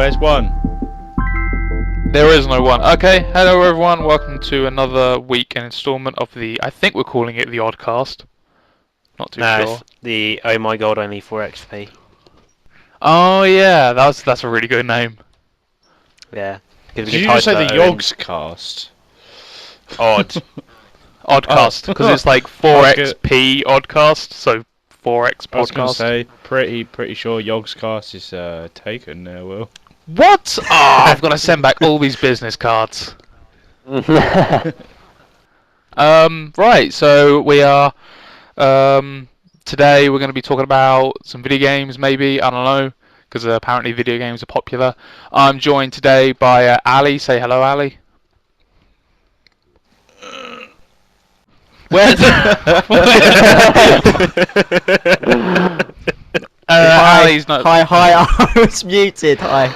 Where's one? There is no one. Okay, hello everyone, welcome to another week and instalment of I think we're calling it the Oddcast. Not too sure. It's the Oh My God, only 4 XP. Oh yeah, that's a really good name. Yeah. Did you just say the Yogs cast? Odd. Oddcast, because it's like 4XP Oddcast, so 4X podcast. I was going to say, pretty sure Yogs cast is taken now, Will. What? Oh, I've got to send back all these business cards. Right, so we are, today we're going to be talking about some video games, maybe, I don't know, because apparently video games are popular. I'm joined today by Ali. Say hello, Ali. Where? Ali's not. Hi, I was muted. Hi.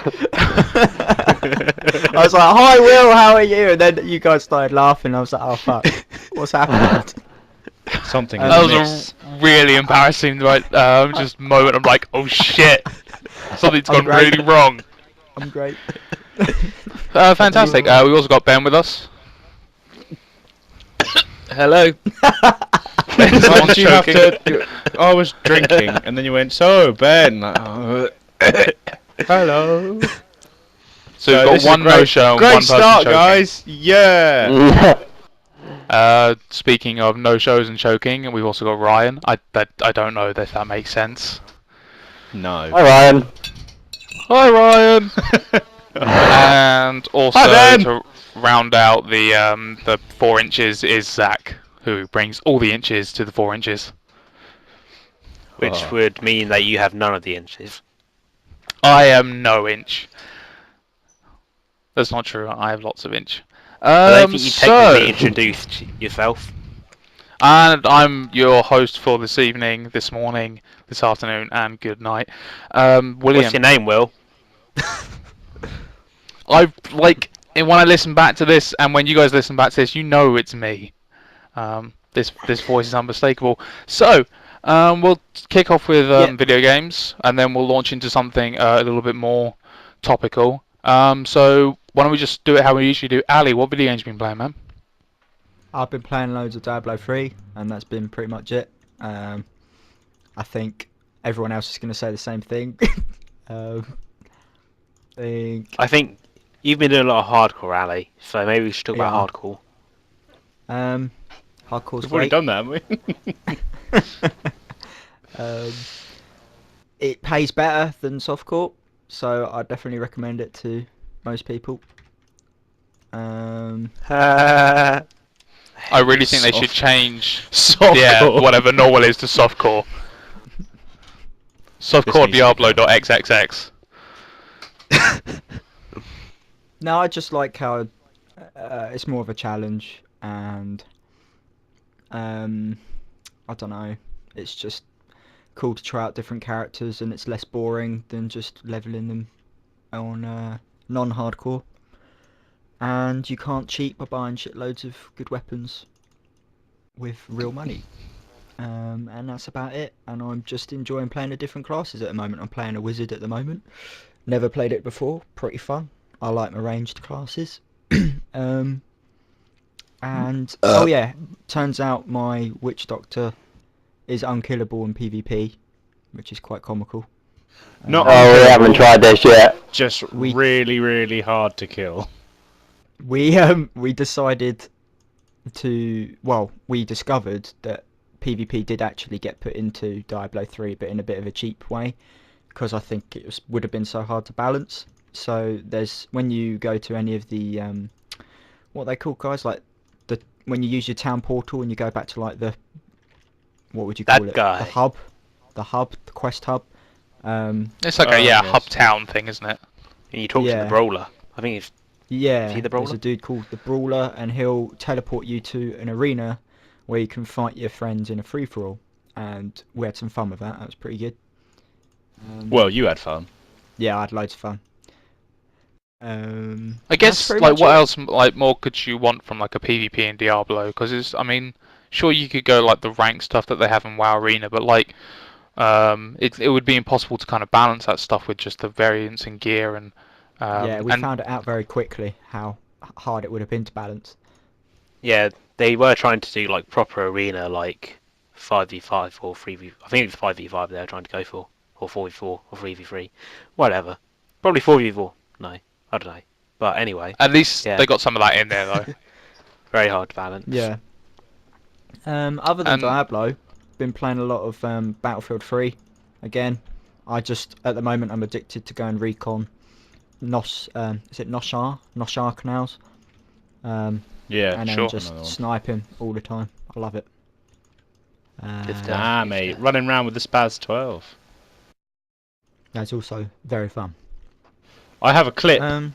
I was like, "Hi, Will, how are you?" And then you guys started laughing. I was like, "Oh fuck, what's happened?" Something. That was a really embarrassing, just moment. I'm like, "Oh shit, something's gone really wrong." I'm great. Fantastic. We also got Ben with us. Hello. Why did you have to? I was drinking, and then you went, "So Ben." Hello. So we've got one no-show and one Great person start, choking. guys. Yeah. Speaking of no-shows and choking, we've also got Ryan. I don't know if that makes sense. No. Hi, Ryan. Hi, Ryan. And also Hi, to round out the 4 inches is Zach, who brings all the inches to the 4 inches. Which would mean that you have none of the inches. I am no inch. That's not true. I have lots of inch. I don't think you technically introduced yourself. And I'm your host for this evening, this morning, this afternoon, and good night. William. What's your name, Will? When I listen back to this, and when you guys listen back to this, you know it's me. This voice is unmistakable. So, we'll kick off with video games, and then we'll launch into something a little bit more topical. So, why don't we just do it how we usually do? Ali, what video games have you been playing, man? I've been playing loads of Diablo 3, and that's been pretty much it. I think everyone else is going to say the same thing. I think you've been doing a lot of hardcore, Ali, so maybe we should talk about hardcore. Hardcore's We've already great. done that, haven't we? It pays better than softcore, so I definitely recommend it to most people. I really think they should change Softcore. whatever normal is to softcore. Softcore Diablo.xxx. No, I just like how it's more of a challenge, and I don't know, it's just cool to try out different characters, and it's less boring than just leveling them on non-hardcore. And you can't cheat by buying shitloads of good weapons with real money. And that's about it. And I'm just enjoying playing the different classes at the moment. I'm playing a wizard at the moment. Never played it before. Pretty fun. I like my ranged classes. And oh yeah, turns out my witch doctor is unkillable in PvP, which is quite comical. Not we haven't tried this yet. Just really, really hard to kill. We decided to, well, we discovered that PvP did actually get put into Diablo 3, but in a bit of a cheap way, because I think it would have been so hard to balance. So there's, when you go to any of the what are they called, guys, like when you use your town portal and you go back to like the, what would you call it? Guy. The quest hub. It's like a hub town thing, isn't it? And you talk to the brawler. I think it's... Yeah, Is he the brawler? there's a dude called the Brawler, and he'll teleport you to an arena where you can fight your friends in a free-for-all. And we had some fun with that. That was pretty good. Well, you had fun. Yeah, I had loads of fun. I guess, like, what else, like, more could you want from, like, a PvP in Diablo? Because it's, I mean, sure you could go, like, the rank stuff that they have in WoW Arena, but, like, it would be impossible to kind of balance that stuff with just the variance in gear and Yeah, we and found it out very quickly how hard it would have been to balance. Yeah, they were trying to do like proper arena, like 5v5 or 3v. I think it was 5v5 they were trying to go for, or 4v4 or 3v3, whatever. Probably 4v4. No, I don't know. But anyway, at least yeah, they got some of that in there though. very hard to balance. Yeah. Other than And Diablo, been playing a lot of Battlefield 3. Again, at the moment I'm addicted to go and recon is it Noshar canals? Yeah, And then sure. just Another one. snipe him all the time. I love it. Good stuff. Nah, mate, running around with the Spaz 12. That's also very fun. I have a clip Um,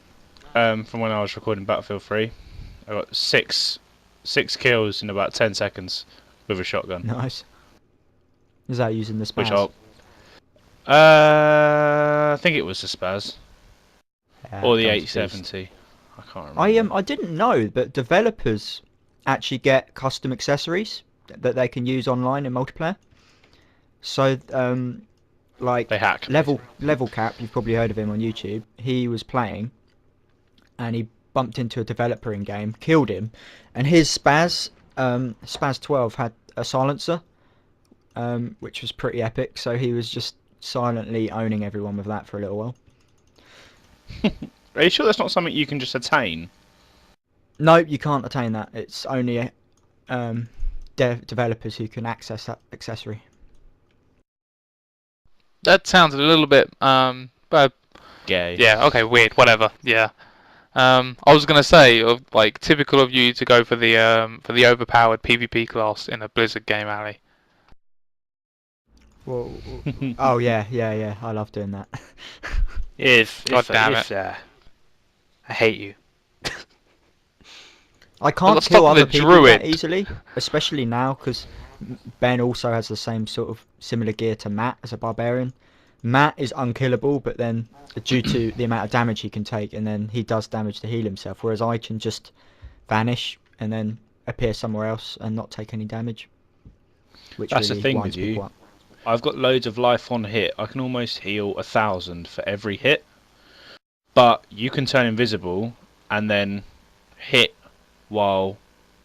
from when I was recording Battlefield 3. I got six kills in about 10 seconds with a shotgun. nice. Is that using the Which spaz? I think it was the Spaz Yeah, or the gun's a beast. 870. I can't remember. I didn't know that developers actually get custom accessories that they can use online in multiplayer. So like They hack. level cap, you've probably heard of him on YouTube. He was playing and he bumped into a developer in game, killed him, and his Spaz 12 had a silencer, which was pretty epic. So he was just silently owning everyone with that for a little while. Are you sure that's not something you can just attain? No, you can't attain that. It's only developers who can access that accessory. that sounds a little bit but Gay. yeah, okay, weird, whatever. Yeah. I was gonna say, like, typical of you to go for the overpowered PvP class in a Blizzard game, Ali. Well, oh yeah. I love doing that. God damn it. I hate you. I can't let's kill stop other the people that druid. easily, especially now because Ben also has the same sort of similar gear to Matt as a barbarian. Matt is unkillable, but then due to the amount of damage he can take, and then he does damage to heal himself, whereas I can just vanish and then appear somewhere else and not take any damage. Which That's the really thing winds with you. people up. I've got loads of life on hit. I can almost heal 1,000 for every hit. But you can turn invisible and then hit while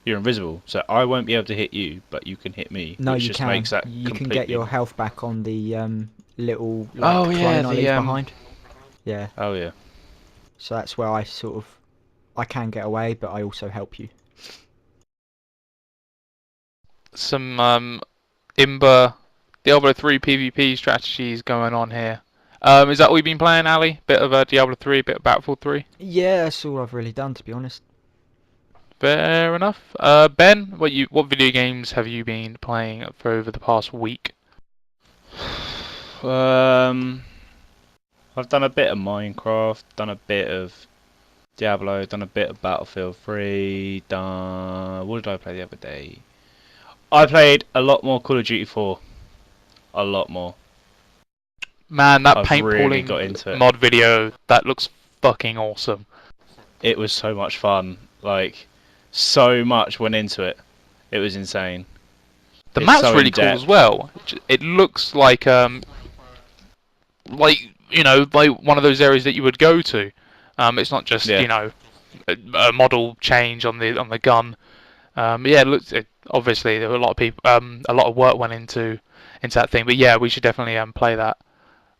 you're invisible. So I won't be able to hit you, but you can hit me. No, which you just can. makes that You can completely... get your health back on the little like, Oh, yeah, clone I the, leave behind. Yeah. Oh yeah. So that's where I can get away, but I also help you. Some Imber Diablo 3 PvP strategies going on here. Is that what you've been playing, Ali? Bit of Diablo 3, bit of Battlefield 3? Yeah, that's all I've really done, to be honest. Fair enough. Ben, what video games have you been playing for over the past week? I've done a bit of Minecraft, done a bit of Diablo, done a bit of Battlefield 3, what did I play the other day? I played a lot more Call of Duty 4. A lot more. Man, that I've really paintballing got into it. mod video, that looks fucking awesome. It was so much fun. Like, so much went into it. It was insane. The It's map's so really cool in-depth. as well. It looks like you know, like one of those areas that you would go to. It's not just Yeah. you know a model change on the gun. Yeah, obviously there were a lot of people, a lot of work went into that thing. But yeah, we should definitely play that.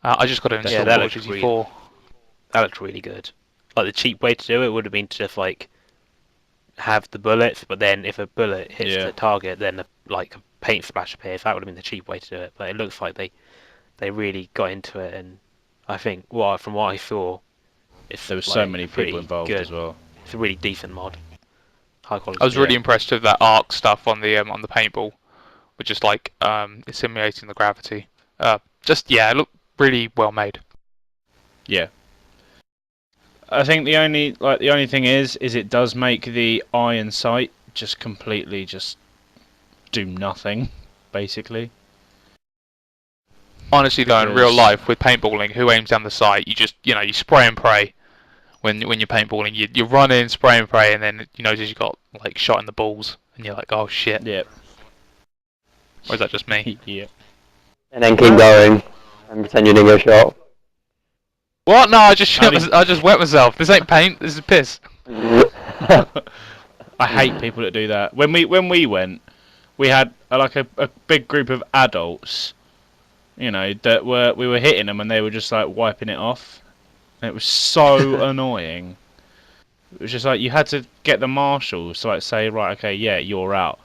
I just got to install that Call of looks Duty really- 4. That looked really good. Like the cheap way to do it would have been to just like have the bullets, but then if a bullet hits Yeah. the target, then like a paint splash appears. That would have been the cheap way to do it. But it looks like they really got into it, and I think from what I saw, it's There were so like, many pretty people involved good. as well. It's a really decent mod. High quality. I was really Yeah. impressed with that arc stuff on the paintball, which is like simulating the gravity. It looked really well made. Yeah. I think the only thing is it does make the iron sight just completely just do nothing, basically. Honestly, though, in Because- real life with paintballing, who aims down the sight? You just you spray and pray. When you're paintballing, you run in, spray and pray, and then you notice you got like shot in the balls, and you're like, oh shit. Yeah. Or is that just me? Yeah. And then keep going and pretend you didn't get shot. What? No, I just How do I just wet myself. This ain't paint. This is piss. I hate people that do that. When we went, we had like a big group of adults, you know, that we were hitting them and they were just like wiping it off. And it was so annoying. It was just like you had to get the marshals to like say, right, okay, yeah, you're out,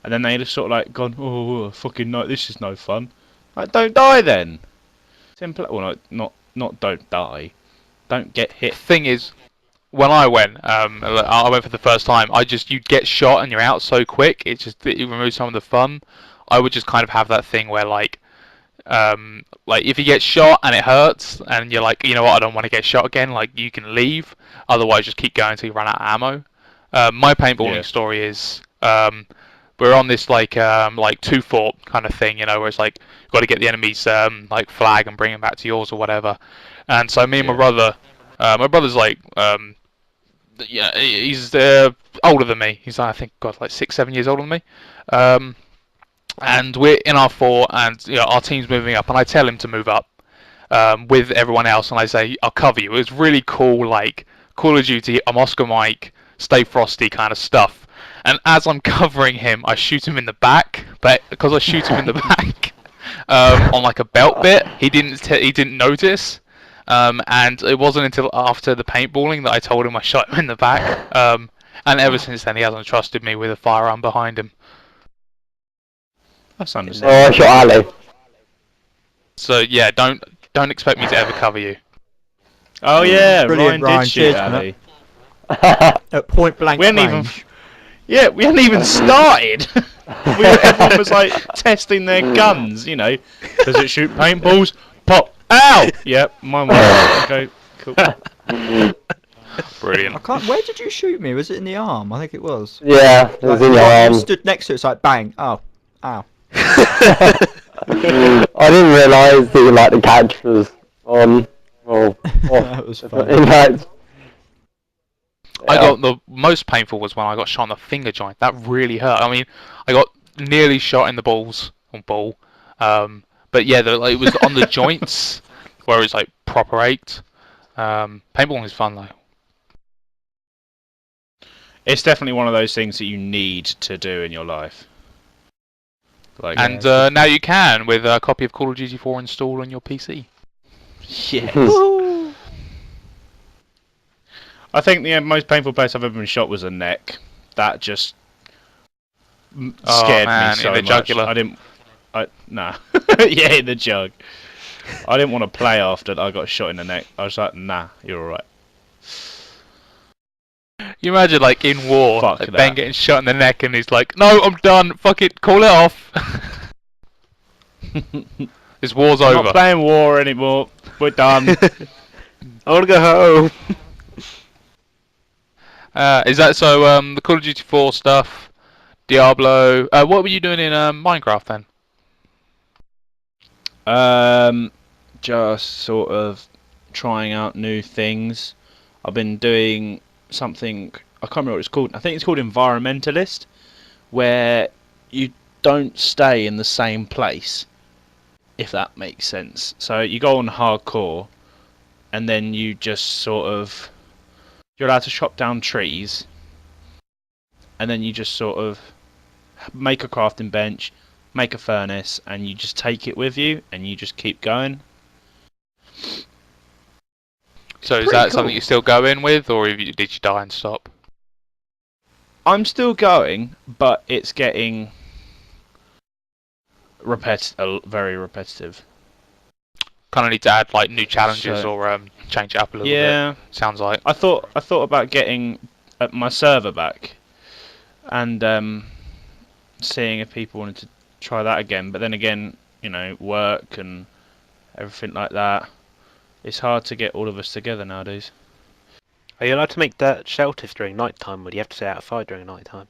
and then they just sort of like gone, oh, fucking no, this is no fun. Like, don't die then. Simple. Well, not don't die. Don't get hit. Thing is, when I went for the first time. You'd get shot and you're out so quick. It removes some of the fun. I would just kind of have that thing where like if you get shot and it hurts and you're like, you know what, I don't want to get shot again. Like you can leave. Otherwise, just keep going until you run out of ammo. My paintballing story is we're on this like 2 fort kind of thing, you know, where it's like you've got to get the enemy's like flag and bring him back to yours or whatever. And so me and my brother, my brother's like yeah, he's older than me. He's I think got like 6, 7 years older than me. And we're in our fort, and you know, our team's moving up, and I tell him to move up with everyone else, and I say I'll cover you. It was really cool, like Call of Duty, I'm Oscar Mike, Stay Frosty kind of stuff. And as I'm covering him, I shoot him in the back, but because I shoot him in the back on like a belt bit, he didn't notice. And it wasn't until after the paintballing that I told him I shot him in the back. And ever since then, he hasn't trusted me with a firearm behind him. That's understandable. Oh, I shot Ali. So yeah, don't expect me to ever cover you. Oh yeah, Brilliant, Ryan Ryan, did shoot cheers, Ali. At point blank We hadn't even. range. Yeah, we hadn't even started. Everyone was like testing their guns, you know. Does it shoot paintballs? Pop! Ow! Yep, mine was. Okay, cool. Brilliant. I can't. Where did you shoot me? Was it in the arm? I think it was. Yeah, it was in your I arm. stood next to it. It's like bang. Oh, ow. I didn't realise that like the catch was on. Well, That was fun. in fact, I got the most painful was when I got shot in the finger joint. That really hurt. I mean, I got nearly shot in the balls on ball. But yeah, it was on the joints where it's like proper ached. Paintballing is fun though. It's definitely one of those things that you need to do in your life. Like, And now you can with a copy of Call of Duty 4 installed on your PC. yes. I think the most painful place I've ever been shot was the neck. That just scared me so in the much. jugular. Nah. Yeah, in the jug. I didn't want to play after I got shot in the neck. I was like, nah, you're alright. You imagine like in war, Fuck like, that. Ben getting shot in the neck and he's like, no, I'm done, fuck it, call it off. This war's I'm over. not playing war anymore. We're done. I want to go home. Is that so? The Call of Duty 4 stuff, Diablo. What were you doing in Minecraft then? Just sort of trying out new things. I've been doing something, I can't remember what it's called. I think it's called Environmentalist, where you don't stay in the same place, if that makes sense. So you go on hardcore, and then you just sort of, you're allowed to chop down trees, and then you just sort of make a crafting bench, make a furnace, and you just take it with you, and you just keep going. So is Pretty that cool. something you're still going with, or did you die and stop? I'm still going, but it's getting very repetitive. Kind of need to add like new challenges So- or change it up a little bit. Yeah, Sounds like. I thought about getting my server back, and seeing if people wanted to try that again. But then again, you know, work and everything like that. It's hard to get all of us together nowadays. Are you allowed to make dirt shelters during night time, or do you have to stay outside during night time?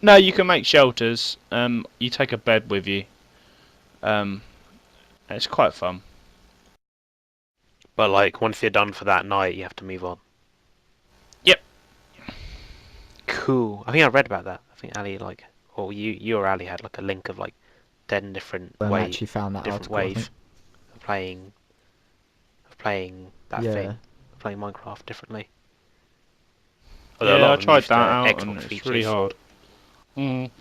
No, you can make shelters. You take a bed with you. It's quite fun. But like once you're done for that night, you have to move on. Yep. Cool. I think I read about that. I think Ali or you or Ali had like a link of like 10 different I ways, actually found that different article. I ways think. of playing playing that Yeah. thing, playing Minecraft differently. Although a Yeah, lot I of them tried use that the out Xbox and it's features. really hard. Mm.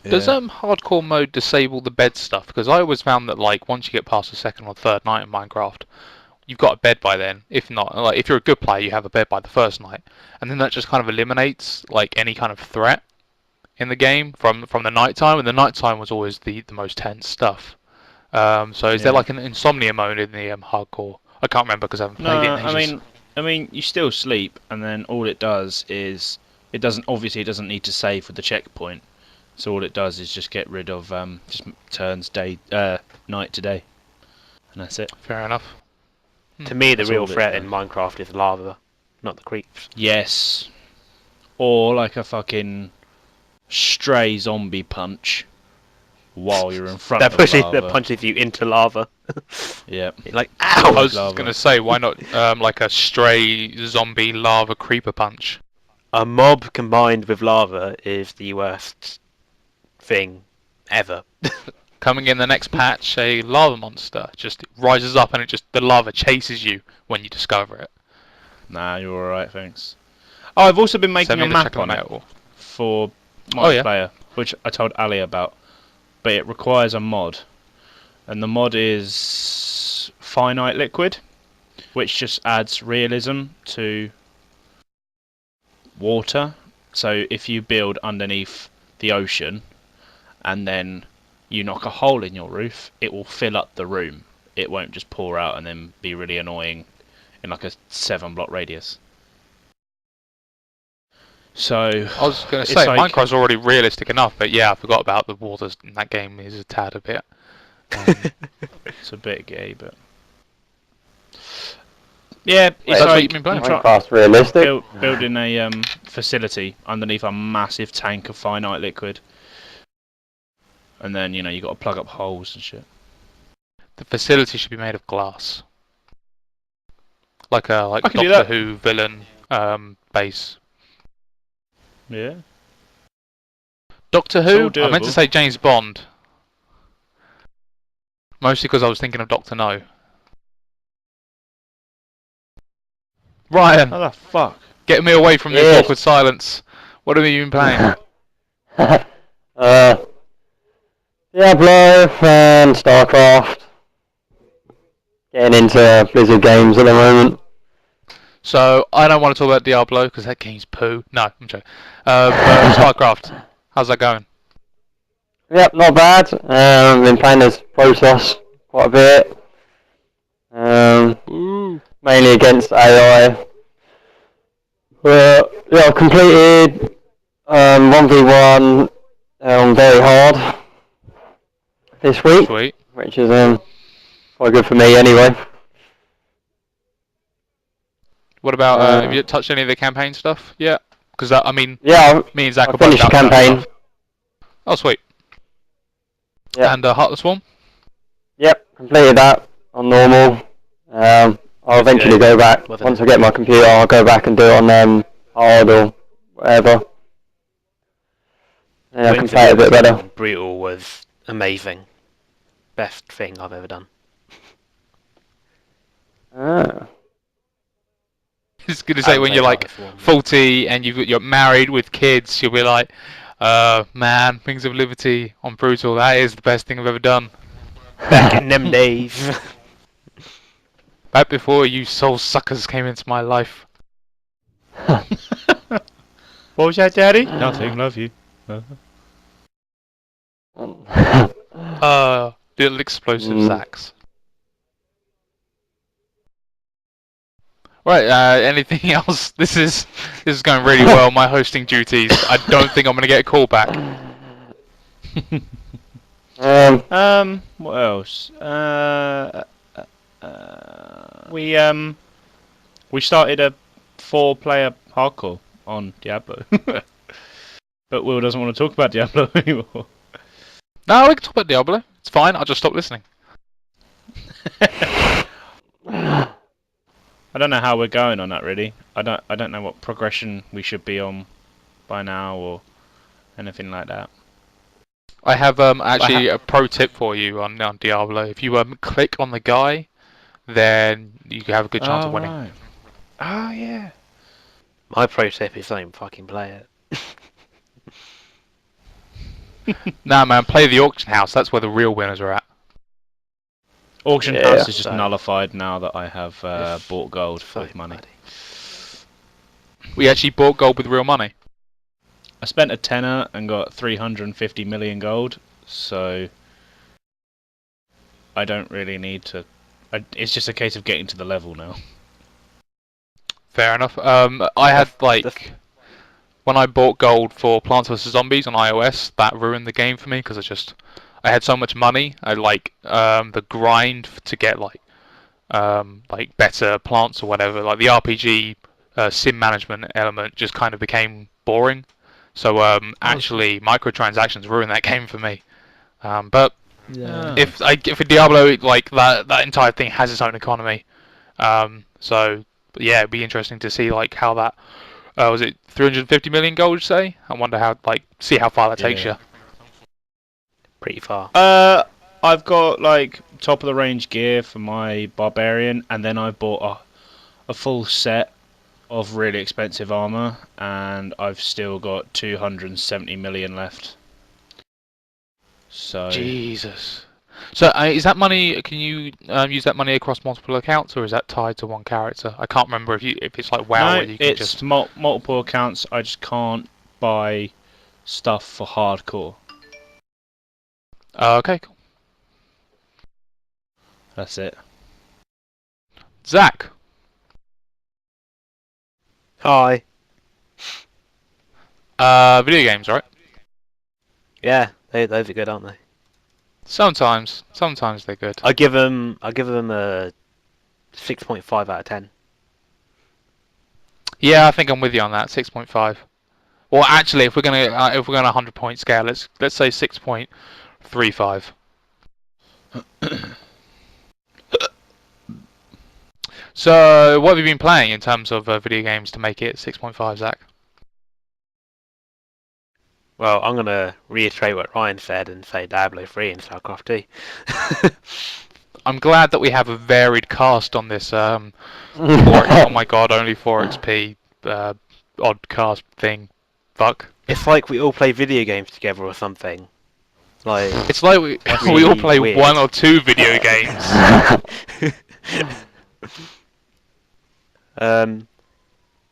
Does hardcore mode disable the bed stuff? Because I always found that like once you get past the second or third night in Minecraft, you've got a bed by then. If not, like if you're a good player, you have a bed by the first night, and then that just kind of eliminates like any kind of threat in the game from the night time. And the night time was always the most tense stuff. So is there Yeah. like an insomnia mode in the hardcore? I can't remember because I haven't played it No, in ages. I mean, you still sleep, and then all it does is it doesn't need to save with the checkpoint. So all it does is just get rid of just turns night to day, and that's it. Fair enough. To me, the That's real all it threat does. in Minecraft is lava, not the creeps. Yes, or like a fucking stray zombie punch while you're in front That of pushes, lava. that punches you into lava. Yep. You're like, I ow! was lava. gonna say, why not like a stray zombie lava creeper punch? A mob combined with lava is the worst thing ever. Coming in the next patch, a lava monster just rises up and the lava chases you when you discover it. Nah, you're alright, thanks. Oh, I've also been making Send me a the map chocolate on it metal. for Oh, yeah. multiplayer, which I told Ali about, but it requires a mod, and the mod is finite liquid, which just adds realism to water. So if you build underneath the ocean and then you knock a hole in your roof, it will fill up the room. It won't just pour out and then be really annoying in like a 7-block radius. So I was gonna it's say like- Minecraft's already realistic enough, but yeah, I forgot about the waters in that game is a tad a bit. it's a bit gay, but yeah, it's That's what like you've been playing. Minecraft's realistic. building a facility underneath a massive tank of finite liquid, and then you got to plug up holes and shit. The facility should be made of glass, like a I can do Doctor that. Who villain base. Yeah. Doctor It's Who? all I meant to doable. say James Bond, mostly because I was thinking of Doctor No. Ryan, How the fuck? get me away from this Yes. awkward silence. What have you been playing? Diablo and StarCraft. Getting into Blizzard games at the moment. So I don't want to talk about Diablo because that game's poo. No, I'm joking. But StarCraft, how's that going? Yep, not bad. Been playing as Protoss quite a bit. Mainly against AI. But yeah, I've completed 1v1 on very hard this week, Sweet. which is quite good for me anyway. What about have you touched any of the campaign stuff yet? Because I mean, Yeah, me and Zach I are both finished the out for that campaign. stuff. Oh, sweet. Yeah. And Heartless Swarm? Yep, completed that on normal. I'll eventually go back. Wasn't Once it? I get my computer, I'll go back and do it on hard or whatever. Yeah, I can Wings play it a bit better. on Brutal was amazing. Best thing I've ever done. Ah. It's good to say when you're like 40 and you're married with kids, you'll be like, man, Wings of Liberty on Brutal, that is the best thing I've ever done. Back in them days. Back before you soul suckers came into my life. What was that, Daddy? Nothing. Love you. Little explosive sacks. Right, anything else? This is going really well, my hosting duties. I don't think I'm going to get a call back. What else? We started a 4-player hardcore on Diablo, but Will doesn't want to talk about Diablo anymore. No, we can talk about Diablo. It's fine, I'll just stop listening. I don't know how we're going on that really. I don't know what progression we should be on by now or anything like that. I have actually a pro tip for you on Diablo. If you click on the guy then you could have a good chance of winning. Right. Oh yeah. My pro tip is don't fucking play it. Nah, man, play the auction house. That's where the real winners are at. Auction Yeah. house is just So- nullified now that I have It's bought gold so with money. bloody- We actually bought gold with real money. I spent a tenner and got 350 million gold, so I don't really need to. It's just a case of getting to the level now. Fair enough. I had The- like when I bought gold for Plants vs Zombies on iOS, that ruined the game for me because I had so much money. I like the grind to get like better plants or whatever. Like the RPG sim management element just kind of became boring. So actually, microtransactions ruined that game for me. But Yeah. if a Diablo like that entire thing has its own economy. So yeah, it'd be interesting to see like how that was it 350 million gold, you say? I wonder how see how far that takes Yeah. you. Pretty far. I've got like top of the range gear for my barbarian, and then I bought a full set of really expensive armor, and I've still got 270 million left. So Jesus. So is that money? Can you use that money across multiple accounts, or is that tied to one character? I can't remember if it's like WoW no, where you can it's just. multiple accounts. I just can't buy stuff for hardcore. Okay, cool. That's it. Zach. Hi. Video games, right? Yeah, those are good, aren't they? Sometimes they're good. I give them a 6.5 out of 10. Yeah, I think I'm with you on that. 6.5. Well, actually, if we're gonna 100-point scale, let's say 6.35. So, what have you been playing in terms of video games to make it 6.5, Zach? Well, I'm gonna reiterate what Ryan said and say Diablo 3 and StarCraft 2. I'm glad that we have a varied cast on this. Oh my god, only 4XP odd cast thing. Fuck. It's like we all play video games together or something. Like It's like we really all play weird. 1 or 2 video games.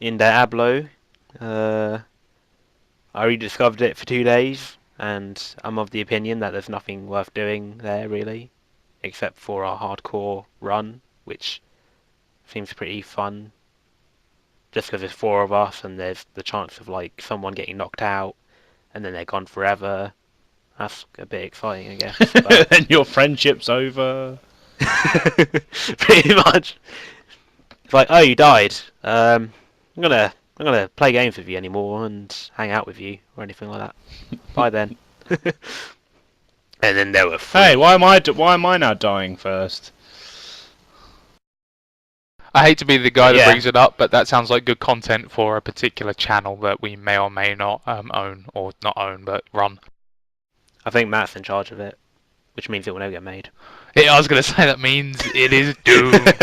in Diablo, I rediscovered it for 2 days, and I'm of the opinion that there's nothing worth doing there really, except for our hardcore run, which seems pretty fun. Just because there's 4 of us, and there's the chance of like someone getting knocked out, and then they're gone forever. That's a bit exciting, I guess. But And your friendship's over. pretty much. It's like, oh, you died. I'm gonna play games with you anymore and hang out with you or anything like that. Bye then. And then there were 3. Hey, why am I now dying first? I hate to be the guy that Yeah. brings it up, but that sounds like good content for a particular channel that we may or may not own, or not own, but run. I think Matt's in charge of it, which means it will never get made. Yeah, I was going to say that means it is doomed.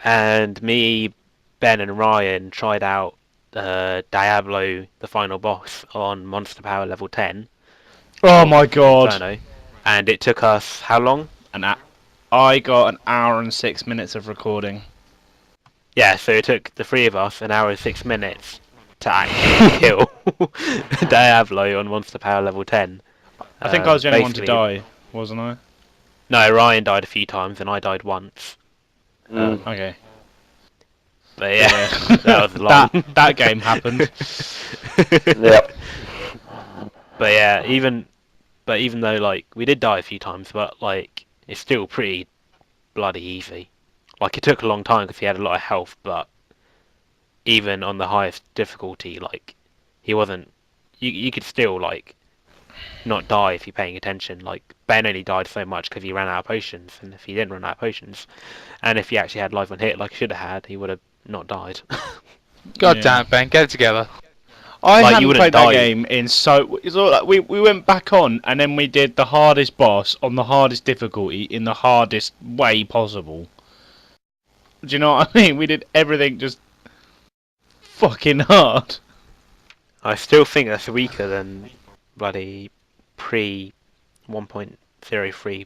And me, Ben, and Ryan tried out Diablo, the final boss, on Monster Power level 10. Oh my god! Inferno, and it took us how long? I got an hour and 6 minutes of recording. Yeah, so it took the 3 of us an hour and 6 minutes to actually kill Diablo on Monster Power level 10. I think I was the only one to basically- die, wasn't I? No, Ryan died a few times and I died once. Okay. But yeah, that was long. that game happened. Yep. But yeah, even though like we did die a few times, but like it's still pretty bloody easy. Like it took a long time because he had a lot of health, but even on the highest difficulty, like he wasn't. You could still like not die if you're paying attention. Like Ben only died so much because he ran out of potions, and if he didn't run out of potions, and if he actually had life on hit like he should have had, he would have not died. God Yeah. damn it, Ben, get it together. I Like, you hadn't wouldn't played that die. game in so. It's all like we went back on and then we did the hardest boss on the hardest difficulty in the hardest way possible. Do you know what I mean? We did everything just fucking hard. I still think that's weaker than bloody pre 1.03.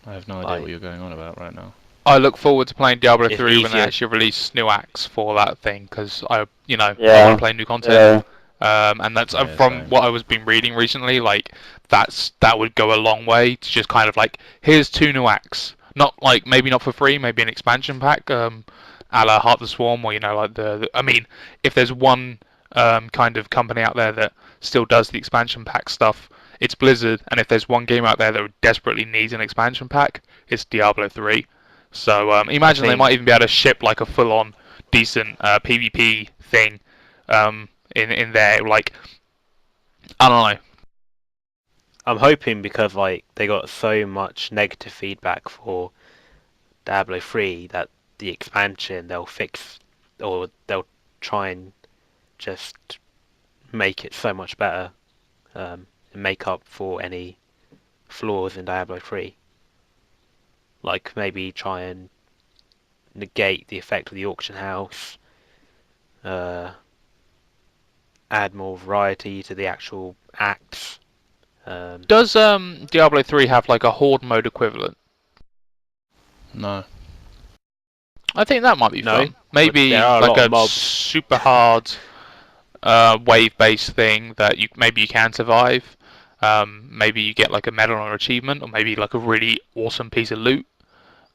I have no idea Like, what you're going on about right now. I look forward to playing Diablo It's 3 when they easier. actually release new acts for that thing, because I want Yeah. to play new content. And that's Yeah, from same. what I was been reading recently. Like that would go a long way to just kind of like, here's 2 new acts, not like maybe not for free, maybe an expansion pack, a la Heart of the Swarm, or like I mean, if there's one kind of company out there that still does the expansion pack stuff, it's Blizzard. And if there's one game out there that desperately needs an expansion pack, it's Diablo 3. So imagine they might even be able to ship like a full-on decent PvP thing in there. Like, I don't know. I'm hoping because like they got so much negative feedback for Diablo 3 that the expansion they'll fix, or they'll try and just make it so much better, and make up for any flaws in Diablo 3. Like maybe try and negate the effect of the auction house, add more variety to the actual acts. Does Diablo 3 have like a horde mode equivalent? No. I think that might be No, fun. Maybe there are a like lot of a mobs. super hard wave-based thing that you can survive. Maybe you get like a medal or achievement, or maybe like a really awesome piece of loot.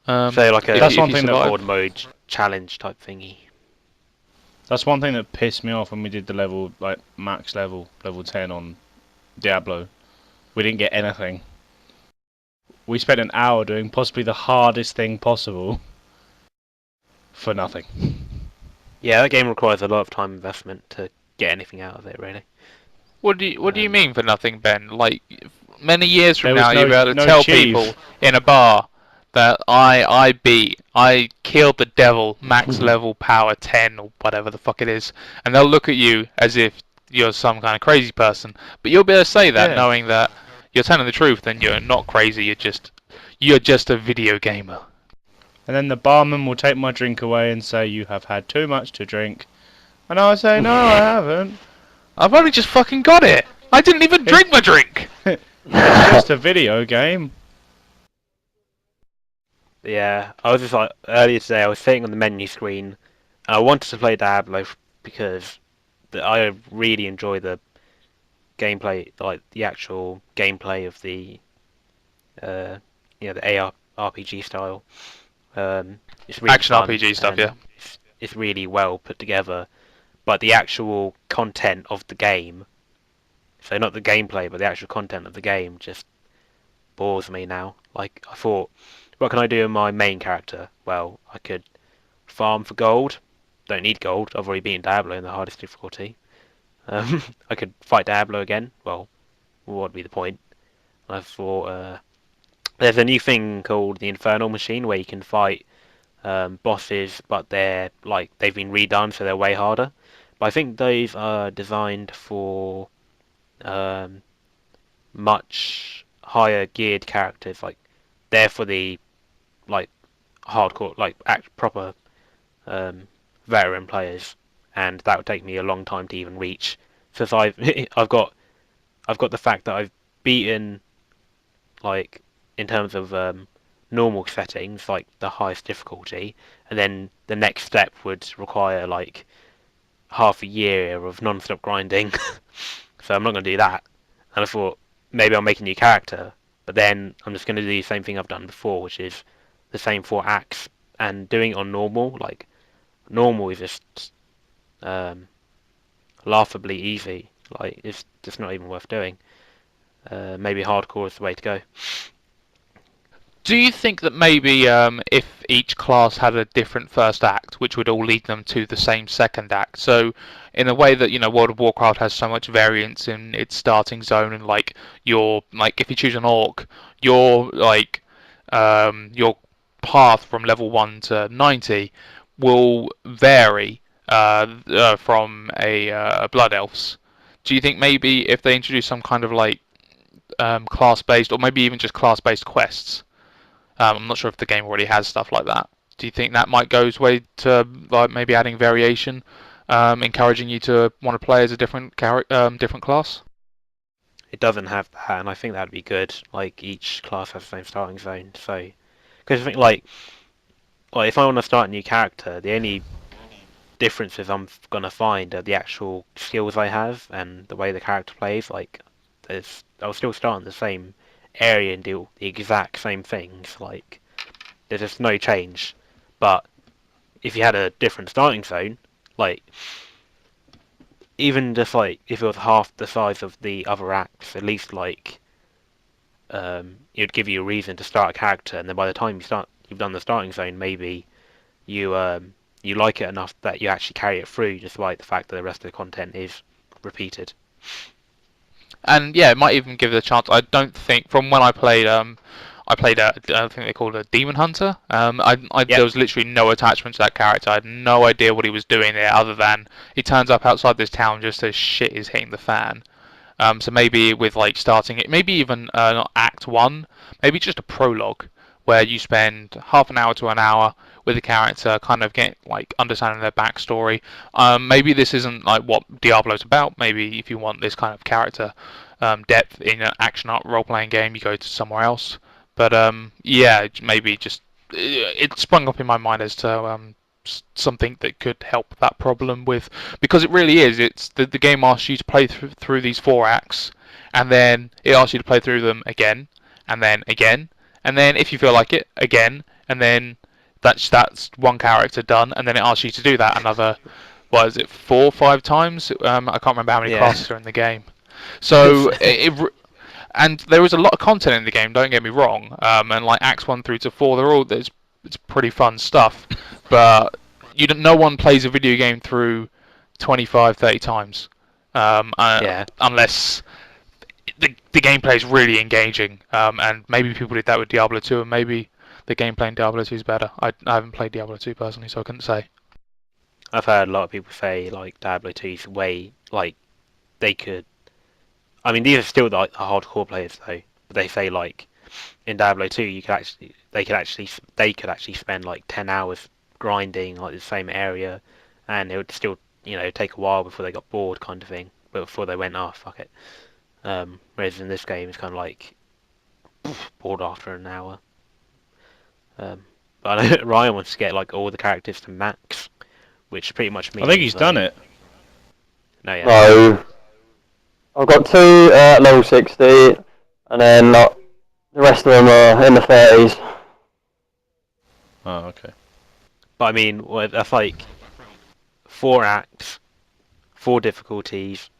So like a That's if one you thing that survive. horde mode challenge type thingy. That's one thing that pissed me off when we did the level, like max level 10 on Diablo. We didn't get anything. We spent an hour doing possibly the hardest thing possible for nothing. Yeah, that game requires a lot of time investment to get anything out of it, really. What do you mean for nothing, Ben? Like, many years from There was now, you'll be able to no tell achieve. people in a bar that I killed the devil, max level power 10 or whatever the fuck it is, and they'll look at you as if you're some kind of crazy person. But you'll be able to say that Yeah. knowing that you're telling the truth, and you're not crazy. You're just a video gamer. And then the barman will take my drink away and say, "You have had too much to drink." And I say, "No, I haven't. I've only just fucking got it. I didn't even drink my drink." It's just a video game." Yeah, I was just like, earlier today I was sitting on the menu screen and I wanted to play Diablo because I really enjoy the gameplay, like the actual gameplay of the the AR RPG style. It's really Action fun, RPG stuff, and yeah. it's really well put together. But the actual content of the game, so not the gameplay, but the actual content of the game, just bores me now. Like, I thought, what can I do with my main character? Well, I could farm for gold. Don't need gold. I've already beaten Diablo in the hardest difficulty. I could fight Diablo again. Well, what would be the point? I thought there's a new thing called the Infernal Machine where you can fight bosses, but they've been redone, so they're way harder. But I think those are designed for much higher geared characters. Like, they're for the like hardcore, like proper veteran players, and that would take me a long time to even reach. Since I've got the fact that I've beaten, like, in terms of normal settings, like the highest difficulty, and then the next step would require like half a year of non-stop grinding. So I'm not going to do that. And I thought maybe I'll make a new character, but then I'm just going to do the same thing I've done before, which is the same 4 acts, and doing it on normal. Like, normal is just laughably easy. Like, it's just not even worth doing. Maybe hardcore is the way to go. Do you think that maybe if each class had a different first act, which would all lead them to the same second act, so in a way that World of Warcraft has so much variance in its starting zone, and like if you choose an orc, your your path from level 1 to 90 will vary from a Blood Elves. Do you think maybe if they introduce some kind of like class-based, or maybe even just class-based quests? I'm not sure if the game already has stuff like that. Do you think that might go its way to like maybe adding variation, encouraging you to want to play as a different different class? It doesn't have that, and I think that'd be good. Like each class has its own starting zone, so because I think like if I want to start a new character, the only differences I'm gonna find are the actual skills I have and the way the character plays. Like, I'll still start in the same area and do the exact same things. Like, there's just no change. But if you had a different starting zone, like even just like if it was half the size of the other acts, at least like it'd give you a reason to start a character, and then by the time you've done the starting zone, maybe you like it enough that you actually carry it through, despite the fact that the rest of the content is repeated. And yeah, it might even give it a chance. I don't think from when I played I think they called it a Demon Hunter. Yep. There was literally no attachment to that character. I had no idea what he was doing there, other than he turns up outside this town just as shit is hitting the fan. So maybe with like starting it, maybe even not Act 1, maybe just a prologue where you spend half an hour to an hour with the character, kind of get like understanding their backstory. Maybe this isn't like what Diablo's about. Maybe if you want this kind of character depth in an action art role-playing game, you go to somewhere else. But yeah, maybe just it sprung up in my mind as to something that could help that problem with, because it really is. It's the game asks you to play through these 4 acts, and then it asks you to play through them again, and then again, and then if you feel like it, again, and then that's one character done, and then it asks you to do that another, what is it, 4 or 5 times? I can't remember how many classes are in the game. So and there is a lot of content in the game. Don't get me wrong. And like Acts 1 through to 4, it's pretty fun stuff. But no one plays a video game through 25, 30 times, unless the gameplay is really engaging. And maybe people did that with Diablo 2, and maybe the gameplay in Diablo 2 is better. I haven't played Diablo 2 personally, so I couldn't say. I've heard a lot of people say like Diablo 2's way like they could. I mean, these are still like the hardcore players though. But they say like in Diablo 2, they could actually spend like 10 hours grinding like the same area, and it would still take a while before they got bored, kind of thing. But before they went, oh fuck it. Whereas in this game, it's kind of like bored after an hour. But I know Ryan wants to get like all the characters to max, which pretty much means I think he's done it. No, yeah. No. I've got 2 level 60, and then the rest of them are in the 30s. Oh, okay. But I mean, that's like 4 acts, 4 difficulties,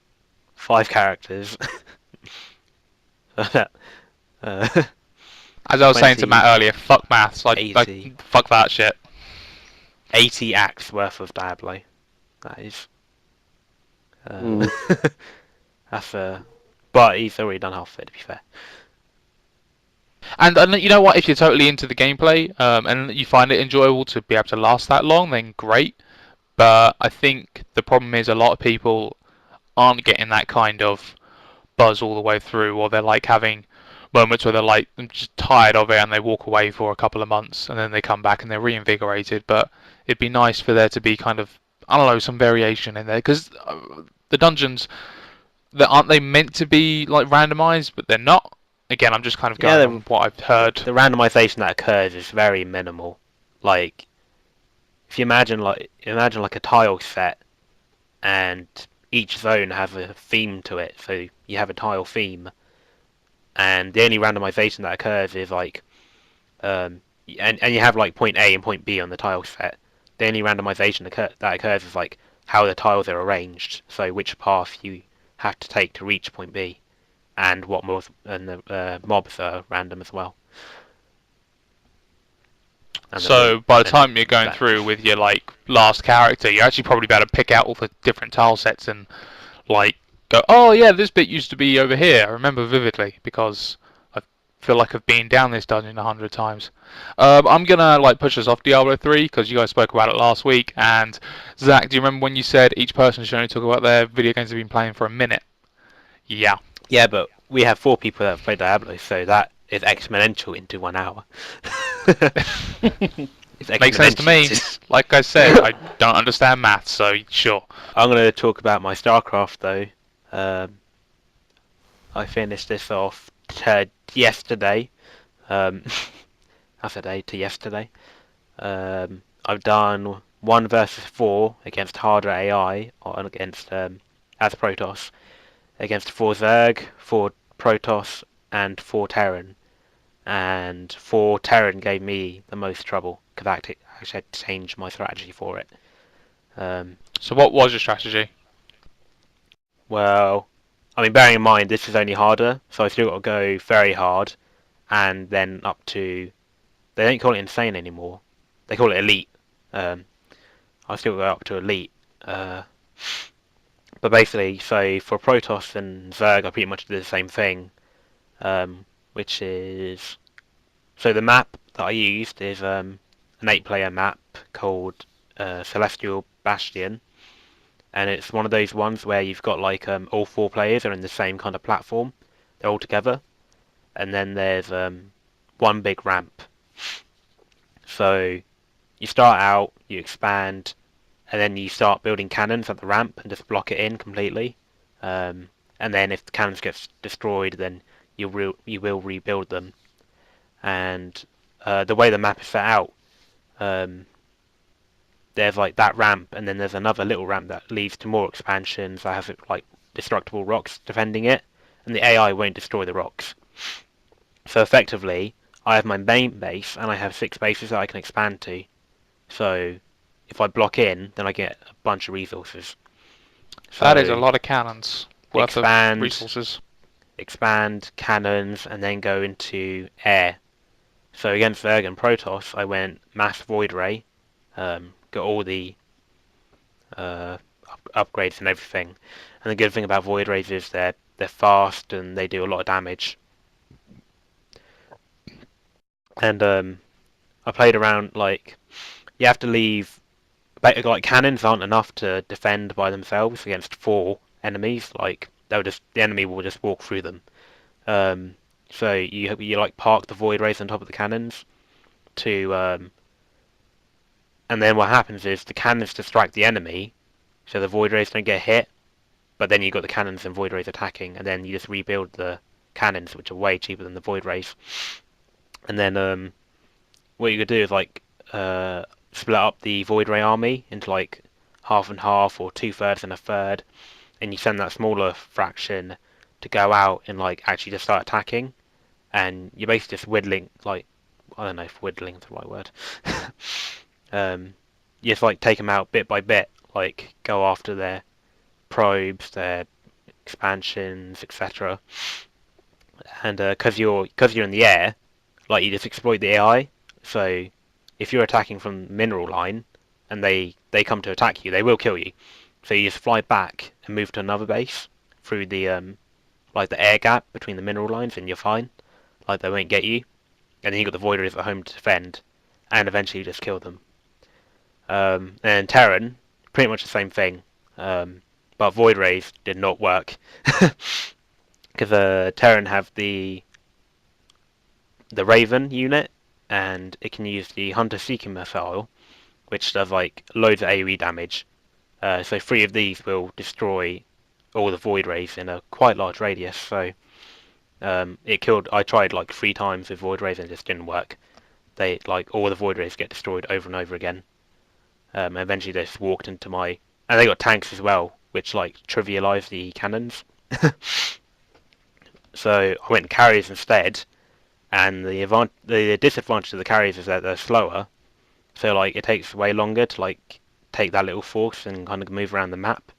5 characters. As I was saying to Matt earlier, fuck maths. Like fuck that shit. 80 acts worth of Diablo. That is. That's but he's already done half of it, to be fair. And you know what? If you're totally into the gameplay and you find it enjoyable to be able to last that long, then great. But I think the problem is a lot of people aren't getting that kind of buzz all the way through, or they're like having moments where they're like just tired of it and they walk away for a couple of months and then they come back and they're reinvigorated. But it'd be nice for there to be kind of, I don't know, some variation in there, because the dungeons, aren't they meant to be like randomized, but they're not. Again, I'm just kind of going on what I've heard. The randomization that occurs is very minimal. Like, if you imagine like a tile set, and each zone has a theme to it, so you have a tile theme, and the only randomization that occurs is like, and you have like point A and point B on the tile set. The only randomization that occurs is like how the tiles are arranged, so which path you have to take to reach point B, and what mobs are random as well. So by the time you're going through with your like last character, you're actually probably better to pick out all the different tile sets and like go, oh yeah, this bit used to be over here. I remember vividly because I've feel like I've been down this dungeon 100 times. I'm gonna like push us off Diablo 3 because you guys spoke about it last week. And Zach, do you remember when you said each person should only talk about their video games they've been playing for a minute? Yeah. Yeah, but we have 4 people that have played Diablo, so that is exponential into 1 hour. It's Makes sense to me. Like I said, I don't understand maths, so sure. I'm going to talk about my StarCraft though. I finished this off yesterday. That's a day to yesterday. I've done 1 versus 4 against harder AI, or against as Protoss, against 4 Zerg, 4 Protoss, and 4 Terran. And 4 Terran gave me the most trouble because I actually had to change my strategy for it. So what was your strategy? Well, I mean, bearing in mind this is only harder, so I still got to go very hard, and then up to, they don't call it insane anymore, they call it elite. I still go up to elite. But basically, so for Protoss and Zerg, I pretty much did the same thing, which is, so the map that I used is an 8-player map called Celestial Bastion. And it's one of those ones where you've got like all 4 players are in the same kind of platform. They're all together. And then there's 1 big ramp. So you start out, you expand, and then you start building cannons at the ramp and just block it in completely. And then if the cannons get destroyed, then you will rebuild them. And the way the map is set out, there's like that ramp, and then there's another little ramp that leads to more expansions that have like destructible rocks defending it, and the AI won't destroy the rocks. So effectively, I have my main base, and I have 6 bases that I can expand to. So if I block in, then I get a bunch of resources. So That is a lot of cannons worth expand, of resources. Expand cannons, and then go into air. So against Zerg and Protoss, I went mass void ray. Got all the upgrades and everything. And the good thing about void rays is they're fast and they do a lot of damage. And I played around, like, you have to leave, like, cannons aren't enough to defend by themselves against 4 enemies. Like, the enemy will just walk through them. So you like park the void rays on top of the cannons to and then what happens is the cannons distract the enemy, so the void rays don't get hit, but then you've got the cannons and void rays attacking, and then you just rebuild the cannons, which are way cheaper than the void rays. And then what you could do is like split up the void ray army into like half and half, or 2/3 and a third, and you send that smaller fraction to go out and like actually just start attacking, and you're basically just whittling, like, I don't know if whittling is the right word. You just like take them out bit by bit, like go after their probes, their expansions, etc. And because you're in the air, like, you just exploit the AI. So if you're attacking from the mineral line and they come to attack you, they will kill you. So you just fly back and move to another base through the like the air gap between the mineral lines, and you're fine. Like, they won't get you. And then you got the void rays at home to defend, and eventually you just kill them. And Terran, pretty much the same thing, but void rays did not work because Terran have the Raven unit, and it can use the Hunter Seeker missile, which does like loads of AoE damage. So 3 of these will destroy all the void rays in a quite large radius. So it killed. I tried like 3 times with void rays and it just didn't work. They, like, all the void rays get destroyed over and over again. Eventually they just walked into my, and they got tanks as well, which like trivialise the cannons. So I went carriers instead, and the disadvantage of the carriers is that they're slower. So like it takes way longer to like take that little force and kind of move around the map,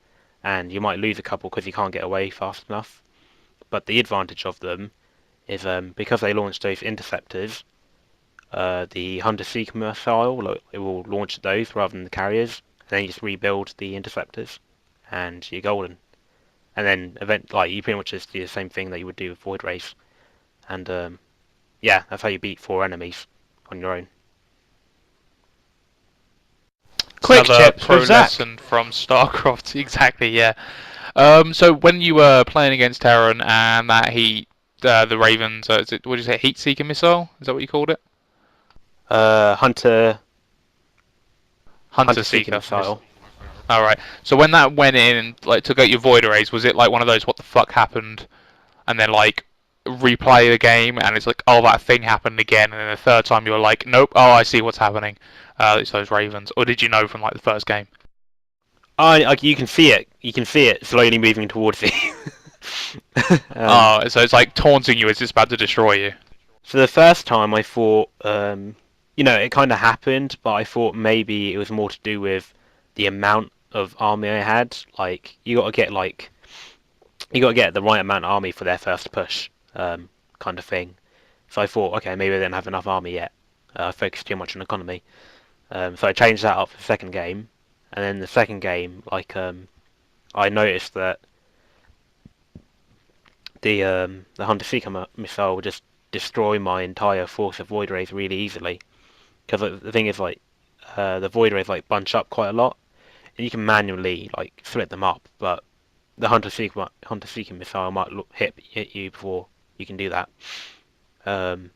and you might lose a couple because you can't get away fast enough. But the advantage of them is because they launch those interceptors, the Hunter Seeker missile, it will launch those rather than the carriers, and then you just rebuild the interceptors, and you're golden. And then you pretty much just do the same thing that you would do with void rays, and yeah, that's how you beat 4 enemies on your own. Quick Another tips pro with Zach. lesson from StarCraft. Exactly, yeah. So when you were playing against Terran and that heat, the Ravens, is it, what did you say, heat seeker missile? Is that what you called it? Hunter Seeker Hunter-seeker. missile. All right. So when that went in and like took out your void arrays, was it like one of those what the fuck happened, and then like replay the game and it's like oh that thing happened again, and then the third time you were like nope, oh I see what's happening, it's those Ravens, or did you know from like the first game? You can see it. You can see it slowly moving towards you. Oh, so it's like taunting you as it's about to destroy you. So the first time I thought, it kind of happened, but I thought maybe it was more to do with the amount of army I had. Like you got to get the right amount of army for their first push, kind of thing. So I thought, okay, maybe they didn't have enough army yet. I focused too much on economy. So I changed that up for the second game, and then the second game, I noticed that the Hunter Seeker missile would just destroy my entire force of Void Rays really easily. Because the thing is, the Void Rays bunch up quite a lot, and you can manually split them up. But the Hunter Seeker missile might hit you before you can do that. And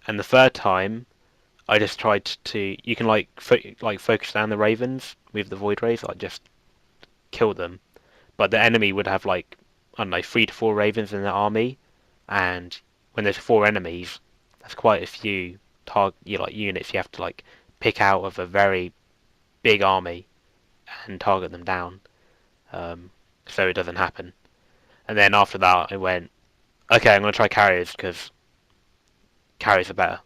the third time, I just tried to. You can focus down the Ravens with the Void Rays, just kill them. But the enemy would have I don't know, 3 to 4 Ravens in their army, and when there's 4 enemies, that's quite a few units you have to pick out of a very big army and target them down, so it doesn't happen. And then after that, I went, okay, I'm gonna try carriers because carriers are better.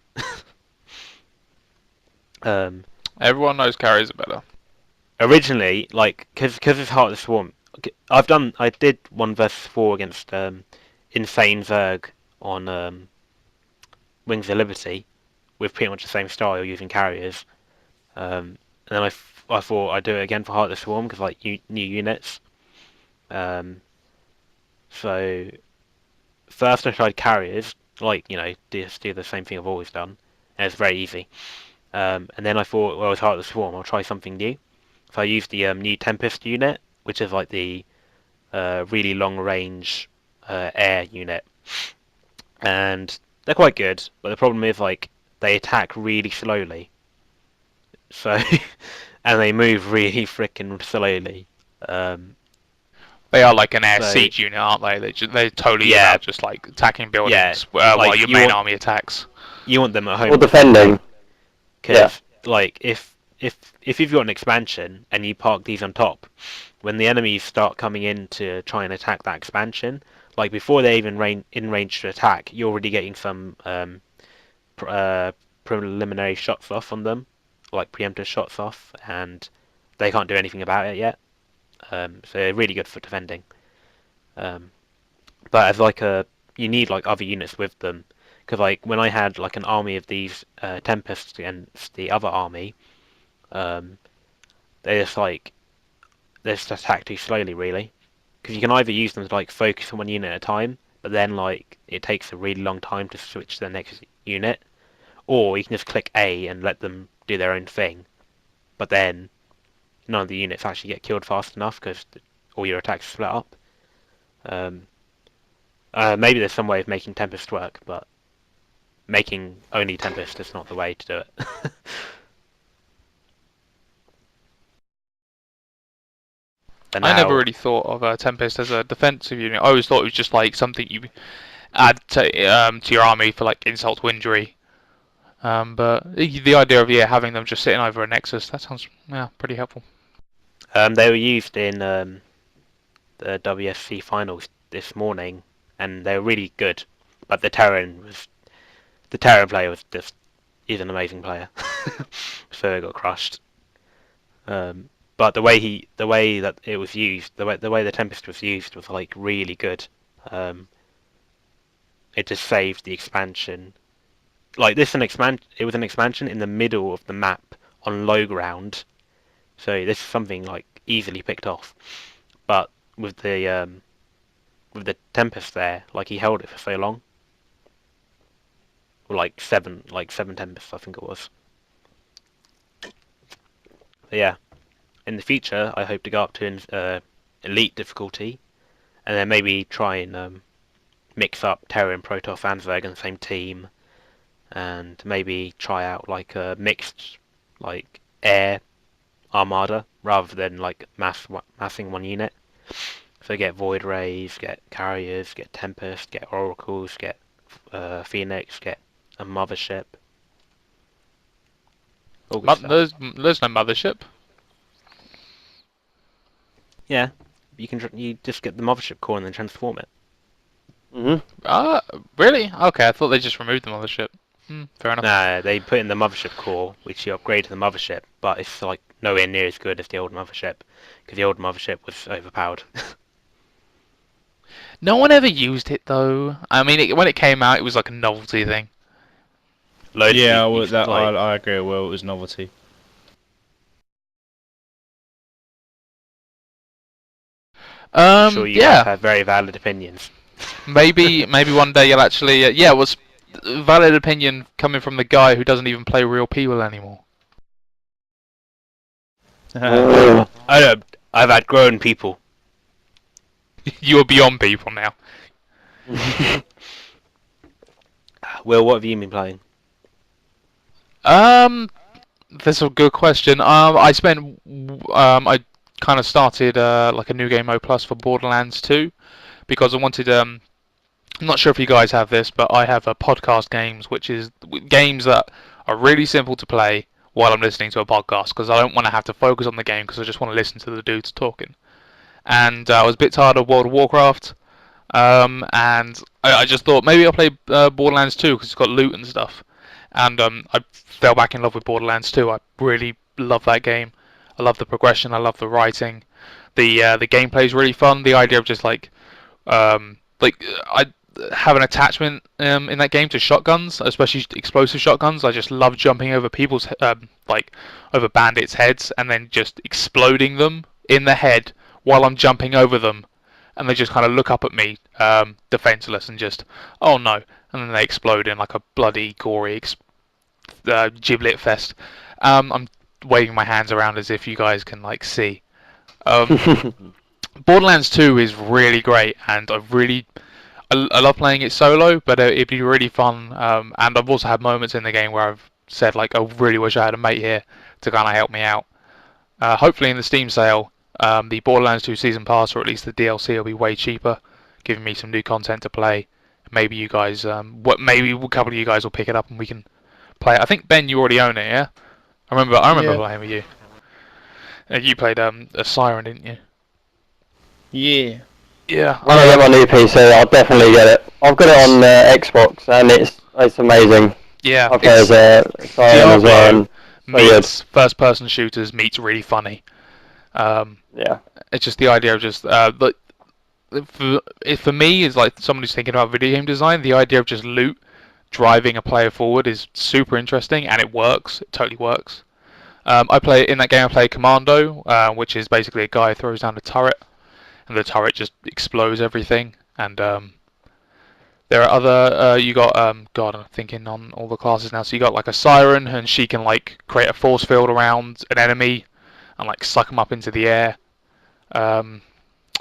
Everyone knows carries are better. Originally, because it's Heart of the Swarm, I did 1 versus 4 against Insane Zerg on Wings of Liberty with pretty much the same style using carriers. And then I thought I'd do it again for Heart of the Swarm because new units. So first I tried carriers, just do the same thing I've always done, and it's very easy. And then I thought, well, it's Heart of the Swarm, I'll try something new. So I used the new Tempest unit, which is the really long range air unit, and they're quite good. But the problem is they attack really slowly, so and they move really freaking slowly. They are like an air So siege unit, aren't they? They're totally yeah, about just attacking buildings while your you main want army attacks. you want them at home Or defending. because if you've got an expansion and you park these on top, when the enemies start coming in to try and attack that expansion, before they even in range to attack, you're already getting some preliminary shots off on them, preemptive shots off, and they can't do anything about it yet. So they're really good for defending. But as you need other units with them, because when I had an army of these Tempests against the other army, they just attack too slowly really. Because you can either use them to focus on one unit at a time, but then it takes a really long time to switch to the next unit, or you can just click A and let them do their own thing, but then none of the units actually get killed fast enough because all your attacks split up. Maybe there's some way of making Tempest work, but making only Tempest is not the way to do it. I never really thought of Tempest as a defensive unit. I always thought it was just something you add to your army for insult to injury. But the idea of having them just sitting over a Nexus, that sounds pretty helpful. They were used in the WSC finals this morning, and they were really good. But the Terran player was he's an amazing player, so it got crushed. But the way that it was used, the way the Tempest was used was really good. It just saved the expansion. It was an expansion in the middle of the map on low ground, so this is something easily picked off. But with the Tempest there, he held it for so long. or like 7 Tempests, I think it was. But yeah, in the future, I hope to go up to elite difficulty, and then maybe try and mix up Terran, Protoss, and Zerg in the same team, and maybe try out like a mixed like air armada rather than like massing one unit. So get Void Rays, get Carriers, get Tempest, get Oracles, get Phoenix, get a Mothership. All good stuff. There's no mothership. Yeah, you just get the Mothership core and then transform it. Really? Okay, I thought they just removed the mothership. Fair enough. Nah, they put in the Mothership core, which you upgrade to the Mothership, but it's like nowhere near as good as the old Mothership, because the old Mothership was overpowered. No one ever used it though. I mean, when it came out, it was like a novelty thing. Yeah, I agree. Well, it was novelty. I'm sure you yeah. guys have very valid opinions. Maybe one day you'll actually. Yeah, it was valid opinion coming from the guy who doesn't even play real people anymore. I don't. I've outgrown people. You're beyond people now. Will, what have you been playing? That's a good question. I kind of started like a new game mode plus for Borderlands 2 because I wanted. I'm not sure if you guys have this, but I have a podcast games, which is games that are really simple to play while I'm listening to a podcast because I don't want to have to focus on the game because I just want to listen to the dudes talking. And I was a bit tired of World of Warcraft, and I just thought maybe I'll play Borderlands 2 because it's got loot and stuff. And I fell back in love with Borderlands 2. I really love that game. I love the progression. I love the writing. The gameplay is really fun. The idea of just I have an attachment in that game to shotguns, especially explosive shotguns. I just love jumping over people's over bandits' heads and then just exploding them in the head while I'm jumping over them, and they just kind of look up at me, defenseless, and just, oh no, and then they explode in like a bloody, gory giblet fest. I'm waving my hands around as if you guys can see. Borderlands 2 is really great, and I love playing it solo, but it'd be really fun. And I've also had moments in the game where I've said I really wish I had a mate here to kind of help me out. Hopefully in the Steam sale, the Borderlands 2 Season Pass, or at least the DLC, will be way cheaper, giving me some new content to play. Maybe you guys, maybe a couple of you guys will pick it up and we can play it. I think Ben, you already own it, yeah? I remember playing with you. You played a Siren, didn't you? Yeah. Yeah. When I get my new PC, I'll definitely get it. I've got it on Xbox, and it's amazing. Yeah. I play as a Siren as well. And meets first-person shooters meets really funny. Yeah. It's just the idea of just for me, is like someone who's thinking about video game design. The idea of just loot driving a player forward is super interesting, and it works. It totally works. I play Commando, which is basically a guy who throws down a turret, and the turret just explodes everything. And there are other you got God, I'm thinking on all the classes now. So you got a Siren, and she can create a force field around an enemy and suck them up into the air.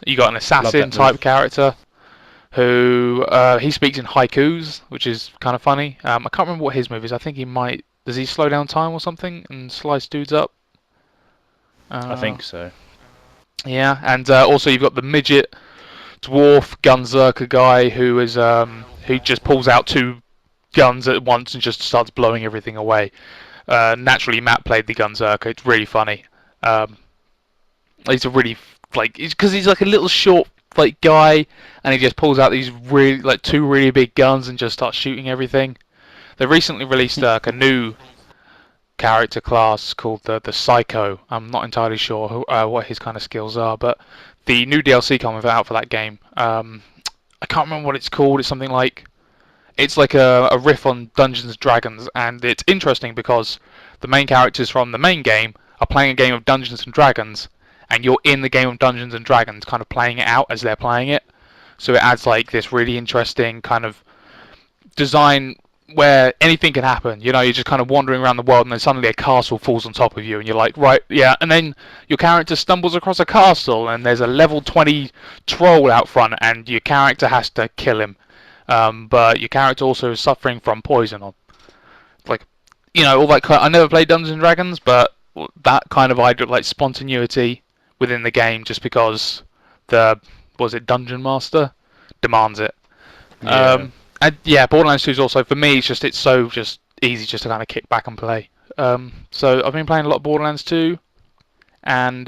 You got an assassin type character who he speaks in haikus, which is kind of funny. I can't remember what his move is. I think does he slow down time or something and slice dudes up? I think so. Yeah, and also you've got the midget dwarf gunzerker guy who is who just pulls out two guns at once and just starts blowing everything away. Naturally, Matt played the gunzerker. It's really funny. He's a really because he's a little short guy, and he just pulls out these really two really big guns and just starts shooting everything. They recently released a new character class called the Psycho. I'm not entirely sure what his kind of skills are, but the new DLC coming out for that game, I can't remember what it's called. It's something it's a riff on Dungeons and Dragons, and it's interesting because the main characters from the main game are playing a game of Dungeons and Dragons, and you're in the game of Dungeons and Dragons kind of playing it out as they're playing it. So it adds this really interesting kind of design where anything can happen. You know, you're just kind of wandering around the world, and then suddenly a castle falls on top of you, and you're like, right, yeah. And then your character stumbles across a castle, and there's a level 20 troll out front, and your character has to kill him. But your character also is suffering from poison. Or like, you know, all that. I never played Dungeons and Dragons, but that kind of idea, like spontaneity within the game, just because the Dungeon Master demands it. Yeah. And yeah, Borderlands 2 is also, for me, it's so just easy just to kind of kick back and play. So I've been playing a lot of Borderlands 2 and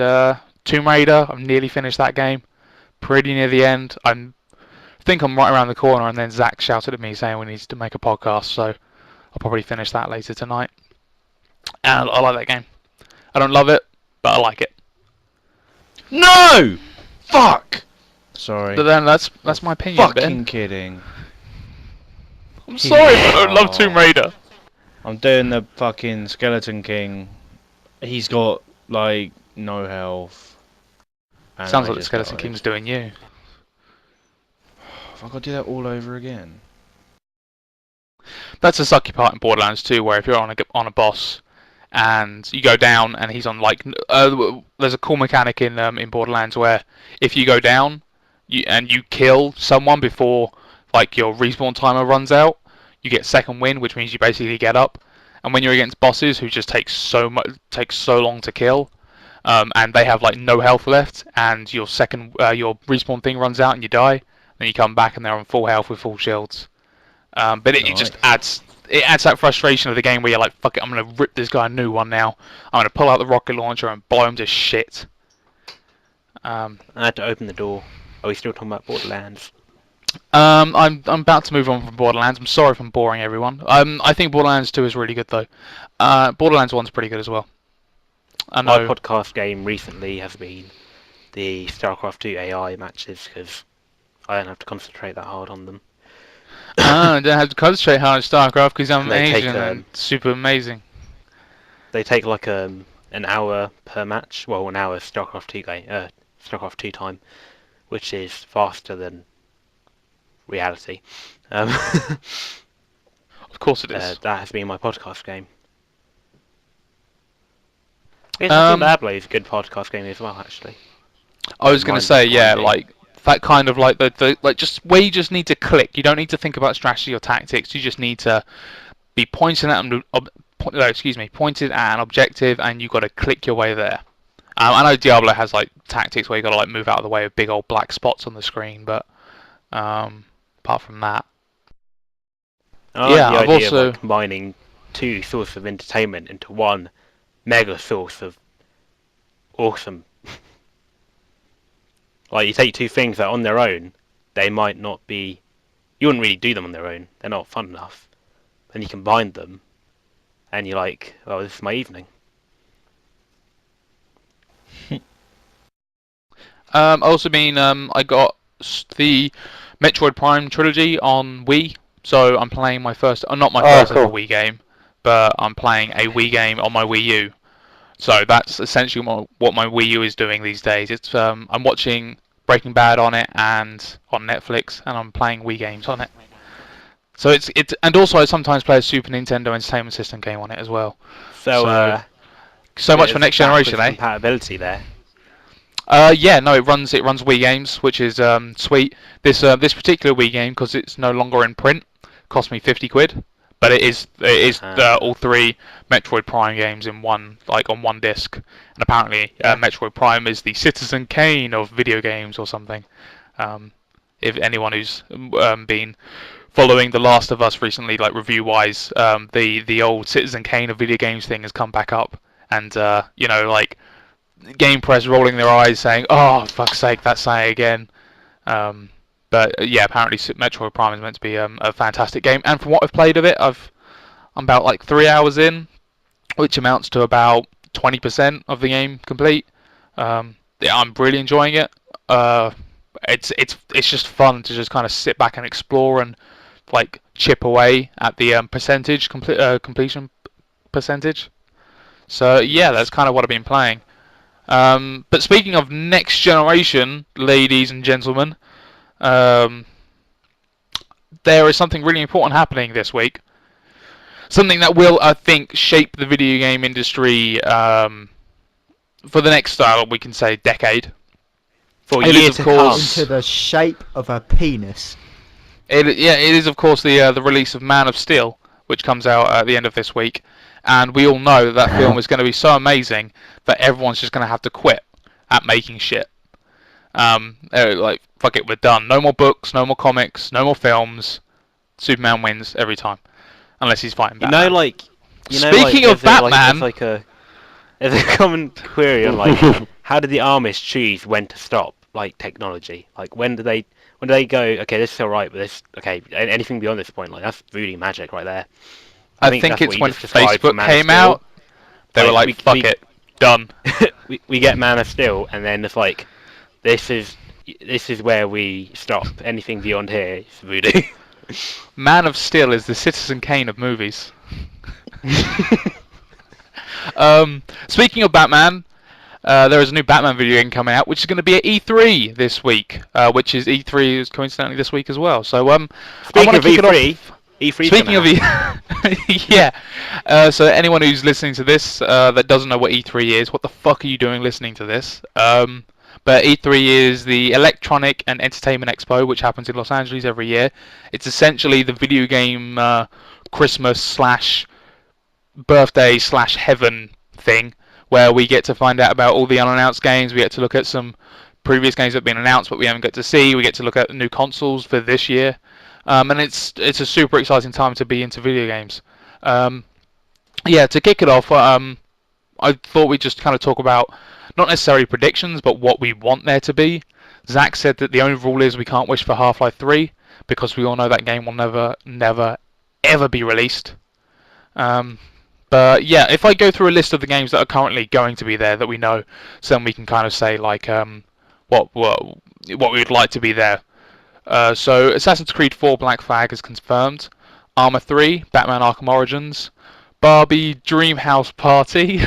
Tomb Raider. I've nearly finished that game, pretty near the end. I think I'm right around the corner, and then Zach shouted at me saying we need to make a podcast, so I'll probably finish that later tonight. And I like that game. I don't love it, but I like it. No! Fuck! Sorry. But then that's my opinion, Ben. Fucking kidding. I'm sorry if I don't love Tomb Raider. I'm doing the fucking Skeleton King. He's got, like, no health. And Sounds I like the just Skeleton died. King's doing you. Have I got to do that all over again? That's the sucky part in Borderlands 2, where if you're on a boss and you go down and he's on there's a cool mechanic in Borderlands where if you go down and you kill someone before like your respawn timer runs out, you get second win, which means you basically get up. And when you're against bosses who just take so long to kill, and they have like no health left, and your your respawn thing runs out and you die, then you come back and they're on full health with full shields. But it just adds that frustration of the game where you're like, fuck it, I'm gonna rip this guy a new one now. I'm gonna pull out the rocket launcher and blow him to shit. I had to open the door. Are we still talking about Borderlands? I'm about to move on from Borderlands. I'm sorry if I'm boring everyone. I think Borderlands 2 is really good though. Borderlands 1's pretty good as well. I My know. podcast game recently has been the StarCraft 2 AI matches because I don't have to concentrate that hard on them. I don't have to concentrate hard on StarCraft because I'm They take, Asian and super amazing. They take like an hour per match. Well, an hour StarCraft 2 game, StarCraft 2 time, which is faster than reality. Of course it is. That has been my podcast game. I think Diablo is a good podcast game as well, actually. I was going to say, yeah, like that kind of like the like just where you just need to click. You don't need to think about strategy or tactics. You just need to be pointed at an objective, and you got to click your way there. I know Diablo has like tactics where you got to like move out of the way of big old black spots on the screen, but apart from that, yeah, the I've idea also of like, combining two sources of entertainment into one mega source of awesome. Like, you take two things that on their own, they might not be... You wouldn't really do them on their own. They're not fun enough. Then you combine them, and you're like, oh, this is my evening. also mean I got the Metroid Prime trilogy on Wii, so I'm playing my first, not my first ever Wii game, but I'm playing a Wii game on my Wii U. So that's essentially what my Wii U is doing these days. It's I'm watching Breaking Bad on it and on Netflix, and I'm playing Wii games on it. So it's and also I sometimes play a Super Nintendo Entertainment System game on it as well. So much for next generation, eh? Compatibility there. Yeah, no, it runs Wii games, which is sweet. This particular Wii game, because it's no longer in print, cost me £50. But it is all three Metroid Prime games in one, like on one disc. And apparently, Metroid Prime is the Citizen Kane of video games or something. If anyone who's been following The Last of Us recently, like review-wise, the old Citizen Kane of video games thing has come back up, and you know, like Game Press rolling their eyes, saying, "Oh, fuck's sake, that's saying again." But yeah, apparently Metroid Prime is meant to be a fantastic game, and from what I've played of it, I'm about like 3 hours in, which amounts to about 20% of the game complete. Yeah, I'm really enjoying it. It's just fun to just kind of sit back and explore and like chip away at the completion percentage. So yeah, that's kind of what I've been playing. But speaking of next generation, ladies and gentlemen, there is something really important happening this week. something that will, I think, shape the video game industry for the next, we can say, decade. For It is, years of to course, Into the shape of a penis. it is of course the release of Man of Steel, which comes out at the end of this week, and we all know that film is going to be so amazing that everyone's just going to have to quit at making shit. Like, fuck it, we're done. No more books, no more comics, no more films. Superman wins every time, unless he's fighting Batman. Speaking of Batman, there's a common query on like how did the armies choose when to stop like technology? Like when do they go? Okay, this is alright, but this anything beyond this point, like that's voodoo magic right there. I think that's it's what you when just described for Facebook Man of came Steel. out. They were like, "Fuck it, done." we get Man of Steel, and then it's like this is where we stop. Anything beyond here is voodoo. Man of Steel is the Citizen Kane of movies. Speaking of Batman, there is a new Batman video game coming out, which is going to be at E3 this week, which is E3 is coincidentally this week as well. So speaking of E3, speaking of yeah. So anyone who's listening to this that doesn't know what E3 is, what the fuck are you doing listening to this? But E3 is the Electronic and Entertainment Expo, which happens in Los Angeles every year. It's essentially the video game Christmas / birthday / heaven thing, where we get to find out about all the unannounced games. We get to look at some previous games that have been announced but we haven't got to see. We get to look at new consoles for this year, and it's a super exciting time to be into video games. Yeah, to kick it off, I thought we'd just kind of talk about not necessarily predictions, but what we want there to be. Zach said that the only rule is we can't wish for Half-Life 3 because we all know that game will never, ever be released. But yeah, if I go through a list of the games that are currently going to be there that we know, so then we can kind of say like what we would like to be there. So Assassin's Creed 4 Black Flag is confirmed. Arma 3, Batman Arkham Origins, Barbie Dreamhouse Party.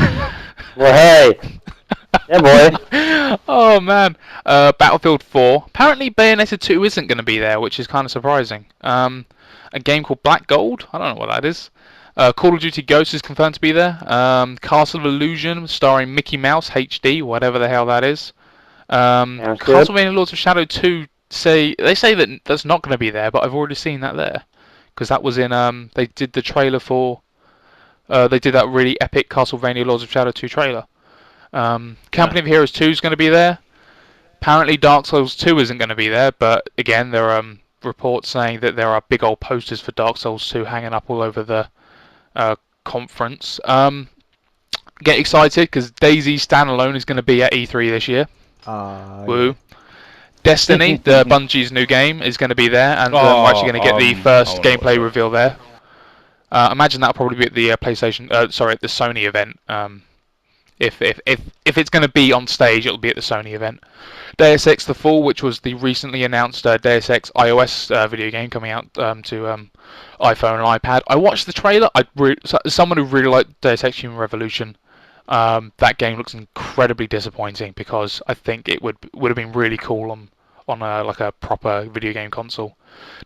Well, hey. Yeah, boy. Oh man, Battlefield 4. Apparently Bayonetta 2 isn't going to be there, which is kind of surprising. A game called Black Gold. I don't know what that is. Call of Duty Ghosts is confirmed to be there. Castle of Illusion, starring Mickey Mouse HD, whatever the hell that is. Castlevania Lords of Shadow 2 say that that's not going to be there, but I've already seen that there because that was in they did the trailer for they did that really epic Castlevania Lords of Shadow 2 trailer. Company of Heroes 2 is going to be there. Apparently Dark Souls 2 isn't going to be there, but again there are reports saying that there are big old posters for Dark Souls 2 hanging up all over the conference. Get excited because DayZ Standalone is going to be at E3 this year. Woo. Destiny, the Bungie's new game, is going to be there, and we're actually going to get the first gameplay reveal there. Imagine that'll probably be at the PlayStation, at the Sony event. If it's going to be on stage, it'll be at the Sony event. Deus Ex: The Fall, which was the recently announced Deus Ex iOS video game coming out to iPhone and iPad. I watched the trailer. As someone who really liked Deus Ex: Human Revolution, that game looks incredibly disappointing because I think it would have been really cool on like a proper video game console.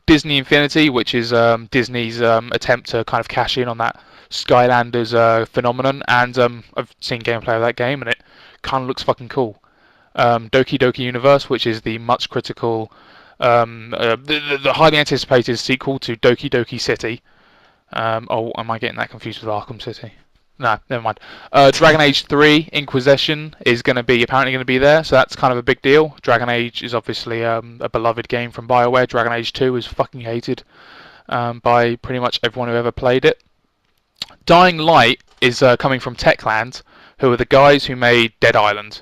Disney Infinity, which is Disney's attempt to kind of cash in on that Skylanders phenomenon, and I've seen gameplay of that game and it kind of looks fucking cool. Doki Doki Universe, which is the much critical, the highly anticipated sequel to Doki Doki City. Oh, am I getting that confused with Arkham City? No, never mind. Dragon Age 3 Inquisition is apparently going to be there, so that's kind of a big deal. Dragon Age is obviously a beloved game from BioWare. Dragon Age 2 is fucking hated by pretty much everyone who ever played it. Dying Light is coming from Techland, who are the guys who made Dead Island.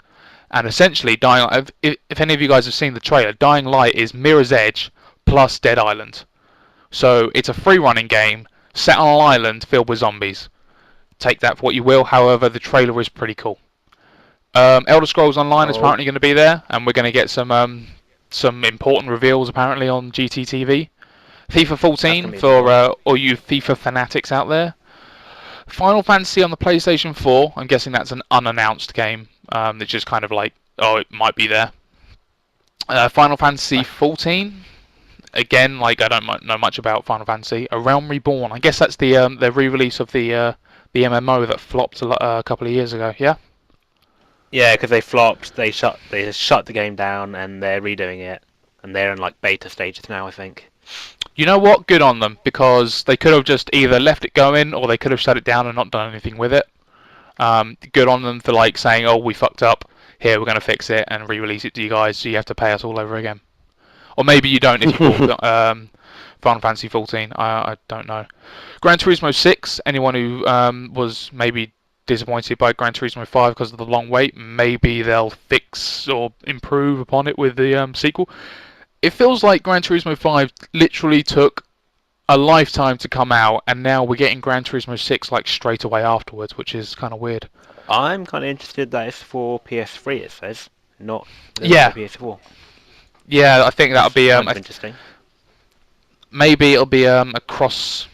And essentially, Dying Light, if any of you guys have seen the trailer, Dying Light is Mirror's Edge plus Dead Island. So it's a free-running game set on an island filled with zombies. Take that for what you will, however, the trailer is pretty cool. Elder Scrolls Online is apparently going to be there, and we're going to get some important reveals apparently on GTTV. FIFA 14 for all you FIFA fanatics out there. Final Fantasy on the PlayStation 4, I'm guessing that's an unannounced game. It's just kind of like, oh, it might be there. Final Fantasy 14 again, like I don't know much about Final Fantasy. A Realm Reborn. I guess that's the re-release of the MMO that flopped a couple of years ago. Yeah. Yeah, because they flopped. They shut the game down, and they're redoing it, and they're in like beta stages now, I think. You know what? Good on them, because they could have just either left it going or they could have shut it down and not done anything with it. Good on them for like saying, "Oh, we fucked up. Here, we're going to fix it and re-release it to you guys, so you have to pay us all over again." Or maybe you don't if you bought Final Fantasy 14. I don't know. Gran Turismo 6. Anyone who was maybe disappointed by Gran Turismo 5 because of the long wait, maybe they'll fix or improve upon it with the sequel. It feels like Gran Turismo 5 literally took a lifetime to come out, and now we're getting Gran Turismo 6 like straight away afterwards, which is kind of weird. I'm kind of interested that it's for PS3. It says not Yeah. for PS4. Yeah, I think that'll be Kind of interesting. maybe it'll be a cross.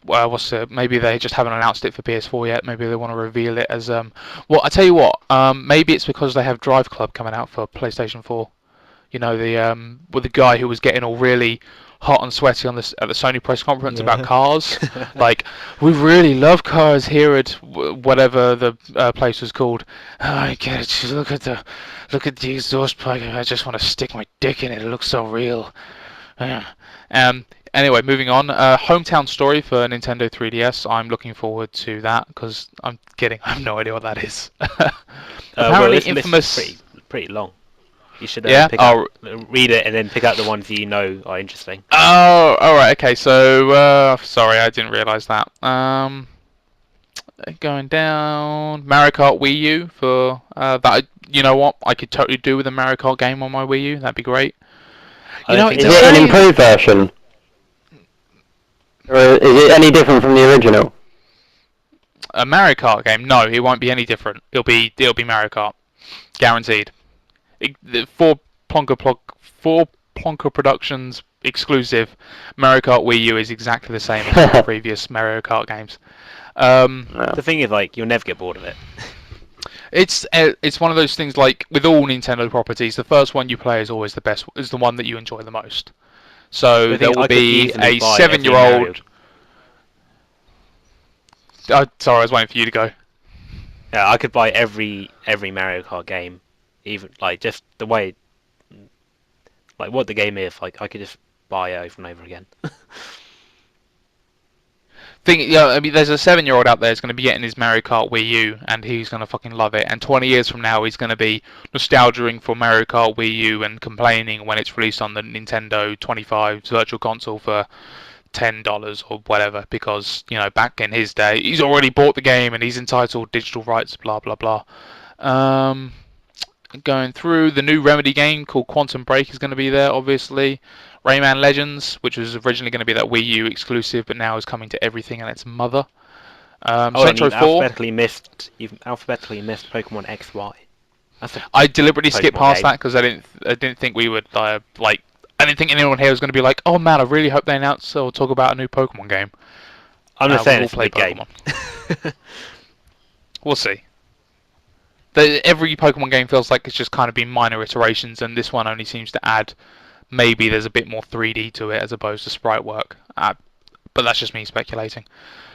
Well, maybe they just haven't announced it for PS4 yet. Maybe they want to reveal it as Well, I tell you what. Maybe it's because they have Drive Club coming out for PlayStation 4. You know, the with the guy who was getting all really hot and sweaty on at the Sony press conference about cars. Like, we really love cars here at whatever the place was called. Oh, I get it. Just look at the exhaust pipe. I just want to stick my dick in it. It looks so real. Anyway, moving on. Hometown Story for Nintendo 3DS. I'm looking forward to that because I have no idea what that is. Apparently, this Infamous. list is pretty long. You should read it and then pick out the ones you know are interesting. Oh, all right. Okay. So, sorry, I didn't realise that. Going down, Mario Kart Wii U for that. You know what? I could totally do with a Mario Kart game on my Wii U. That'd be great. You know, Is it an improved version? Or is it any different from the original? A Mario Kart game? No, it won't be any different. It'll be Mario Kart, guaranteed. For Plonker Productions exclusive, Mario Kart Wii U is exactly the same as the previous Mario Kart games. The thing is, like, you'll never get bored of it. It's one of those things, like with all Nintendo properties, the first one you play is always the best, is the one that you enjoy the most. So there will be a 7-year-old. Sorry, I was waiting for you to go. Yeah, I could buy every Mario Kart game, even like just the way, like what the game is. Like I could just buy it over and over again. I mean, there's a 7-year-old out there who's going to be getting his Mario Kart Wii U, and he's going to fucking love it. And 20 years from now, he's going to be nostalgizing for Mario Kart Wii U and complaining when it's released on the Nintendo 25 Virtual Console for $10 or whatever, because, you know, back in his day, he's already bought the game and he's entitled digital rights, blah, blah, blah. Going through, the new Remedy game called Quantum Break is going to be there, obviously. Rayman Legends, which was originally going to be that Wii U exclusive, but now is coming to everything and its mother. Centro 4. You've alphabetically missed Pokemon XY. I deliberately skipped past that because I didn't think we would I didn't think anyone here was going to be like, oh man, I really hope they announce or talk about a new Pokemon game. I'm not saying it's a big Pokemon. Game. We'll see. Every Pokemon game feels like it's just kind of been minor iterations, and this one only seems to add, maybe there's a bit more 3D to it as opposed to sprite work. But that's just me speculating.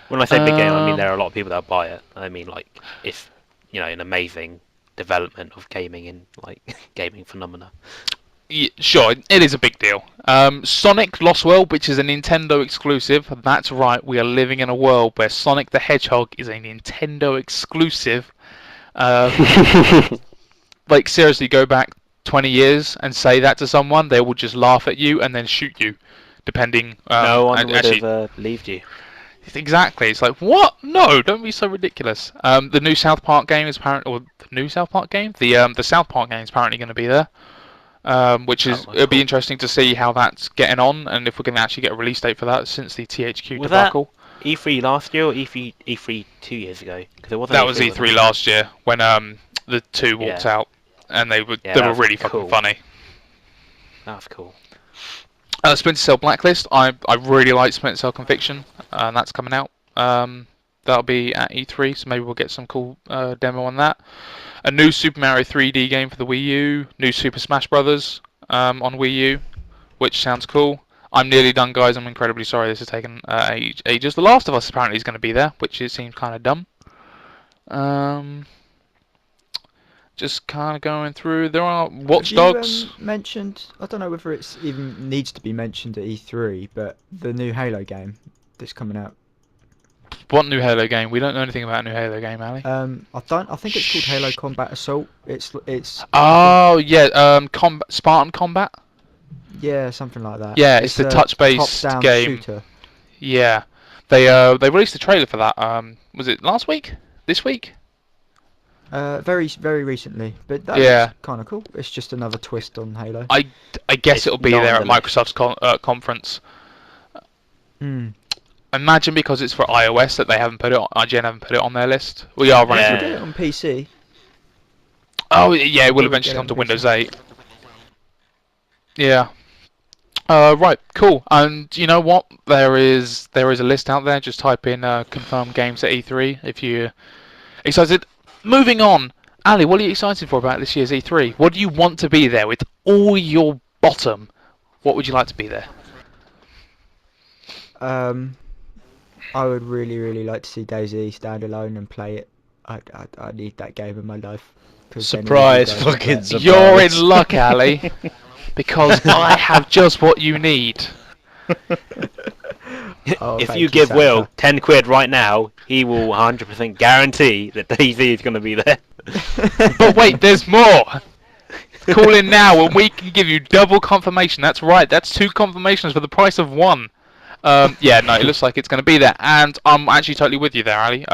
When I say big game, I mean there are a lot of people that buy it. I mean, like, it's, you know, an amazing development of gaming in, like, gaming phenomena. Yeah, sure, it is a big deal. Sonic Lost World, which is a Nintendo exclusive. That's right, we are living in a world where Sonic the Hedgehog is a Nintendo exclusive. Like, seriously, go back 20 years and say that to someone, they will just laugh at you and then shoot you, depending. No one would have believed you. Exactly. It's like, what? No, don't be so ridiculous. The new South Park game is apparently, or the new South Park game, the South Park game is apparently going to be there, which is it'll be interesting to see how that's getting on and if we're going to actually get a release date for that since the THQ debacle. E3 last year or E3 2 years ago? Because it wasn't. That was E3 last year when the two walked out and they were really fucking funny. That's cool. Splinter Cell Blacklist. I really like Splinter Cell Conviction, and that's coming out. That'll be at E3, so maybe we'll get some cool demo on that. A new Super Mario 3D game for the Wii U. New Super Smash Brothers on Wii U, which sounds cool. I'm nearly done, guys. I'm incredibly sorry this has taken ages. The Last of Us apparently is going to be there, which it seems kind of dumb. Just kind of going through. There are Watch Have Dogs. you mentioned? I don't know whether it's even needs to be mentioned at E3, but the new Halo game that's coming out. What new Halo game? We don't know anything about a new Halo game, Ali. I think it's called Halo Combat Assault. It's. Oh yeah, Spartan Combat. Yeah, something like that. Yeah, it's the a touch-based top-down game. shooter. Yeah, they released a trailer for that. Was it last week? This week? Very recently, but that looks kind of cool. It's just another twist on Halo. I guess it'll be not there on at the list. Microsoft's conference. Imagine because it's for iOS that they haven't put it on. IGN haven't put it on their list. We are running. Yeah. Get it on PC. Oh yeah, it will eventually Get it come to on Windows PC. 8. Yeah. Right, cool. And you know what? There is a list out there. Just type in confirmed games at E3 if you're excited. Moving on, Ali, what are you excited for about this year's E3? What do you want to be there with all your bottom? What would you like to be there? I would really like to see DayZ stand alone and play it. I need that game in my life. 'Cause then all you Surprise, guys will fucking play it. surprise. You're in luck, Ali, because I have just what you need. Oh, If thank you give Santa. Will 10 quid right now, he will 100% guarantee that DayZ is going to be there. But wait, there's more. Call in now and we can give you double confirmation. That's right, that's 2 confirmations for the price of 1. Yeah, no, it looks like it's going to be there, and I'm actually totally with you there, Ali.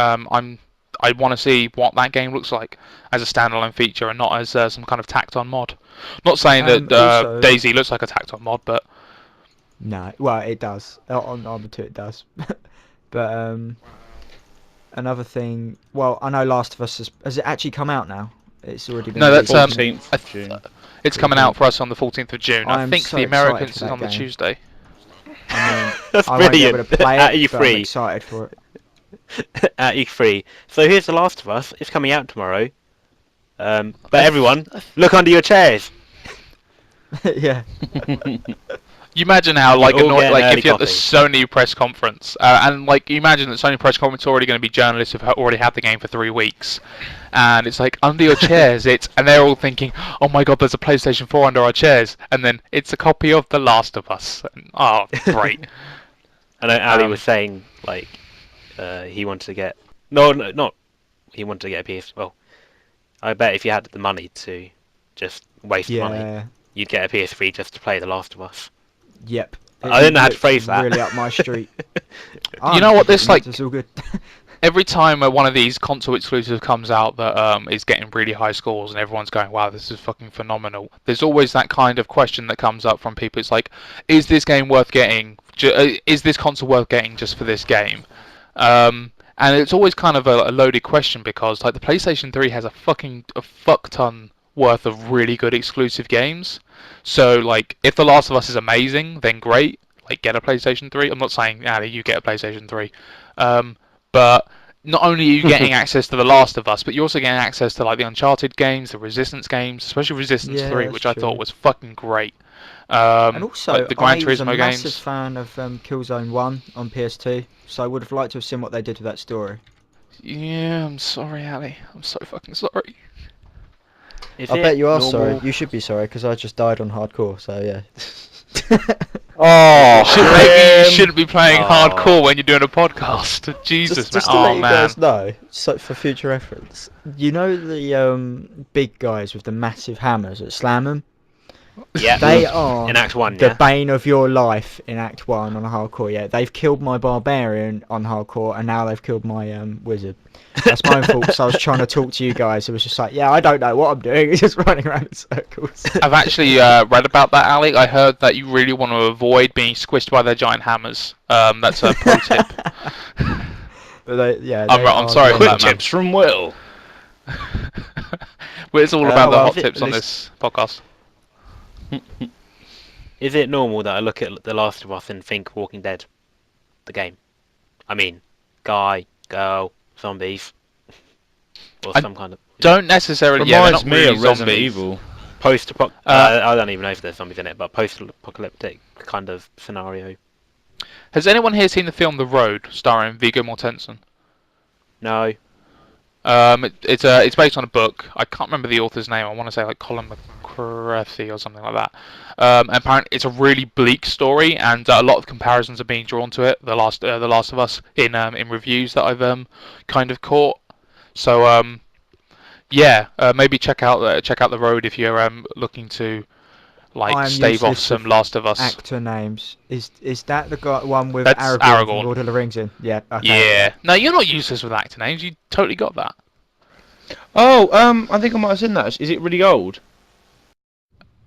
I want to see what that game looks like as a standalone feature and not as some kind of tacked-on mod. Not saying that Also- DayZ looks like a tacked-on mod, but No, well, it does. On Armored 2 it does. But another thing. Well, I know Last of Us has it actually come out now? It's already been. no, that's released. 14th of June. it's coming out for us on the 14th of June. I I'm think so the excited Americans for is that on the game. Tuesday. That's I won't be able brilliant. to play At it, but I'm E3. excited for it. At E3. So here's The Last of Us. It's coming out tomorrow. But everyone, look under your chairs. Yeah. You imagine how like all annoying, get an like early if you're at the copy. Sony press conference, and like you imagine that Sony press conference already going to be journalists who've already had the game for 3 weeks, and it's like under your chairs, and they're all thinking, oh my god, there's a PlayStation 4 under our chairs, and then it's a copy of The Last of Us. And, oh, great. I know Ali was saying like he wanted to get not he wanted to get a PS. Well, I bet if you had the money to just waste money, Yeah. you'd get a PS3 just to play The Last of Us. Yep. I didn't know how to It's phrase that. Really up my street. You know what, this, like- It's all good. Every time one of these console exclusives comes out that is getting really high scores and everyone's going, wow, this is fucking phenomenal, there's always that kind of question that comes up from people. It's like, is this game worth getting? Is this console worth getting just for this game? And it's always kind of a loaded question because like the PlayStation 3 has a fuck ton worth of really good exclusive games. So like, if The Last of Us is amazing, then great. Like, get a PlayStation 3. I'm not saying, Ali, you get a PlayStation 3. But not only are you getting access to The Last of Us, but you're also getting access to like the Uncharted games, the Resistance games, especially Resistance Yeah, 3, that's which I true. thought was fucking great. And also, like the Gran I was a Turismo massive games. fan of Killzone 1 on PS2, so I would have liked to have seen what they did with that story. Yeah, I'm sorry, Ali. I'm so fucking sorry. Is I it bet you are normal- sorry. You should be sorry, because I just died on hardcore, so yeah. Oh, You shouldn't be playing Oh. hardcore when you're doing a podcast. Jesus, just man. to let Oh, you man. guys know, so for future reference, you know the big guys with the massive hammers that slam them? Yeah. They are in Act 1, the yeah. bane of your life in Act 1 on hardcore. Yeah, they've killed my barbarian on hardcore, and now they've killed my wizard. That's my own fault, because I was trying to talk to you guys. It was just like, yeah, I don't know what I'm doing. It's just running around in circles. I've actually read about that, Ali. I heard that you really want to avoid being squished by their giant hammers. That's a pro tip. But I'm I'm sorry for Quick that, man. tips from Will. Well, it's all about the well, hot if it- tips on listen- this podcast. Is it normal that I look at The Last of Us and think Walking Dead, the game? I mean, guy, girl, zombies, or I some kind of. Don't necessarily. Yeah, they're Reminds not me really of Resident zombies. Evil. I don't even know if there's zombies in it, but post-apocalyptic kind of scenario. Has anyone here seen the film The Road, starring Viggo Mortensen? No. It's based on a book. I can't remember the author's name. I want to say like Colin McCarthy or something like that. And apparently, it's a really bleak story, and a lot of comparisons are being drawn to it. The Last of Us in reviews that I've kind of caught. So yeah, maybe check out The Road if you're looking to like I am stave off useless some with Last of Us. Actor names. Is that the one with That's Aragorn Aragorn. from Lord of the Rings in? Yeah. Okay. Yeah. No, you're not useless with actor names. You totally got that. Oh, I think I might have seen that. Is it really old?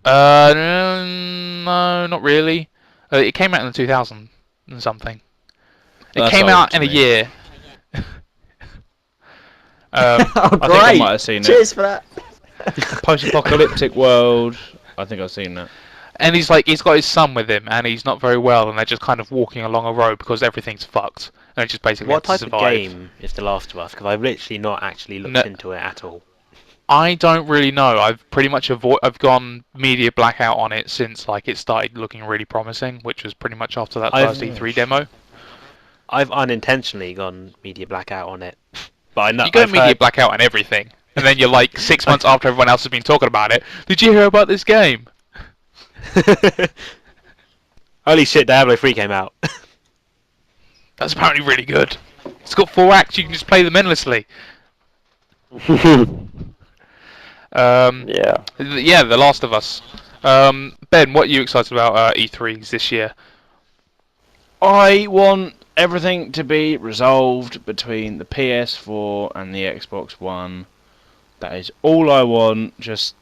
No, not really. It came out in the 2000 and something. It That's came old out to in a me. year. Oh, I think I great! might have seen it. Cheers for that. Post-apocalyptic world. I think I've seen that. And he's got his son with him, and he's not very well, and they're just kind of walking along a road because everything's fucked, and it's just basically What have type to of survive. game is The Last of Us? Because I've literally not actually looked No. into it at all. I don't really know. I've pretty much I've gone media blackout on it since like it started looking really promising, which was pretty much after that first E3 demo. I've unintentionally gone media blackout on it, but I know You go I've media heard. blackout on everything, and then you're like 6 months after everyone else has been talking about it. Did you hear about this game? Holy shit! Diablo 3 came out. That's apparently really good. It's got 4 acts. You can just play them endlessly. Yeah. Yeah, The Last of Us. Ben, what are you excited about E3s this year? I want everything to be resolved between the PS4 and the Xbox One. That is all I want. Just,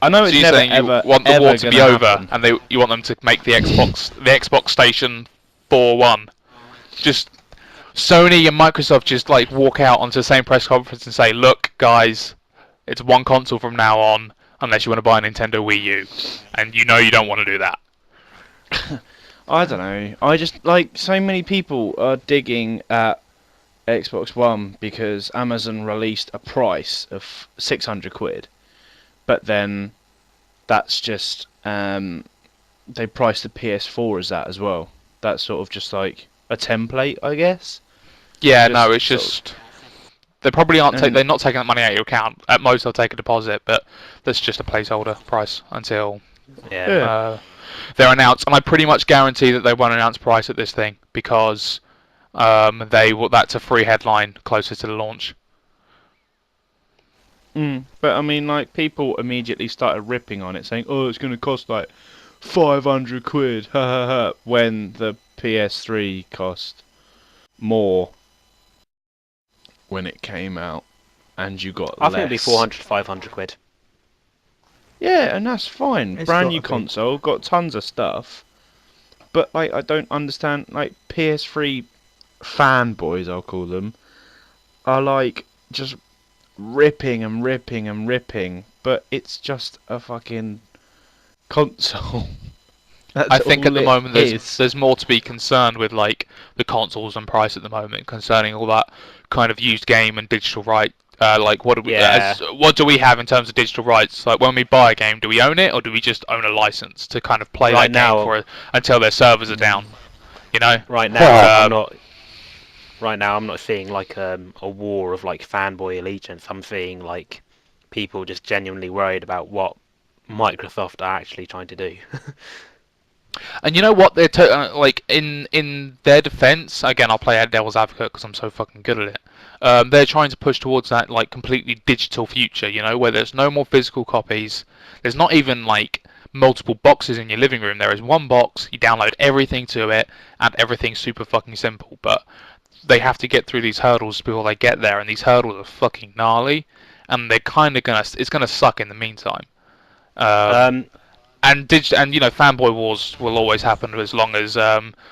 I know So it's you're never saying ever you want the ever war to be gonna over, happen. and you want them to make the Xbox Station 4 just Sony and Microsoft just like walk out onto the same press conference and say, "Look, guys, it's one console from now on, unless you want to buy a Nintendo Wii U," and you know you don't want to do that. I don't know. I just like so many people are digging at Xbox One because Amazon released a price of 600 quid, but then that's just they priced the PS4 as that as well. That's sort of just like a template, I guess. Yeah, Just no, it's sort of- just they probably aren't. And- They're not taking that money out of your account. At most, they'll take a deposit, but that's just a placeholder price until Yeah. they're announced. And I pretty much guarantee that they won't announce price at this thing because that's a free headline closer to the launch. But I mean, like people immediately started ripping on it, saying, "Oh, it's going to cost like 500 quid," ha ha ha, when the PS3 cost more when it came out, and you got I think it'd be less. 400 to 500 quid. Yeah, and that's fine. It's Brand gotta new be. console, got tons of stuff. But like, I don't understand. Like PS3 fanboys, I'll call them, are like just ripping and ripping and ripping. But it's just a fucking console. That's I think at all the it moment is. there's more to be concerned with like the consoles and price at the moment concerning all that kind of used game and digital right. Like what do we Yeah. what do we have in terms of digital rights? Like when we buy a game, do we own it or do we just own a license to kind of play Right that game now- for until their servers are down? You know? Right now, Um, I'm not seeing like a war of like fanboy allegiance. I'm seeing like people just genuinely worried about what Microsoft are actually trying to do. And you know what? They're like in their defense. Again, I'll play devil's advocate because I'm so fucking good at it. They're trying to push towards that like completely digital future. You know, where there's no more physical copies. There's not even like multiple boxes in your living room. There is one box. You download everything to it, and everything's super fucking simple. But they have to get through these hurdles before they get there, and these hurdles are fucking gnarly. And they're kind of it's gonna suck in the meantime. And you know, fanboy wars will always happen as long as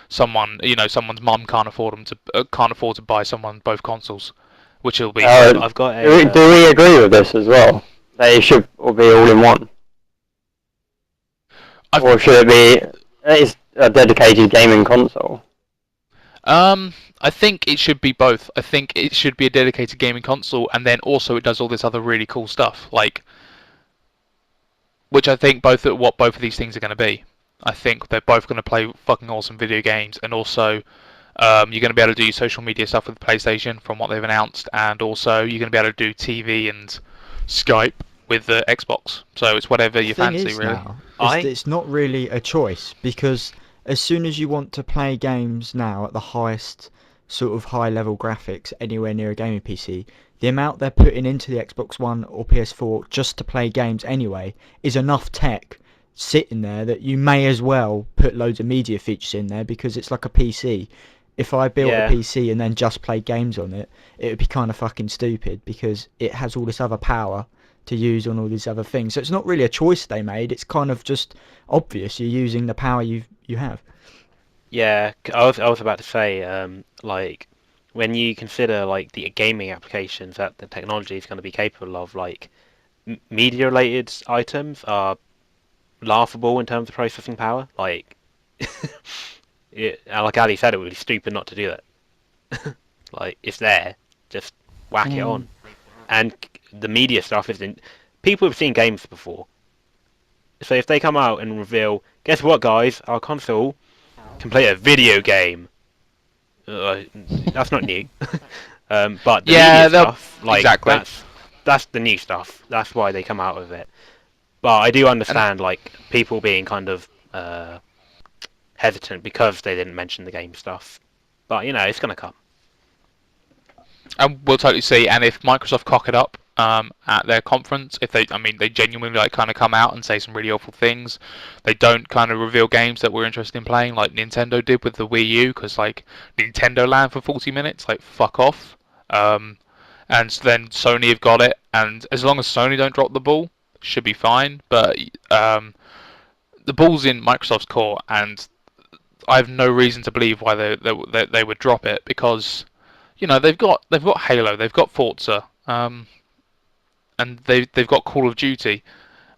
someone's mum can't afford to buy someone both consoles, which will be. I've got a. Do we agree with this as well? That it should all be all in one? Or should it be it's a dedicated gaming console? I think it should be both. I think it should be a dedicated gaming console, and then also it does all this other really cool stuff. Like, which I think what both of these things are going to be. I think they're both going to play fucking awesome video games, and also you're going to be able to do social media stuff with PlayStation from what they've announced, and also you're going to be able to do TV and Skype with the Xbox. So it's whatever you thing fancy, is really. now, it's not really a choice, because as soon as you want to play games now at the highest sort of high level graphics anywhere near a gaming PC, the amount they're putting into the Xbox One or PS4 just to play games anyway is enough tech sitting there that you may as well put loads of media features in there, because it's like a PC. If I built a PC and then just played games on it, it would be kind of fucking stupid, because it has all this other power to use on all these other things. So it's not really a choice they made, it's kind of just obvious you're using the power you have. Yeah, I was about to say, like, when you consider like the gaming applications that the technology is going to be capable of, like media-related items are laughable in terms of processing power. Like, like Ali said, it would be stupid not to do that. Like, it's there, just whack it on. And the media stuff isn't. People have seen games before, so if they come out and reveal, guess what, guys, our console can play a video game. That's not new. But the media stuff, like, exactly. that's the new stuff. That's why they come out with it. But I do understand, like, people being kind of hesitant because they didn't mention the game stuff. But, you know, it's going to come. And we'll totally see. And if Microsoft cock it up at their conference, if they genuinely like kind of come out and say some really awful things, they don't kind of reveal games that we're interested in playing, like Nintendo did with the Wii U, because like Nintendo Land for 40 minutes, like fuck off. And then Sony have got it, and as long as Sony don't drop the ball, should be fine. But the ball's in Microsoft's court, and I have no reason to believe why they would drop it, because you know they've got Halo, they've got Forza, and they've got Call of Duty,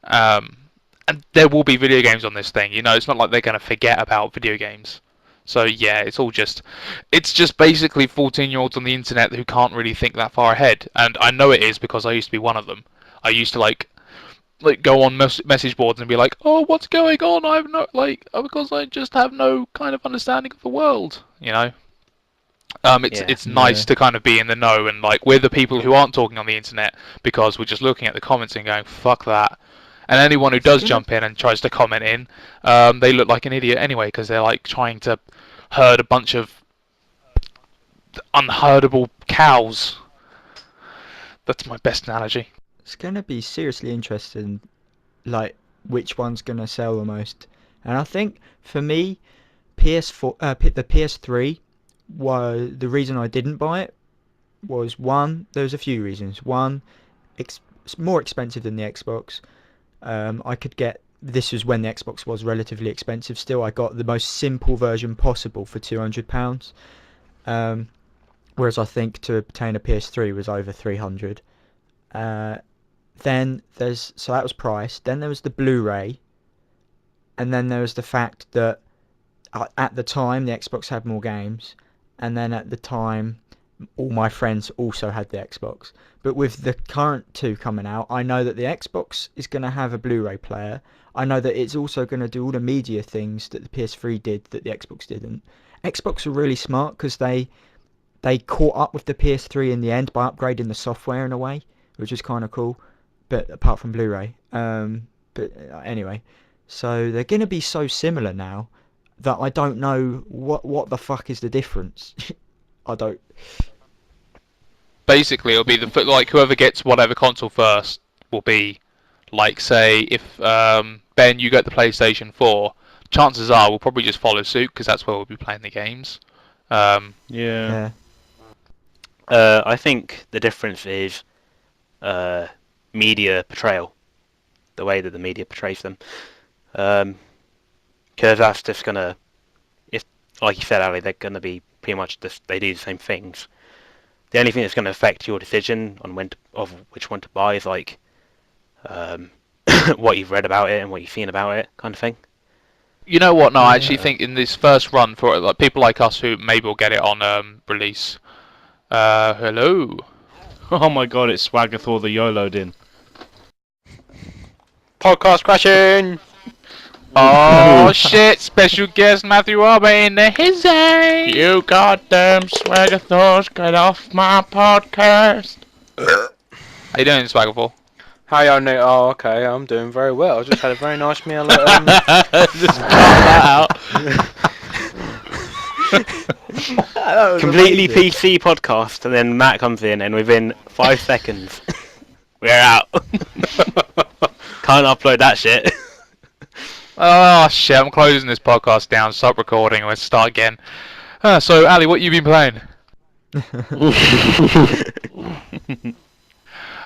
and there will be video games on this thing. You know, it's not like they're going to forget about video games. So yeah, it's just basically 14-year-olds on the internet who can't really think that far ahead, and I know it is because I used to be one of them. I used to like go on message boards and be like, oh, what's going on? I have no because I just have no kind of understanding of the world, you know. It's nice to kind of be in the know, and like we're the people who aren't talking on the internet because we're just looking at the comments and going fuck that. And anyone who does jump in and tries to comment in, they look like an idiot anyway, because they're like trying to herd a bunch of unherdable cows. That's my best analogy. It's gonna be seriously interesting, like which one's gonna sell the most. And I think for me, PS4, the PS3, was the reason I didn't buy it. Was one, there's a few reasons. One, it's more expensive than the Xbox. I could get, this was when the Xbox was relatively expensive still, I got the most simple version possible for £200. Whereas I think to obtain a PS3 was over 300. Then so that was price. Then there was the Blu-ray, and then there was the fact that at the time the Xbox had more games, and then at the time all my friends also had the Xbox. But with the current two coming out, I know that the Xbox is going to have a Blu-ray player. I know that it's also going to do all the media things that the PS3 did that the Xbox didn't. Xbox were really smart because they caught up with the PS3 in the end by upgrading the software in a way, which is kind of cool. But apart from Blu-ray, but anyway, so they're going to be so similar now that I don't know what the fuck is the difference. I don't. Basically, it'll be like whoever gets whatever console first will be, like, say if Ben, you get the PlayStation 4, chances are we'll probably just follow suit because that's where we'll be playing the games. Yeah. I think the difference is media portrayal, the way that the media portrays them, because that's just gonna, if like you said, Ali, they're gonna be pretty much they do the same things. The only thing that's going to affect your decision on which one to buy is like what you've read about it and what you've seen about it, kind of thing. You know what? No, I actually think in this first run for like people like us who maybe will get it on release. Hello. Oh my god, it's Swagathor the YOLO'd in. Podcast crashing! Oh shit! Special guest Matthew Arbor in the hizzy. You goddamn swagathos, get off my podcast. How you doing, Swaggerful? Hi, I'm Nick. Oh, okay, I'm doing very well. I just had a very nice meal at, Just cut that out. completely PC podcast, and then Matt comes in, and within 5 seconds, we're out. Can't upload that shit. Oh shit! I'm closing this podcast down. Stop recording. And let's start again. So, Ali, what you been playing?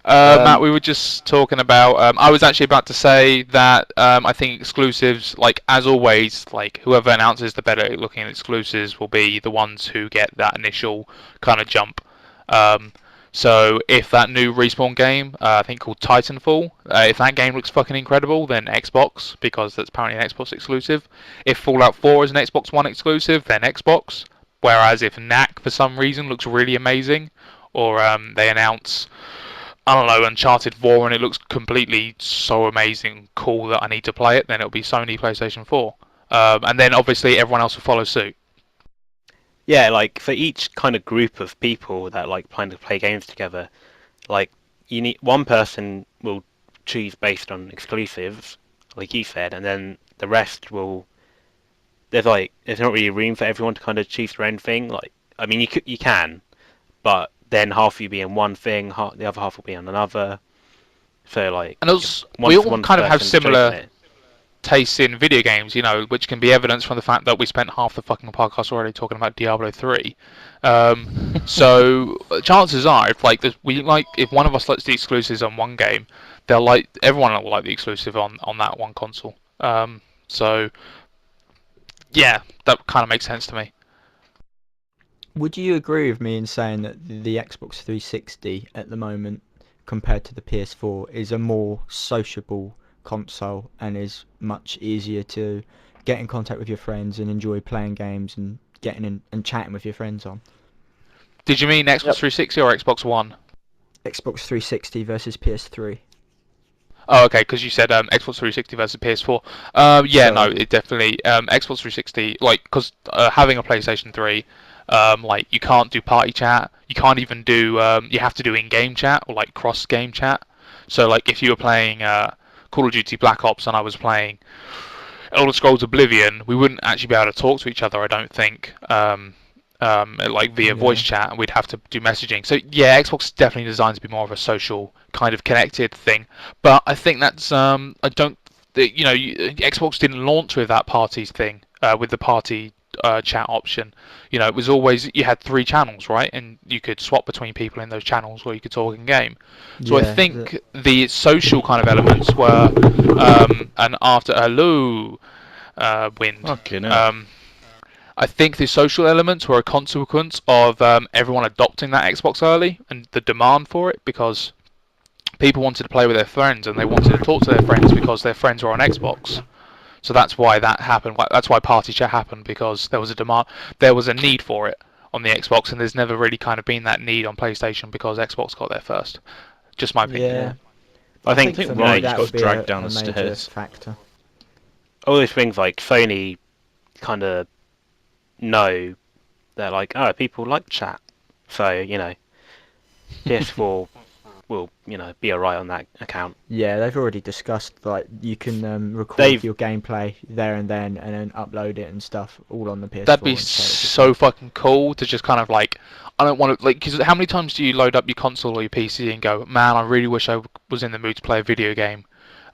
Matt, we were just talking about. I was actually about to say that I think exclusives, like as always, like whoever announces the better looking exclusives will be the ones who get that initial kind of jump. So if that new Respawn game, I think called Titanfall, if that game looks fucking incredible, then Xbox, because that's apparently an Xbox exclusive. If Fallout 4 is an Xbox One exclusive, then Xbox. Whereas if Knack for some reason looks really amazing, or they announce, I don't know, Uncharted 4 and it looks completely so amazing, cool that I need to play it, then it'll be Sony PlayStation 4. And then obviously everyone else will follow suit. Yeah, like for each kind of group of people that like plan to play games together, like you need one person will choose based on exclusives, like you said, and then the rest will. There's not really room for everyone to kind of choose their own thing. Like, I mean, you can, but then half will be in one thing, the other half will be on another. So like, And also, we all kind of have similar tastes in video games, you know, which can be evidenced from the fact that we spent half the fucking podcast already talking about Diablo 3. So chances are, if if one of us likes the exclusives on one game, everyone will like the exclusive on that one console. So yeah, that kind of makes sense to me. Would you agree with me in saying that the Xbox 360 at the moment, compared to the PS4, is a more sociable console and is much easier to get in contact with your friends and enjoy playing games and getting in and chatting with your friends on? Did you mean Xbox 360 or Xbox One? Xbox 360 versus PS3. Oh, okay, because you said Xbox 360 versus PS4. Yeah, no, it definitely Xbox 360, like, because having a PlayStation 3, like you can't do party chat. You can't even do. You have to do in-game chat or like cross-game chat. So like if you were playing Call of Duty Black Ops and I was playing Elder Scrolls Oblivion, we wouldn't actually be able to talk to each other, I don't think. Like via voice chat, and we'd have to do messaging. So yeah, Xbox is definitely designed to be more of a social kind of connected thing. But I think that's Xbox didn't launch with that parties thing, with the party chat option. You know, it was always you had 3 channels, right, and you could swap between people in those channels, or you could talk in game. So I think the social kind of elements were, and after hello, wind. Fucking hell. I think the social elements were a consequence of everyone adopting that Xbox early and the demand for it, because people wanted to play with their friends and they wanted to talk to their friends because their friends were on Xbox. So that's why that happened. That's why party chat happened, because there was a demand, there was a need for it on the Xbox, and there's never really kind of been that need on PlayStation because Xbox got there first. Just my opinion. Yeah. I think for Ryan me that just would got be dragged down a the major stairs. factor. all these things like Sony kind of know they're like, oh, people like chat, so you know, PS4 will be alright on that account. Yeah, they've already discussed like you can record your gameplay there and then upload it and stuff all on the PS4. That'd be so fucking cool to just kind of like, I don't want to like, because how many times do you load up your console or your PC and go, man, I really wish I was in the mood to play a video game,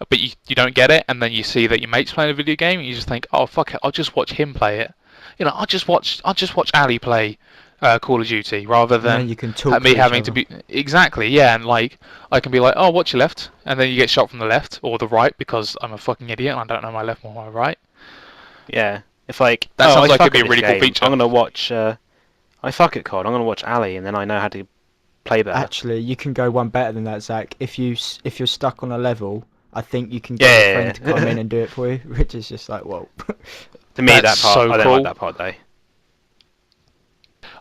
but you don't get it, and then you see that your mate's playing a video game and you just think, oh fuck it, I'll just watch him play it. You know, I'll just watch Ali play Call of Duty rather than you can talk me to having each to be exactly, yeah, and like I can be like, oh, watch your left, and then you get shot from the left or the right because I'm a fucking idiot and I don't know my left or my right. Yeah, it's like That sounds I like suck it'd be at a really this cool game. feature. I'm gonna watch. I suck at COD. I'm gonna watch Ali, and then I know how to play better. Actually, you can go one better than that, Zach. If you're stuck on a level, I think you can get a friend to come in and do it for you, which is just like, whoa. To me, That's that part so I don't cool. like that part though.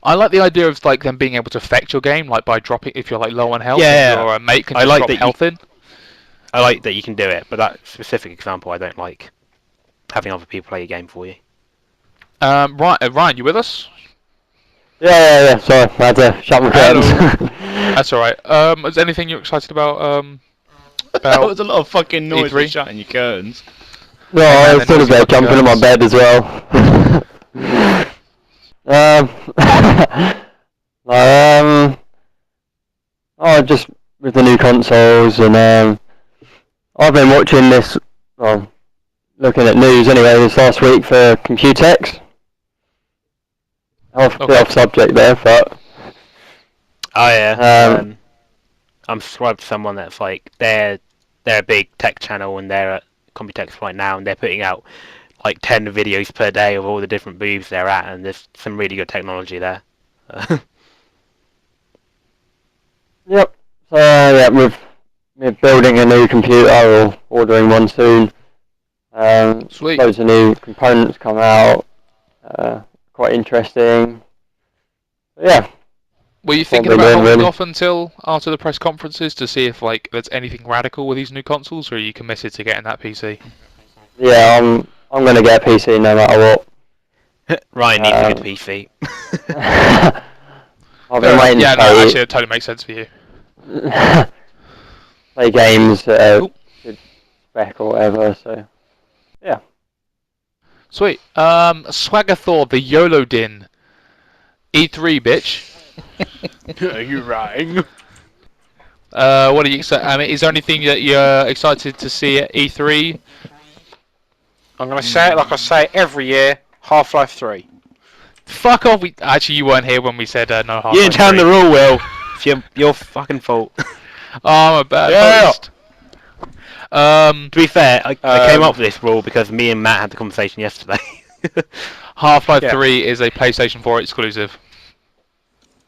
I like the idea of like them being able to affect your game, like by dropping if you're like low on health, Yeah, your mate can I just like drop that health in. I like that you can do it, but that specific example, I don't like having other people play a game for you. Ryan, you with us? Yeah. Sorry, I had to shut my Hello. curtains. That's all right. Is there anything you're excited about? That was a lot of fucking noise for E3? shutting your curtains. No, Hey, man, I they're was thought noisy about fucking jumping in my curtains. bed as well. Oh, just with the new consoles, and I've been watching this, well, looking at news anyway, this last week for Computex. Bit off subject there, but... Oh yeah. I'm subscribed to someone that's like they're a big tech channel and they're at Computex right now and they're putting out like 10 videos per day of all the different booths they're at, and there's some really good technology there. Yep. So yeah, we're building a new computer or ordering one soon. Sweet. Loads of new components come out. Quite interesting. Yeah. Were you What thinking we're about doing, holding really. off until after the press conferences to see if like there's anything radical with these new consoles, or are you committed to getting that PC? Yeah, I'm gonna get a PC no matter what. Ryan needs a good PC. I've been waiting Yeah, to no, actually, it totally makes sense for you. play games at a good spec or whatever. So yeah. Sweet. Swagger Thor, the YOLO Din. E3, bitch. Are you right? What are you excited? I mean, is there anything that you're excited to see at E3? I'm going to say it like I say it every year. Half-Life 3. Fuck off. Actually, you weren't here when we said no Half-Life You didn't turn 3. the rule, Will. It's your fucking fault. Oh, I'm a bad host. To be fair, I came up with this rule because me and Matt had the conversation yesterday. Half-Life Yeah. 3 is a PlayStation 4 exclusive.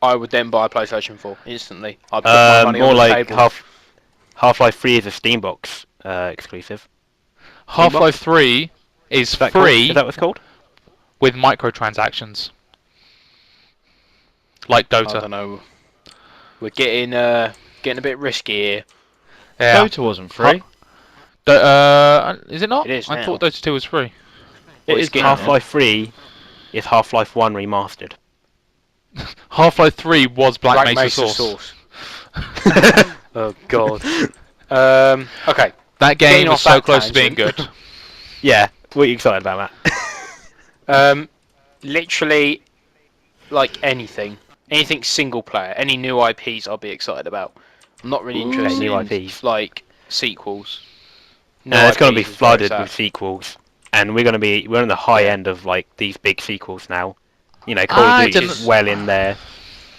I would then buy a PlayStation 4 instantly. I'd put my money More on the like table. Half-Life 3 is a Steambox exclusive. Half-Life 3 is Is that free what it's called? with microtransactions. Like I Dota. don't know. We're getting a bit risky here. Yeah. Dota wasn't free. Is it not? It is I now. thought Dota 2 was free. Well, It it's is getting- Half-Life 3 is Half-Life 1 remastered. Half-Life 3 was Black Mesa Source. Source. Oh god. Okay. That game Getting was off so that close to being tangent. good. Yeah, what are you excited about, Matt? Literally, like anything single player, any new IPs, I'll be excited about. I'm not really interested new in IPs. like sequels. It's going to be IPs is flooded very with sad. sequels, and we're on the high end of like these big sequels now. You know, Call I of Duty is didn't- well in there.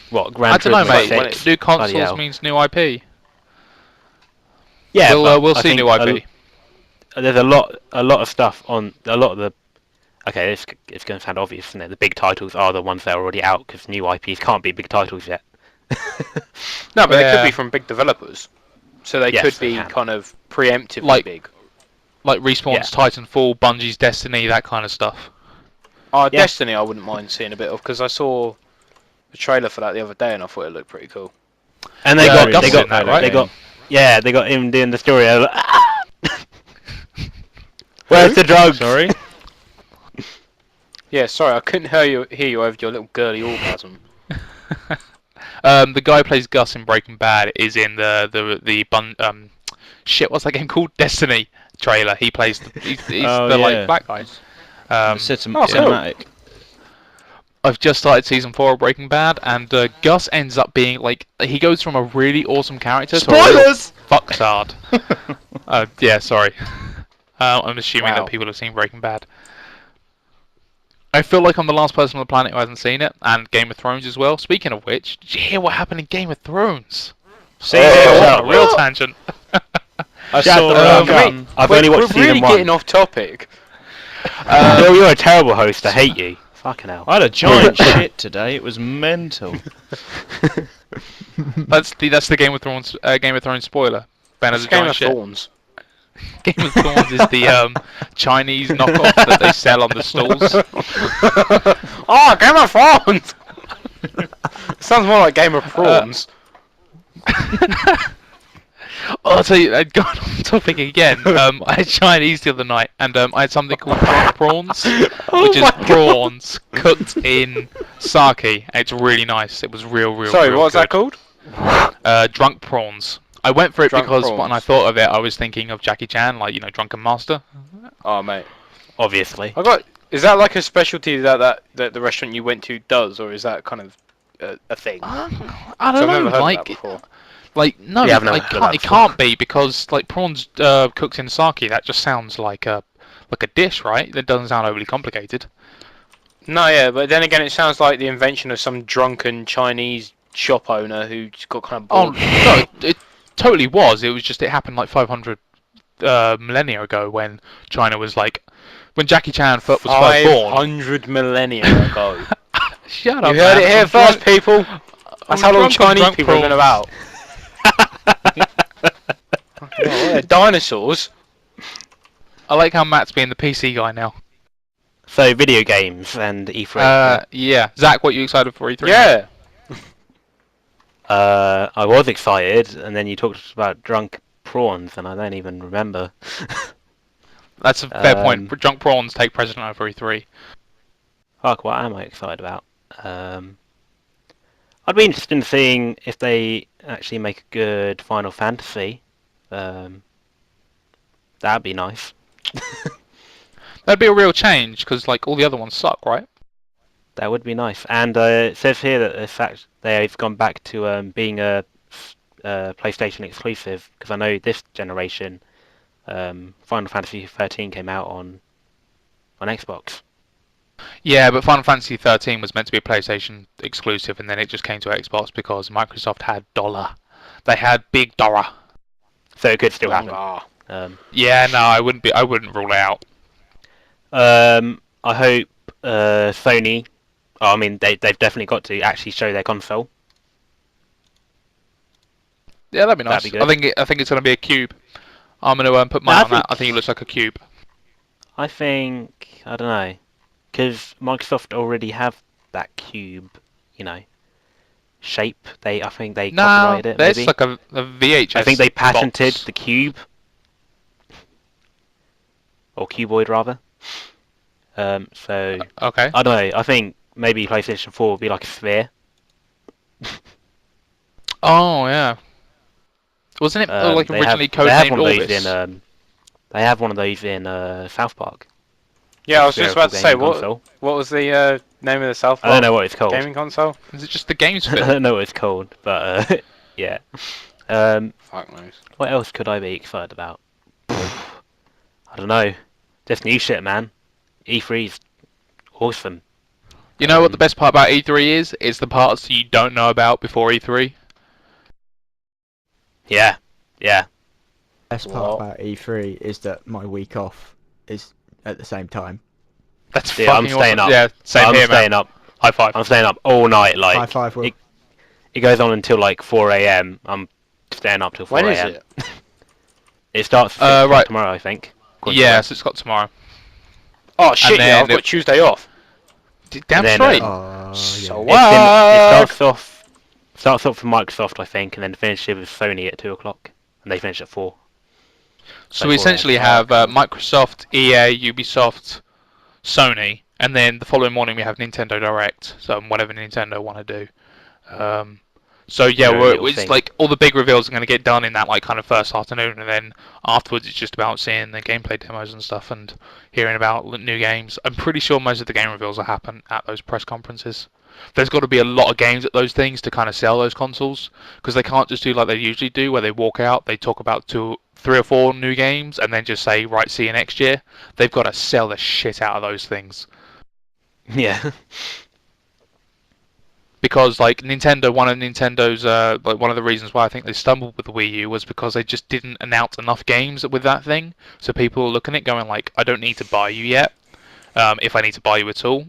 What Gran I don't know, Turismo mate. 6? New Bloody consoles hell. means new IP. Yeah, but we'll I see think new IP. There's a lot of stuff on a lot of the. Okay, it's going to sound obvious, isn't it? The big titles are the ones that are already out because new IPs can't be big titles yet. No, but they could Yeah. be from big developers, so they Yes, could they be can. kind of preemptively Like- big. Like Respawn's Titanfall, Bungie's Destiny, that kind of stuff. Oh, Yeah. Destiny, I wouldn't mind seeing a bit of because I saw a trailer for that the other day and I thought it looked pretty cool. And they Yeah, got Gus they is got in that, right? they got him doing the story. I was like, "Ah!" Where's the drugs? Sorry. Yeah, sorry, I couldn't hear you over your little girly orgasm. The guy who plays Gus in Breaking Bad is in shit, what's that game called? Destiny trailer. He plays he's Oh, the yeah. like black guy. The cool. cinematic. I've just started season 4 of Breaking Bad, and Gus ends up being like he goes from a really awesome character to a real fucktard. Yeah, sorry. I'm assuming Wow. that people have seen Breaking Bad. I feel like I'm the last person on the planet who hasn't seen it, and Game of Thrones as well. Speaking of which, did you hear what happened in Game of Thrones? See, On a real tangent. I Shut saw. the fuck up. I've only watched We're really season 1. getting off topic. Bill, you're a terrible host. I hate you. Fucking hell. I had a giant shit today. It was mental. That's the Game of Thrones spoiler. Ben has It's a Game giant of shit. Thorns. Game of Thorns is the Chinese knockoff that they sell on the stalls. Oh, Game of Thorns! Sounds more like Game of Prawns. Oh, I'll tell you, I'd gone off topic again. I had Chinese the other night, and I had something called drunk prawns, which is prawns cooked in sake. It's really nice. It was real Sorry, real what was good. that called? Drunk prawns. I went for it Drunk because when I prawns. thought of it, I was thinking of Jackie Chan, like, you know, Drunken Master. Oh, mate. Obviously. Is that like a specialty that the restaurant you went to does, or is that kind of a thing? I So don't I've never know, heard of like, that before. no, Yeah, I've never like, heard of that it before. can't be because like prawns cooked in sake. That just sounds like a dish, right? That doesn't sound overly complicated. No, yeah, but then again, it sounds like the invention of some drunken Chinese shop owner who just got kind of Oh bored. no, it totally was. It was just it happened like 500 millennia ago when China was like when Jackie Chan was first born. 500 millennia ago. Shut You up, heard man. it here I'm first, drunk- people. That's how I'm long drunk on Chinese drunk people have been prawns. about. Oh, they're dinosaurs. I like how Matt's being the PC guy now. So video games and E3. Yeah. Zach, what are you excited for E3? Yeah. I was excited, and then you talked about drunk prawns, and I don't even remember. That's a fair point. Um, Drunk prawns take precedent over E3. Fuck, what am I excited about? I'd be interested in seeing if they actually make a good Final Fantasy. That'd be nice. That'd be a real change because like all the other ones suck, right? That would be nice. And it says here that in fact they've gone back to being a PlayStation exclusive, because I know this generation Final Fantasy 13 came out on Xbox. Yeah, but Final Fantasy 13 was meant to be a PlayStation exclusive, and then it just came to Xbox because Microsoft had dollar. They had big dollar. So it could still happen. Longer. Yeah, no, I wouldn't rule it out. I hope Sony. I mean, they've definitely got to actually show their console. Yeah, that'd be nice. That'd be good. I think it's going to be a cube. I'm going to put mine on that. I think it looks like a cube. I think, I don't know, because Microsoft already have that cube, you know, shape. I think they No, copyrighted it. there's Maybe. like a VHS. I think they patented box. the cube, or cuboid rather. So Okay. I don't know. I think maybe PlayStation 4 will be like a sphere. Oh yeah. Wasn't it like They have originally one codenamed of those Orbis? in. They have one of those in South Park. Yeah, I was just about to say, Spherical gaming what console. was the name of the South I don't know what it's called. gaming console? Is it just the games I film? don't know what it's called, but yeah. Fuck knows. What else could I be excited about? I don't know. Just new shit, man. E3's awesome. You know what the best part about E3 is? It's the parts you don't know about before E3. Yeah, yeah. Best part What? about E3 is that my week off is at the same time. That's Yeah, I'm fucking staying awesome. up. Yeah, same I'm here, staying man. up. High five. I'm staying up all night. Like High five, Will. it goes on until like 4 a.m. I'm staying up till 4 When a.m. is it? It starts 6 o'clock Right. tomorrow, I think. according to Yeah, that. so it's got tomorrow. Oh shit! Yeah, then I've got Tuesday off. Damn And then, straight. Oh, So yeah. what? It starts off for Microsoft, I think, and then finishes with Sony at 2 o'clock, and they finish at 4. So we essentially have Microsoft, EA, Ubisoft, Sony, and then the following morning we have Nintendo Direct. So whatever Nintendo want to do. So yeah, Very little it's thing. like all the big reveals are going to get done in that like kind of first afternoon, and then afterwards it's just about seeing the gameplay demos and stuff and hearing about new games. I'm pretty sure most of the game reveals will happen at those press conferences. There's got to be a lot of games at those things to kind of sell those consoles, because they can't just do like they usually do, where they walk out, they talk about 2, 3 or 4 new games, and then just say, right, see you next year. They've got to sell the shit out of those things. Yeah. Because like Nintendo, one of Nintendo's like one of the reasons why I think they stumbled with the Wii U was because they just didn't announce enough games with that thing. So people are looking at it going like, I don't need to buy you yet, if I need to buy you at all.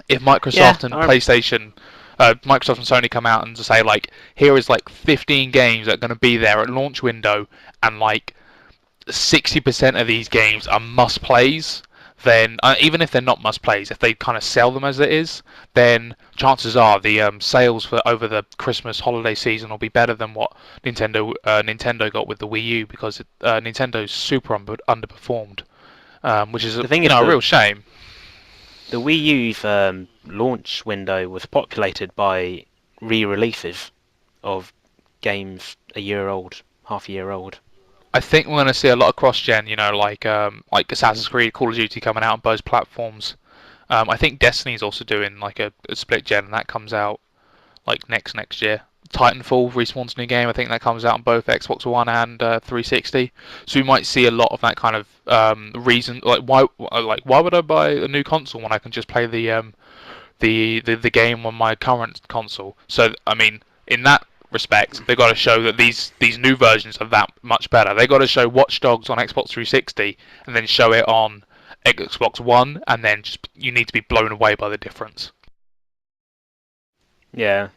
If Microsoft and PlayStation, Microsoft and Sony come out and just say like, here is like 15 games that are going to be there at launch window, and like 60% of these games are must plays, then even if they're not must-plays, if they kind of sell them as it is, then chances are the sales for over the Christmas holiday season will be better than what Nintendo got with the Wii U, because Nintendo's super underperformed, which is The thing is a that real shame. the Wii U's launch window was populated by re-releases of games a year old, half a year old. I think we're going to see a lot of cross-gen, like Assassin's Creed, Call of Duty coming out on both platforms. I think Destiny's also doing like a split gen, and that comes out like next year. Titanfall, Respawn's new game, I think that comes out on both Xbox One and 360. So we might see a lot of that kind of reason, like why would I buy a new console when I can just play the game on my current console? So I mean, in that respect, they've got to show that these new versions are that much better. They've got to show Watch Dogs on Xbox 360 and then show it on Xbox One, and then just you need to be blown away by the difference. Yeah,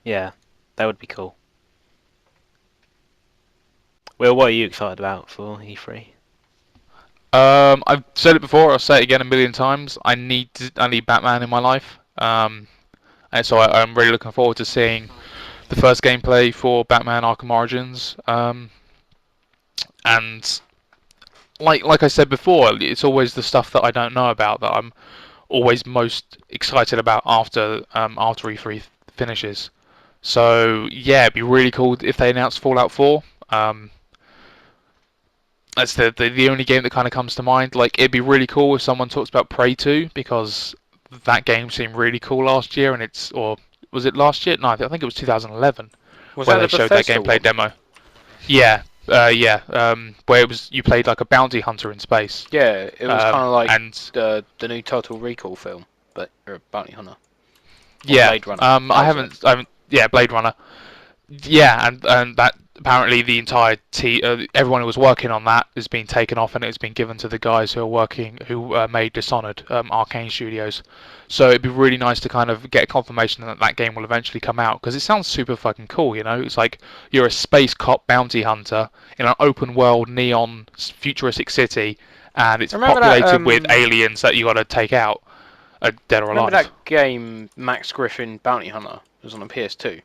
that would be cool. Well, what are you excited about for E3? I've said it before. I'll say it again a million times. I need Batman in my life, and so I'm really looking forward to seeing the first gameplay for Batman Arkham Origins. And like I said before, it's always the stuff that I don't know about that I'm always most excited about after E3 finishes. So yeah, it'd be really cool if they announced Fallout 4. That's the only game that kind of comes to mind. Like, it'd be really cool if someone talks about Prey 2, because that game seemed really cool last year, or was it last year? No, I think it was 2011 Was where that they the showed that Bethesda gameplay one? demo. Yeah, where it was you played like a bounty hunter in space. Yeah, it was kind of like and the new Total Recall film, but you're a bounty hunter. yeah, Blade Runner. I haven't. Yeah, Blade Runner. Yeah, and that apparently the entire everyone who was working on that has been taken off, and it's been given to the guys who made Dishonored, Arcane Studios. So it'd be really nice to kind of get confirmation that that game will eventually come out, because it sounds super fucking cool. It's like you're a space cop bounty hunter in an open world neon futuristic city, and it's Remember that, populated with aliens that you got to take out, dead or alive. Remember that game Max Griffin Bounty Hunter? It was on the PS2.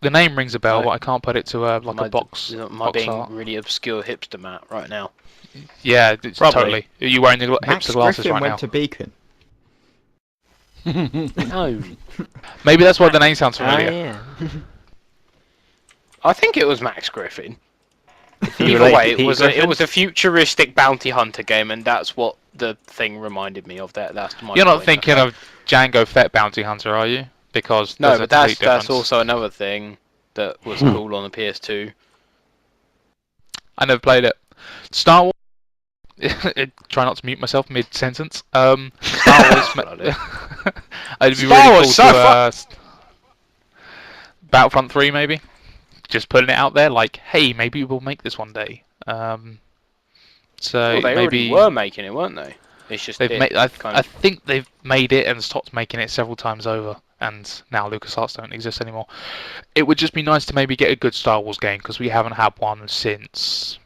The name rings a bell, No. but I can't put it to a box. Am I box being art. really obscure hipster Matt right now? Yeah, it's Probably. totally. Are you wearing the Max hipster glasses Griffin right went now? to Beacon. No. Maybe that's why the name sounds familiar. yeah. I think it was Max Griffin. you Either relate way, to it Pete was Griffin? a futuristic bounty hunter game, and that's what the thing reminded me of. That's my You're not point, thinking okay? of Django Fett Bounty Hunter, are you? Because No, there's a but complete that's difference. also another thing that was cool on the PS2. I never played it. Star Wars. Try not to mute myself mid-sentence. Star Wars. It'd be Star really Wars, cool so to Battlefront 3 maybe. Just putting it out there, like, hey, maybe we'll make this one day. So Well, they maybe already were making it, weren't they? It's just they've it made. I kind of. think they've made it and stopped making it several times over, and now LucasArts don't exist anymore. It would just be nice to maybe get a good Star Wars game, because we haven't had one since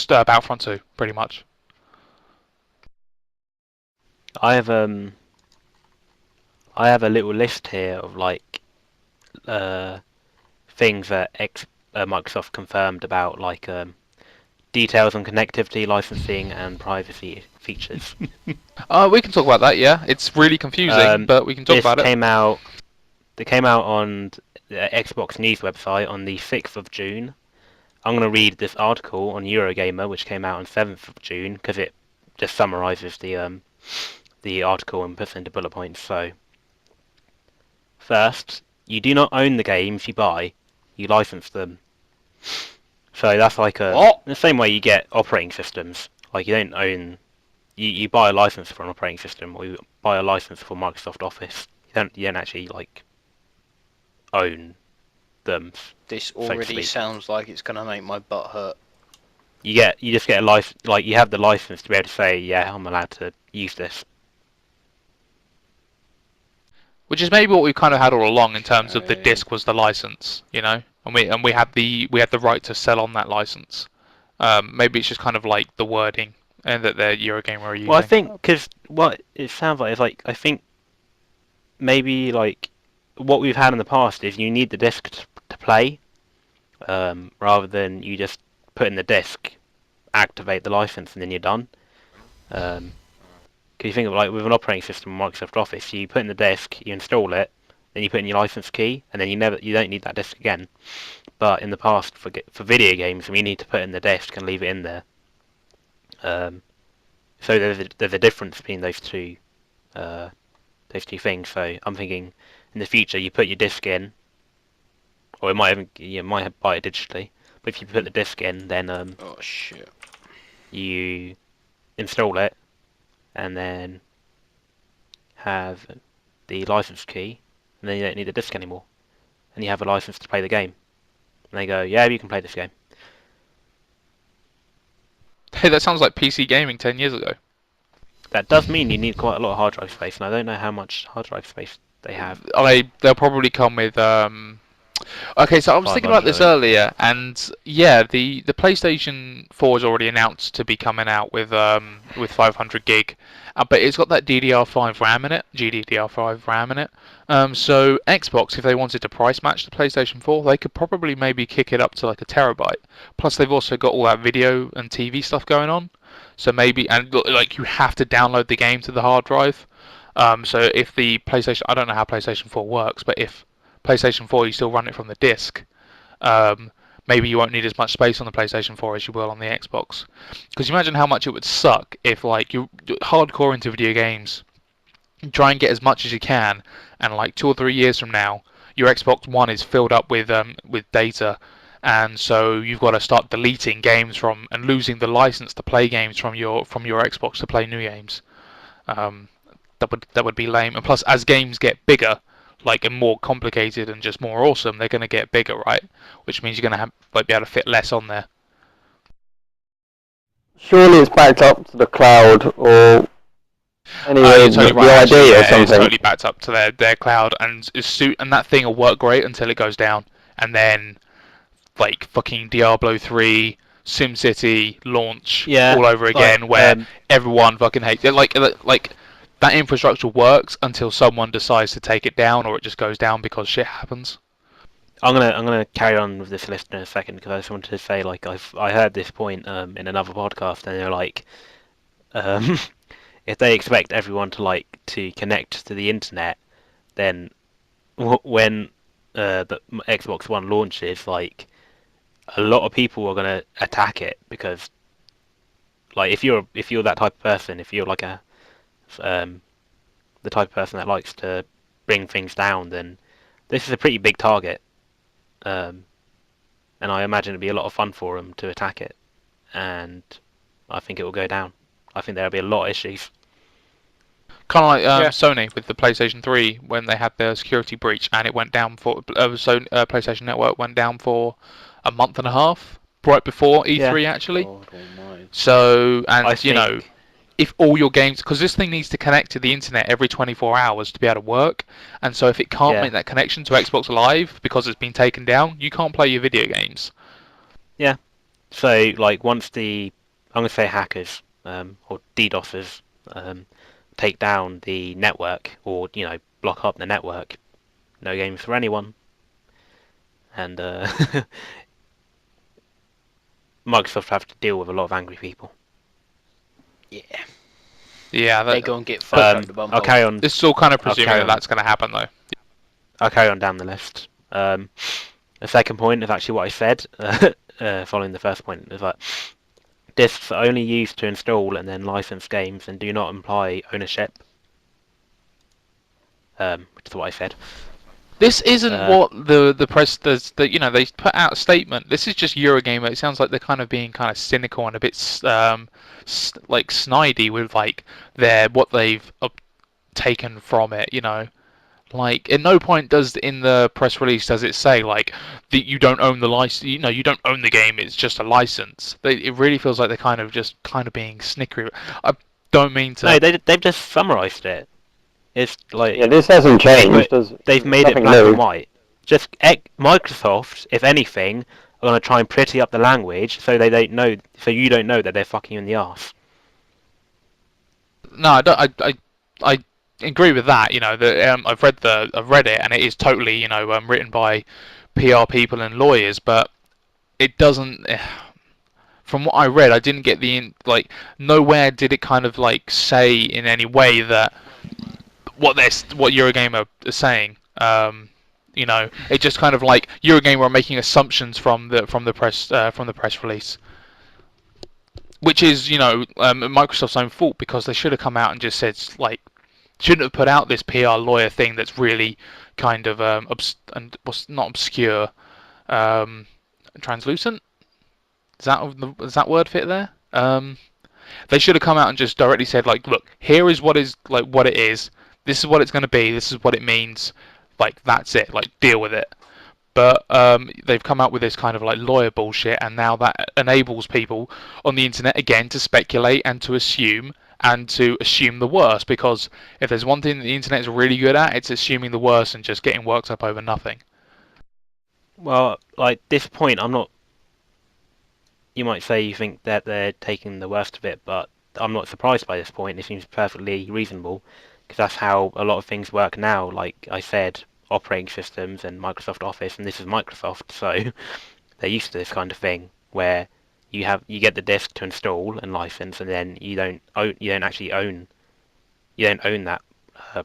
Battlefront 2, pretty much. I have a little list here of like things that Microsoft confirmed about, like details on connectivity, licensing, and privacy features. We can talk about that. Yeah, it's really confusing, but we can talk about it. They came out on the Xbox News website on the 6th of June. I'm going to read this article on Eurogamer, which came out on 7th of June, because it just summarises the article and puts into bullet points. So, first, you do not own the games you buy, you license them. So that's like the same way you get operating systems. Like, you don't own, you buy a license for an operating system, or you buy a license for Microsoft Office. You don't actually like own them. This so to already speak. sounds like it's gonna make my butt hurt. You just get a license, like you have the license to be able to say, yeah, I'm allowed to use this. Which is maybe what we've kind of had all along in terms of the Okay. disc was the license, and we had the right to sell on that license. Maybe it's just kind of like the wording and that the Eurogamer are using. Well, I think because what it sounds like is like I think maybe like what we've had in the past is you need the disc to play, rather than you just put in the disc, activate the license, and then you're done. Because you think of like with an operating system, Microsoft Office, you put in the disk, you install it, then you put in your license key, and then you don't need that disk again. But in the past, for video games, we need to put in the disk and leave it in there. So there's a difference between those two things. So I'm thinking in the future you put your disk in, or it might even you might buy it digitally. But if you put the disk in, then Oh shit. you install it, and then have the license key, and then you don't need the disc anymore, and you have a license to play the game. And they go, yeah, you can play this game. Hey, that sounds like PC gaming 10 years ago. That does mean you need quite a lot of hard drive space, and I don't know how much hard drive space they have. They'll probably come with. Okay, so I was thinking about this 500. earlier, and yeah, the PlayStation 4 is already announced to be coming out with 500 gig, but it's got that DDR5 RAM in it, GDDR5 RAM in it. So Xbox, if they wanted to price match the PlayStation 4, they could probably maybe kick it up to like a terabyte. Plus, they've also got all that video and TV stuff going on. So maybe, and like you have to download the game to the hard drive. So if the PlayStation, I don't know how PlayStation 4 works, but if PlayStation 4 you still run it from the disc, maybe you won't need as much space on the PlayStation 4 as you will on the Xbox. Because you imagine how much it would suck if like you're hardcore into video games, try and get as much as you can, and like 2 or 3 years from now, your Xbox One is filled up with data, and so you've got to start deleting games from and losing the license to play games from your Xbox to play new games. That would be lame. And plus, as games get bigger, like and more complicated and just more awesome, they're going to get bigger, right? Which means you're going to have be able to fit less on there. Surely it's backed up to the cloud or anyway, You're totally the right. ID Actually, or yeah, it's something. totally backed up to their cloud, and that thing will work great until it goes down, and then like fucking Diablo 3, SimCity launch all over again, where everyone fucking hates it. Like that infrastructure works until someone decides to take it down, or it just goes down because shit happens. I'm gonna carry on with this list in a second because I just wanted to say like I heard this point in another podcast, and they're like, if they expect everyone to connect to the internet, then when the Xbox One launches, like a lot of people are gonna attack it because like if you're that type of person, if you're like the type of person that likes to bring things down, then this is a pretty big target. And I imagine it'd be a lot of fun for them to attack it, and I think it will go down. I think there'll be a lot of issues. Kind of like Sony with the PlayStation 3 when they had their security breach, and it went down for PlayStation Network went down for a month and a half, right before E3 actually. So, and if all your games, because this thing needs to connect to the internet every 24 hours to be able to work, and so if it can't make that connection to Xbox Live because it's been taken down, you can't play your video games. Yeah. So like once I'm gonna say hackers or DDoSers take down the network, or block up the network, no games for anyone, and Microsoft have to deal with a lot of angry people. Yeah, they go and get fucked under the bum. I'll carry on. This is all kind of presuming that's going to happen, though. I'll carry on down the list. The second point is actually what I said, following the first point, is that discs are only used to install and then license games and do not imply ownership, which is what I said. This isn't what the press does. They put out a statement. This is just Eurogamer. It sounds like they're kind of being kind of cynical and a bit like snidey with like what they've taken from it. Like at no point does in the press release does it say like that you don't own the license. You don't own the game. It's just a license. It really feels like they're kind of being snickery. I don't mean to. No, they've just summarised it. It's like this hasn't changed. They've made it black and white. Just Microsoft, if anything, are gonna try and pretty up the language so you don't know that they're fucking you in the arse. no, I don't. I agree with that. You know, I've read it, and it is totally, written by PR people and lawyers, but it doesn't. From what I read, I didn't get nowhere did it kind of like say in any way that what Eurogamer is saying. It just kind of like Eurogamer are making assumptions from the press release, which is Microsoft's own fault, because they should have come out and just said, like, shouldn't have put out this PR lawyer thing that's really kind of and was not obscure, translucent. Does that word fit there? They should have come out and just directly said, like, look, here is what it is. This is what it's going to be. This is what it means. Like, that's it. Like, deal with it. But they've come out with this kind of like lawyer bullshit, and now that enables people on the internet again to speculate and to assume the worst. Because if there's one thing that the internet is really good at, it's assuming the worst and just getting worked up over nothing. Well, like, this point, I'm not. You might say you think that they're taking the worst of it, but I'm not surprised by this point. It seems perfectly reasonable, because that's how a lot of things work now. Like I said, operating systems and Microsoft Office, and this is Microsoft, so they're used to this kind of thing where you get the disk to install and license, and then you don't own that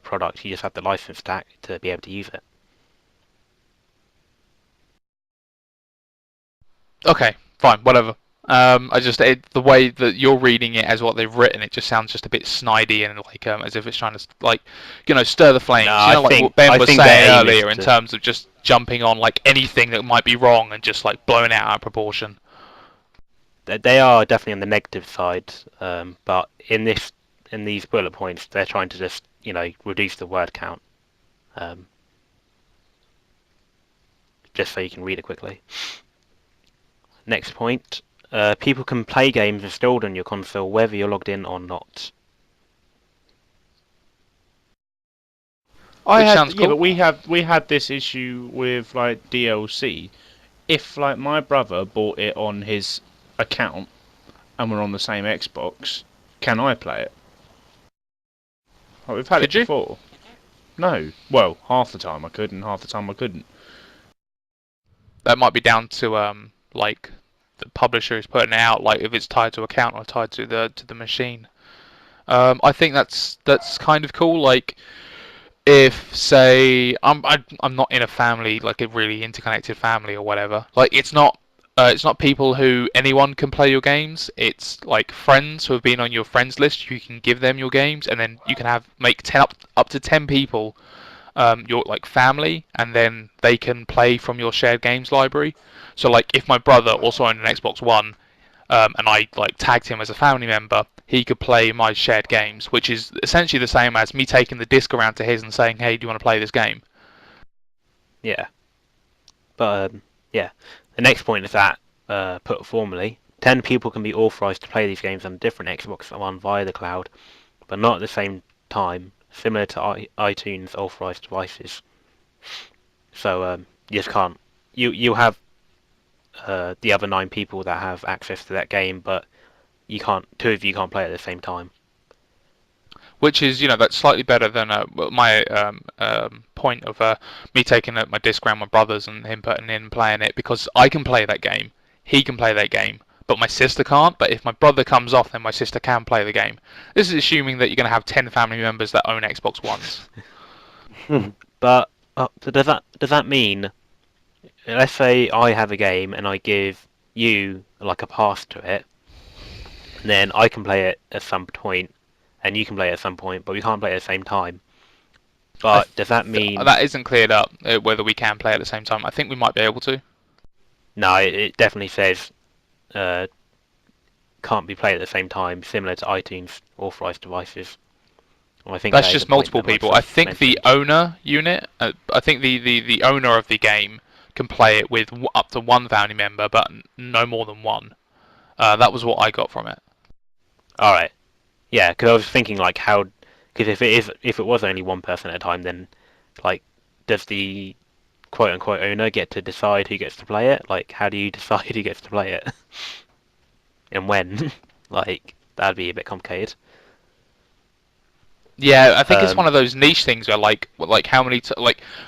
product. You just have the license stack to be able to use it. Okay, fine, whatever. The way that you're reading it as what they've written, it just sounds just a bit snidey and like as if it's trying to stir the flames. No, like what I Ben was think saying their aim is earlier in terms of just jumping on like anything that might be wrong and just like blowing it out of proportion. They are definitely on the negative side, but in these bullet points, they're trying to just reduce the word count, just so you can read it quickly. Next point. People can play games installed on your console whether you're logged in or not. Sounds cool. But we had this issue with like DLC. If like my brother bought it on his account and we're on the same Xbox, can I play it? Like, we've had Could it you? before. No. Well, half the time I could, and half the time I couldn't. That might be down to like the publisher is putting it out, like if it's tied to account or tied to the machine. I think that's kind of cool. Like, if say I'm not in a family, like a really interconnected family or whatever. Like, it's not people who anyone can play your games. It's like friends who have been on your friends list. You can give them your games, and then you can make 10 up to 10 people your like family, and then they can play from your shared games library. So like if my brother also owned an Xbox One, and I like tagged him as a family member, he could play my shared games, which is essentially the same as me taking the disc around to his and saying, "Hey, do you want to play this game?" Yeah. But yeah, the next point is that put formally, 10 people can be authorized to play these games on different Xbox One via the cloud, but not at the same time, similar to iTunes authorized devices. So you just can't. You have the other 9 people that have access to that game, but you can't. 2 of you can't play at the same time. Which is, that's slightly better than my point of me taking my disc around my brother's and him putting in and playing it, because I can play that game, he can play that game, but my sister can't. But if my brother comes off, then my sister can play the game. This is assuming that you're going to have 10 family members that own Xbox Ones. But so does that mean, let's say I have a game and I give you like a pass to it, and then I can play it at some point, and you can play it at some point, but we can't play it at the same time. But does that mean that isn't cleared up whether we can play at the same time? I think we might be able to. No, it definitely says can't be played at the same time, similar to iTunes authorized devices. Well, I think that's just multiple people. I think mentioned. the owner unit, I think the owner of the game can play it with up to 1 family member, but no more than 1. That was what I got from it. All right. Yeah, because I was thinking like how, because if it was only 1 person at a time, then like does the quote unquote owner get to decide who gets to play it? Like, how do you decide who gets to play it and when? Like, that'd be a bit complicated. Yeah, I think it's one Um, of those niche things where like how many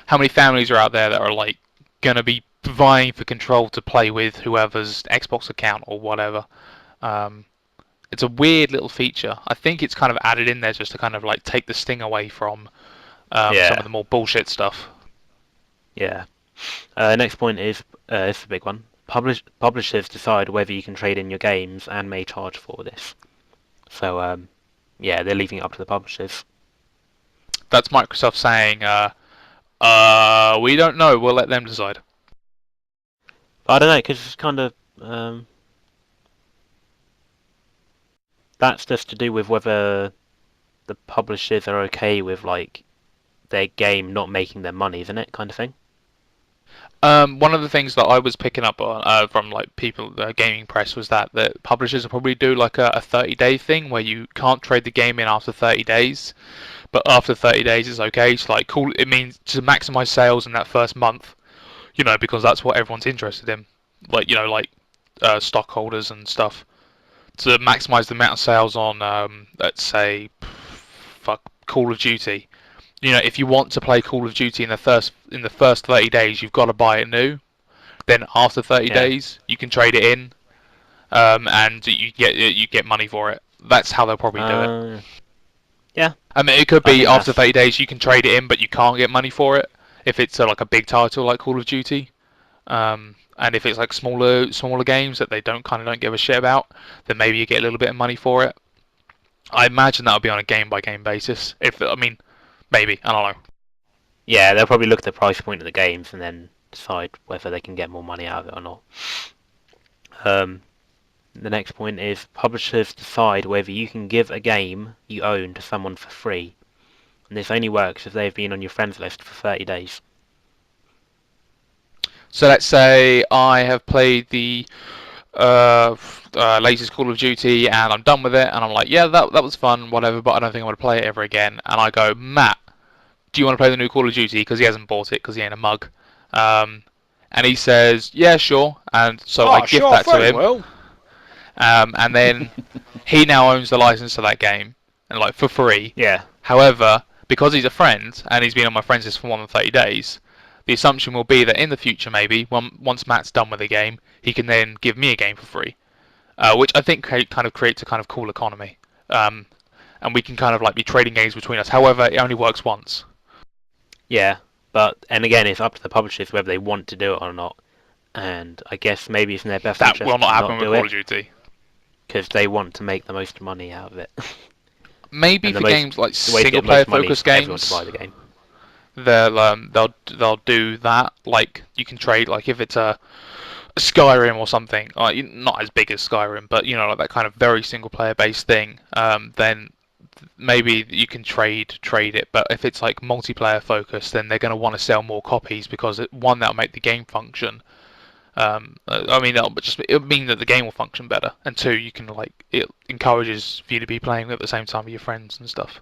how many families are out there that are like gonna be vying for control to play with whoever's Xbox account or whatever. Um, it's a weird little feature. I think it's kind of added in there just to kind of like take the sting away from some of yeah, the more bullshit stuff. yeah. Next point is it's a big one. Publishers decide whether you can trade in your games and may charge for this. So yeah, they're leaving it up to the publishers. That's Microsoft saying, we don't know. We'll let them decide. But I don't know, because it's kind of that's just to do with whether the publishers are okay with like their game not making their money, isn't it? Kind of thing. One of the things that I was picking up on from like people, the gaming press, was that the publishers will probably do like a 30-day thing where you can't trade the game in after 30 days, but after 30 days it's okay. So like, cool. It means to maximize sales in that first month, because that's what everyone's interested in. Like stockholders and stuff, to maximize the amount of sales on, let's say, Call of Duty. If you want to play Call of Duty in the first 30 days, you've got to buy it new. Then after 30 Yeah. days, you can trade it in, and you get money for it. That's how they'll probably do it. Yeah. I mean, it could I be think after that's- 30 days you can trade it in, but you can't get money for it if it's like a big title like Call of Duty. And if it's like smaller games that they don't give a shit about, then maybe you get a little bit of money for it. I imagine that'll be on a game by game basis. Maybe, I don't know. Yeah, they'll probably look at the price point of the games and then decide whether they can get more money out of it or not. The next point is publishers decide whether you can give a game you own to someone for free. And this only works if they've been on your friends list for 30 days. So let's say I have played the latest Call of Duty and I'm done with it, and I'm like, yeah, that was fun, whatever, but I don't think I want to play it ever again. And I go, Matt, do you want to play the new Call of Duty? Because he hasn't bought it because he ain't a mug. And he says, yeah, sure. And so I gift that to him. Well. And then he now owns the license to that game, and like for free. Yeah. However, because he's a friend and he's been on my friends list for more than 30 days, the assumption will be that in the future, maybe once Matt's done with the game, he can then give me a game for free, which I think kind of creates a kind of cool economy. And we can kind of like be trading games between us. However, it only works once. Yeah, and again, it's up to the publishers whether they want to do it or not. And I guess maybe it's in their best That interest will not to happen with do Call of it Duty. because they want to make the most money out of it. Maybe And for the most- games like the way to single get player most money is focused for everyone games, to buy the game. they'll do that. Like you can trade, like if it's a Skyrim or something, like not as big as Skyrim, but like that kind of very single player based thing. Then maybe you can trade it. But if it's like multiplayer focused, then they're going to want to sell more copies because one, that'll make the game function. It'll mean that the game will function better, and two, you can it encourages you to be playing at the same time with your friends and stuff.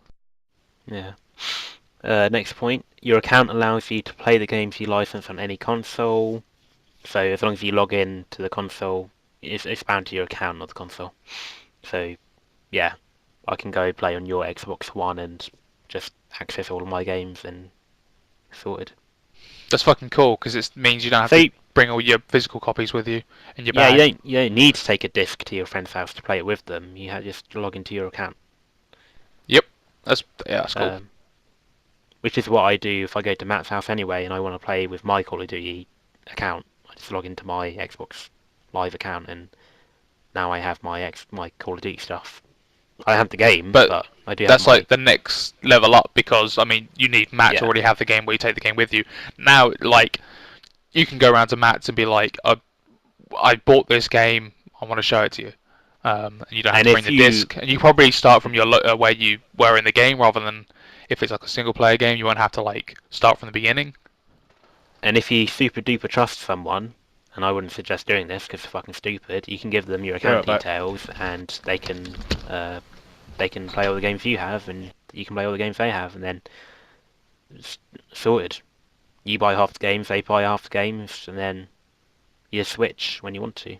Yeah. Next point, your account allows you to play the games you license on any console. So as long as you log in to the console, it's bound to your account, not the console. So, yeah, I can go play on your Xbox One and just access all of my games and sorted. That's fucking cool because it means you don't have So, to bring all your physical copies with you in your yeah, bag. you don't need to take a disc to your friend's house to play it with them. You just log into your account. That's cool. Which is what I do if I go to Matt's house anyway and I want to play with my Call of Duty account. I just log into my Xbox Live account and now I have my Call of Duty stuff. I have the game, but I do have That's like the next level up because you need Matt to already have the game where you take the game with you. Now, like, you can go around to Matt's and be like, I bought this game, I want to show it to you. And you don't have to bring the disc. And you probably start from your where you were in the game rather than if it's like a single player game, you won't have to like start from the beginning. And if you super duper trust someone, and I wouldn't suggest doing this because it's fucking stupid, you can give them your account details and they can play all the games you have and you can play all the games they have and then it's sorted. You buy half the games, they buy half the games, and then you switch when you want to.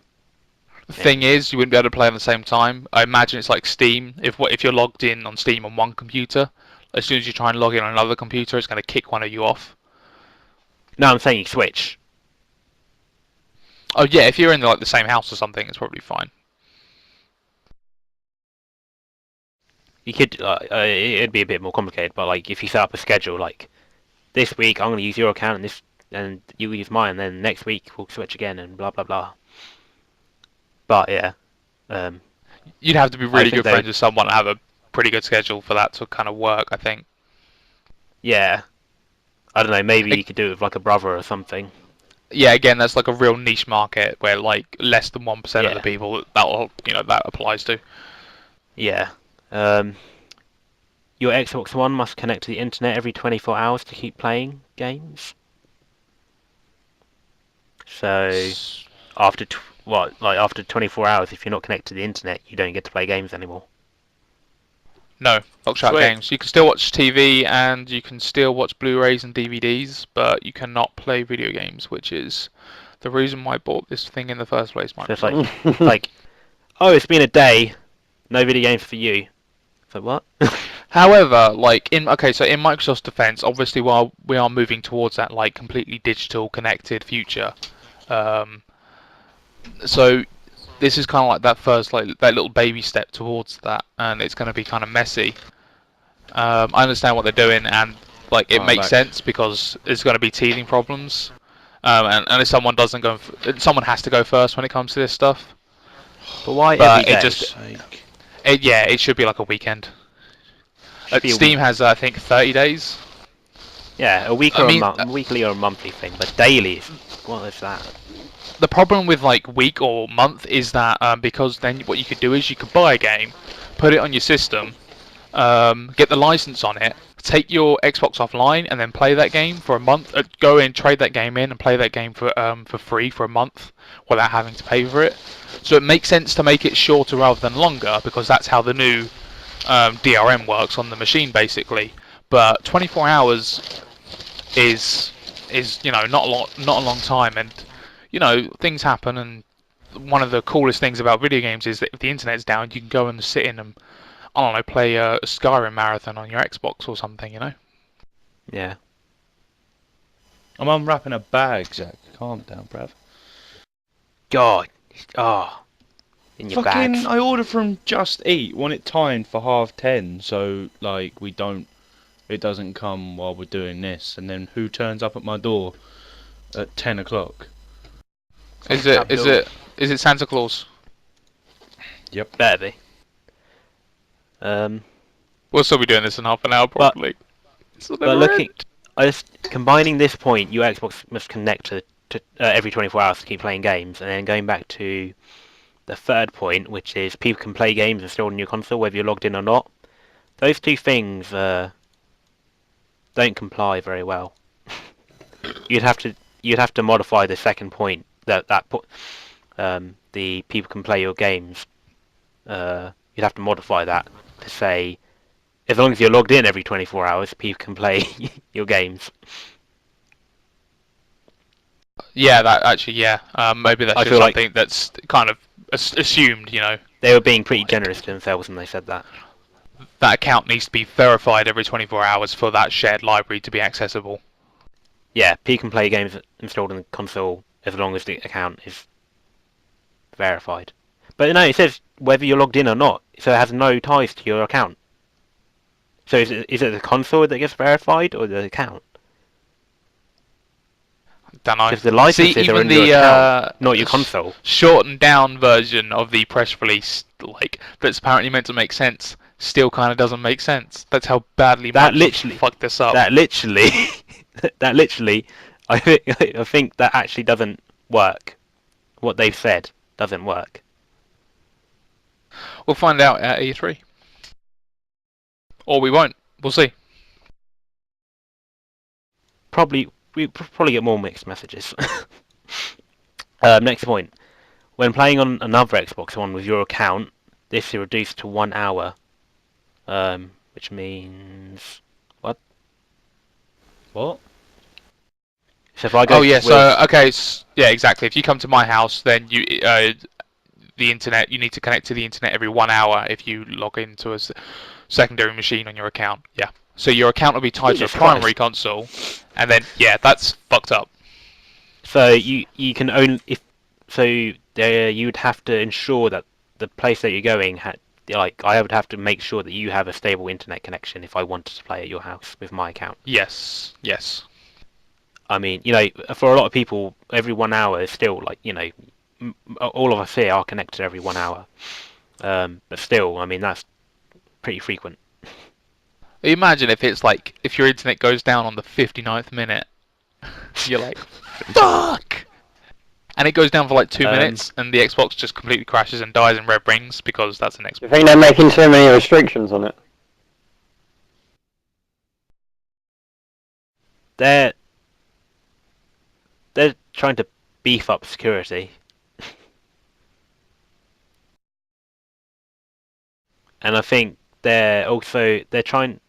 The thing is, you wouldn't be able to play at the same time. I imagine it's like Steam. If you're logged in on Steam on one computer, as soon as you try and log in on another computer, it's going to kick one of you off. No, I'm saying you switch. Oh yeah, if you're in like the same house or something, it's probably fine. You could, it'd be a bit more complicated, but like if you set up a schedule, like this week I'm going to use your account and this, and you use mine, and then next week we'll switch again, and blah blah blah. But yeah, You'd have to be really think good friends with someone and have a pretty good schedule for that to kind of work, I think. yeah, I don't know. Maybe you could do it with like a brother or something. Yeah, again, that's like a real niche market where like less than 1% of Yeah. the people that applies to. Yeah. Your Xbox One must connect to the internet every 24 hours to keep playing games. So after after 24 hours, if you're not connected to the internet, you don't get to play games anymore. No, locked out Sweet. games. You can still watch TV and you can still watch Blu-rays and DVDs, but you cannot play video games, which is the reason why I bought this thing in the first place. So it's like, oh, it's been a day, no video games for you. So what? However, like in Microsoft's defense, obviously while we are moving towards that like completely digital connected future, so this is kind of like that first like that little baby step towards that, and it's going to be kind of messy. I understand what they're doing, and like it makes sense because there's going to be teething problems, and if someone doesn't go, someone has to go first when it comes to this stuff. But why But every it day? just, it should be like a weekend. Be a Steam has I think 30 days. Yeah, a week I or mean, a weekly or a monthly thing, but daily, what is that? The problem with like week or month is that because then what you could do is you could buy a game, put it on your system, get the license on it, take your Xbox offline, and then play that game for a month. Go in, trade that game in, and play that game for free for a month without having to pay for it. So it makes sense to make it shorter rather than longer because that's how the new DRM works on the machine basically. But 24 hours is not a long time, and things happen. And one of the coolest things about video games is that if the internet's down, you can go and sit in and I don't know, play a Skyrim marathon on your Xbox or something, Yeah. I'm unwrapping a bag, Zach. Calm down, bruv. God. In your Fucking, bags. I ordered from Just Eat. Want it timed for 10:30, so like it doesn't come while we're doing this. And then who turns up at my door at 10 o'clock? Is it Santa Claus? Yep. Better be. We'll still be doing this in half an hour probably. Combining this point, your Xbox must connect to every 24 hours to keep playing games, and then going back to the third point, which is people can play games installed on your console whether you're logged in or not. Those two things don't comply very well. You'd have to modify the second point the people can play your games. You'd have to modify that to say, as long as you're logged in every 24 hours, people can play your games. Yeah, that actually, yeah. Maybe that's I just feel like- something that's kind of assumed, They were being pretty generous to themselves when they said that. That account needs to be verified every 24 hours for that shared library to be accessible. Yeah, people can play games installed on the console as long as the account is verified. But no, it says whether you're logged in or not, so it has no ties to your account. So is it the console that gets verified or the account? Don't know. Because the licenses are in your account, not your console. Shortened down version of the press release, that's apparently meant to make sense, still kind of doesn't make sense. That's how badly Microsoft fucked this up. That literally, I think that actually doesn't work. What they've said doesn't work. We'll find out at E3. Or we won't. We'll see. We probably get more mixed messages. Next point. When playing on another Xbox One with your account, this is reduced to 1 hour. Which means... What? What? So if I go yeah, exactly. If you come to my house, then you need to connect to the internet every 1 hour if you log into a secondary machine on your account. Yeah. So your account will be tied to a Jesus primary Christ. console, and then yeah, that's fucked up. So you can only you would have to ensure that the place that you're going I would have to make sure that you have a stable internet connection if I wanted to play at your house with my account. Yes, yes. I mean, for a lot of people, every 1 hour is still all of us here are connected every 1 hour. But still, I mean, that's pretty frequent. Imagine if it's like if your internet goes down on the 59th minute, you're like, fuck. And it goes down for like 2 minutes, and the Xbox just completely crashes and dies in red rings because that's an Xbox. You think they're making so many restrictions on it? They're trying to beef up security. And I think they're trying,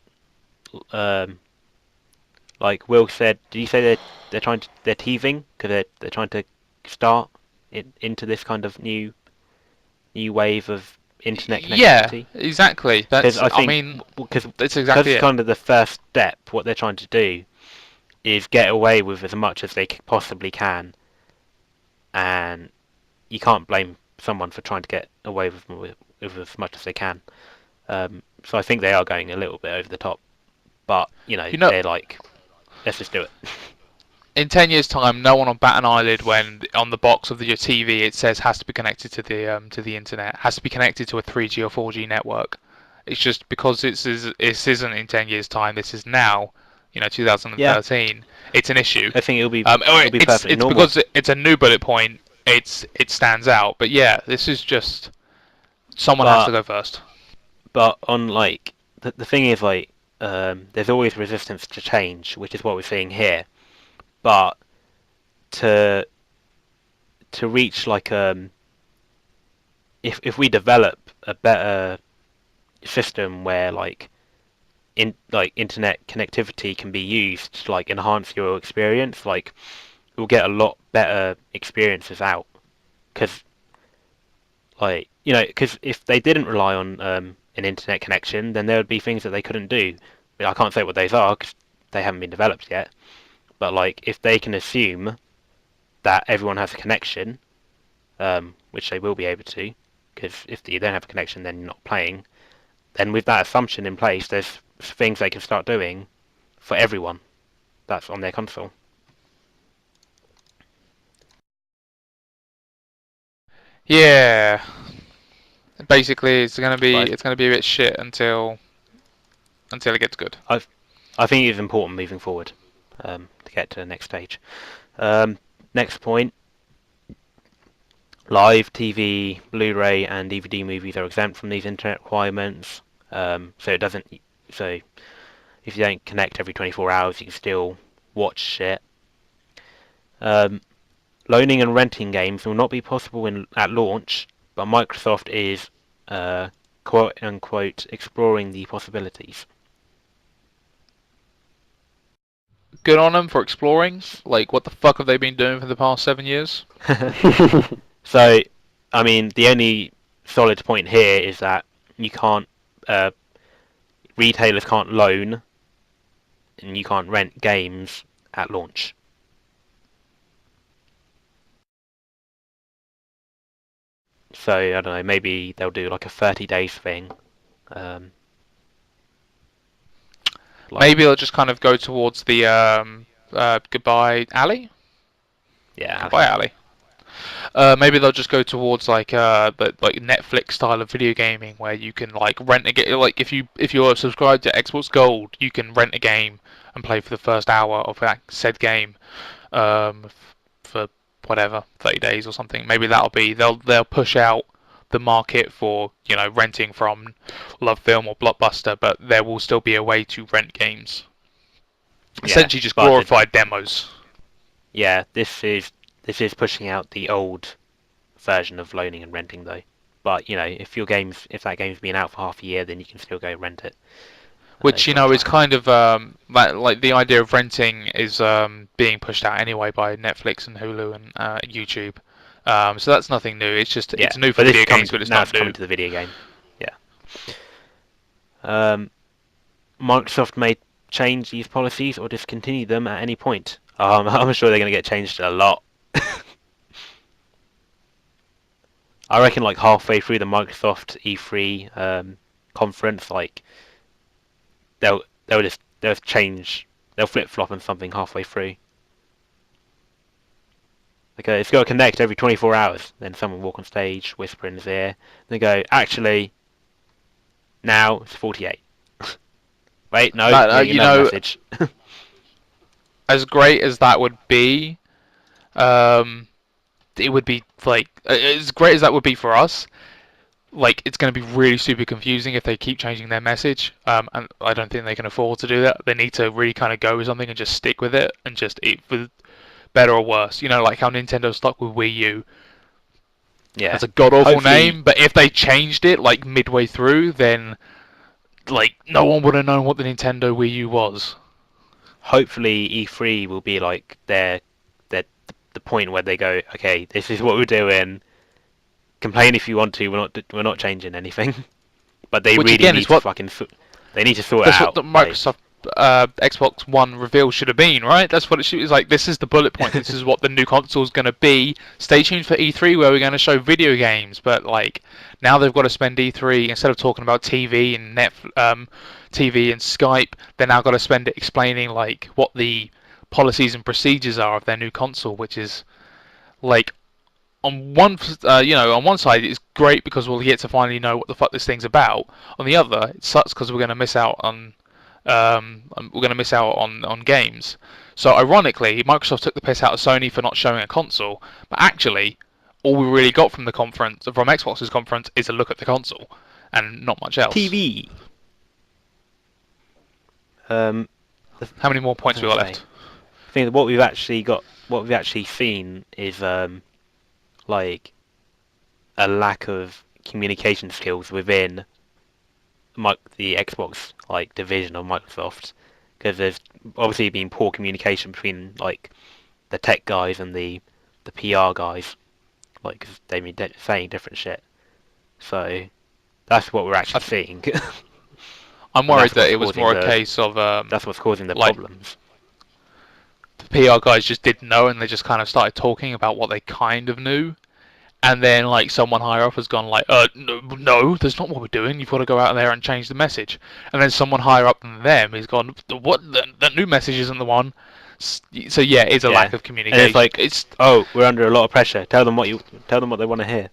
like Will said. Did you say they're teasing because they're trying to start into this kind of new wave of internet connectivity? Yeah, exactly. That's. I mean, because that's exactly it's it. kind of the first step. What they're trying to do is get away with as much as they possibly can, and you can't blame someone for trying to get away with as much as they can. So I think they are going a little bit over the top, but they're like, let's just do it. In 10 years' time, no one will bat an eyelid when on the box of your TV it says has to be connected to the internet, has to be connected to a 3G or 4G network. It's just because it isn't in 10 years' time. This is now, 2013. Yeah. It's an issue. I think it'll be perfectly normal. Because it's a new bullet point. It stands out. But yeah, this is just someone has to go first. But on the thing is there's always resistance to change, which is what we're seeing here. But to reach if we develop a better system where internet connectivity can be used to enhance your experience, you'll get a lot better experiences out. Because if they didn't rely on an internet connection, then there would be things that they couldn't do. I can't say what those are because they haven't been developed yet. But if they can assume that everyone has a connection, which they will be able to, because if you don't have a connection, then you're not playing. Then with that assumption in place, there's things they can start doing for everyone that's on their console. Yeah. Basically, it's gonna be a bit shit until it gets good. I think it's important moving forward to get to the next stage. Next point. Live TV, Blu-ray, and DVD movies are exempt from these internet requirements. So if you don't connect every 24 hours, you can still watch shit. Loaning and renting games will not be possible at launch, but Microsoft is quote-unquote exploring the possibilities. Good on them for exploring. What the fuck have they been doing for the past 7 years? So, I mean, the only solid point here is that you can't, retailers can't loan, and you can't rent games at launch. So, I don't know, maybe they'll do a 30 days thing. Maybe they'll just kind of go towards the Goodbye Alley? Yeah. Goodbye Alley. Maybe they'll just go towards the Netflix style of video gaming where you can rent a game. If you're subscribed to Xbox Gold, you can rent a game and play for the first hour of that said game for whatever 30 days or something. Maybe they'll push out the market for renting from Love Film or Blockbuster, but there will still be a way to rent games. Essentially, just glorified demos. Yeah, this is pushing out the old version of loaning and renting though. But if that game's been out for half a year, then you can still go rent it. Which is kind of the idea of renting is being pushed out anyway by Netflix and Hulu and YouTube. So that's nothing new. It's just it's new for video games, but it's not new. Coming to the video game. Yeah. Microsoft may change these policies or discontinue them at any point. I'm sure they're going to get changed a lot. I reckon like halfway through the Microsoft E3 conference, like they'll change, they'll flip flop on something halfway through. Like it's got to connect every 24 hours. Then someone walk on stage, whisper in his ear. They go, actually, now it's 48. Wait, no, you another know, message. as great as that would be, it would be like as great as that would be for us. Like it's going to be really super confusing if they keep changing their message. And I don't think they can afford to do that. They need to really kind of go with something and just stick with it and just for better or worse. You know, like how Nintendo stuck with Wii U. Yeah, That's a god awful hopefully- name, but if they changed it like midway through, then like no one would have known what the Nintendo Wii U was. Hopefully E3 will be like the point where they go, okay, this is what we're doing. Complain if you want to. We're not changing anything. But they Which really again need is to what- fucking they need to sort it That's out. what the Microsoft Xbox One reveal should have been, right? That's what it should. It's like this is the bullet point. This is what the new console is going to be. Stay tuned for E3 where we're going to show video games. But like now they've got to spend E3 instead of talking about TV and TV and Skype. They're now got to spend it explaining like what the policies and procedures are of their new console, which is like on one on one side it's great because we'll get to finally know what the fuck this thing's about. On the other, it sucks because we're going to miss out on on games. So ironically, Microsoft took the piss out of Sony for not showing a console, but actually, all we really got from the conference, from Xbox's conference, is a look at the console, and not much else. TV. How many more points we got left? I think what we've actually seen is like a lack of communication skills within the Xbox like division of Microsoft, because there's obviously been poor communication between like the tech guys and the PR guys, like 'cause they've been saying different shit. So that's what we're actually seeing. I'm worried that it was more a case of That's what's causing the like, problems. the PR guys just didn't know, and they just kind of started talking about what they kind of knew. And then, like, someone higher up has gone like, no, that's not what we're doing. You've got to go out there and change the message. And then someone higher up than them has gone, what? That new message isn't the one. So yeah, it's a lack of communication. And it's like, we're under a lot of pressure. Tell them what they want to hear.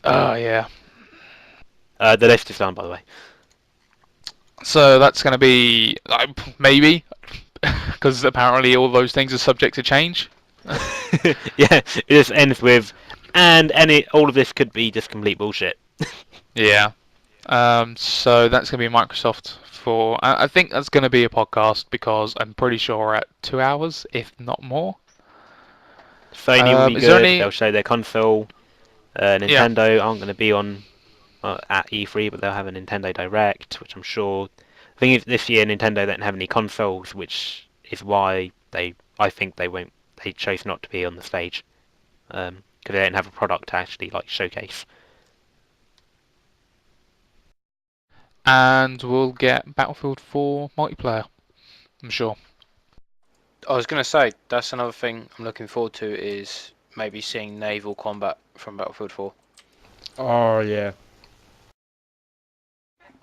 Yeah. The list is done, by the way. So that's going to be maybe, because apparently all those things are subject to change. Yeah, it just ends with, and all of this could be just complete bullshit. Yeah. So that's going to be Microsoft for. I think that's going to be a podcast because I'm pretty sure we're at 2 hours, if not more. Sony will be is there good. any- They'll show their console. Nintendo aren't going to be on at E3, but they'll have a Nintendo Direct, which I'm sure. I think this year Nintendo don't have any consoles, which is why I think they won't. They chose not to be on the stage because they don't have a product to actually like showcase. And we'll get Battlefield 4 multiplayer, I'm sure. I was going to say, that's another thing I'm looking forward to is maybe seeing naval combat from Battlefield 4. Oh yeah.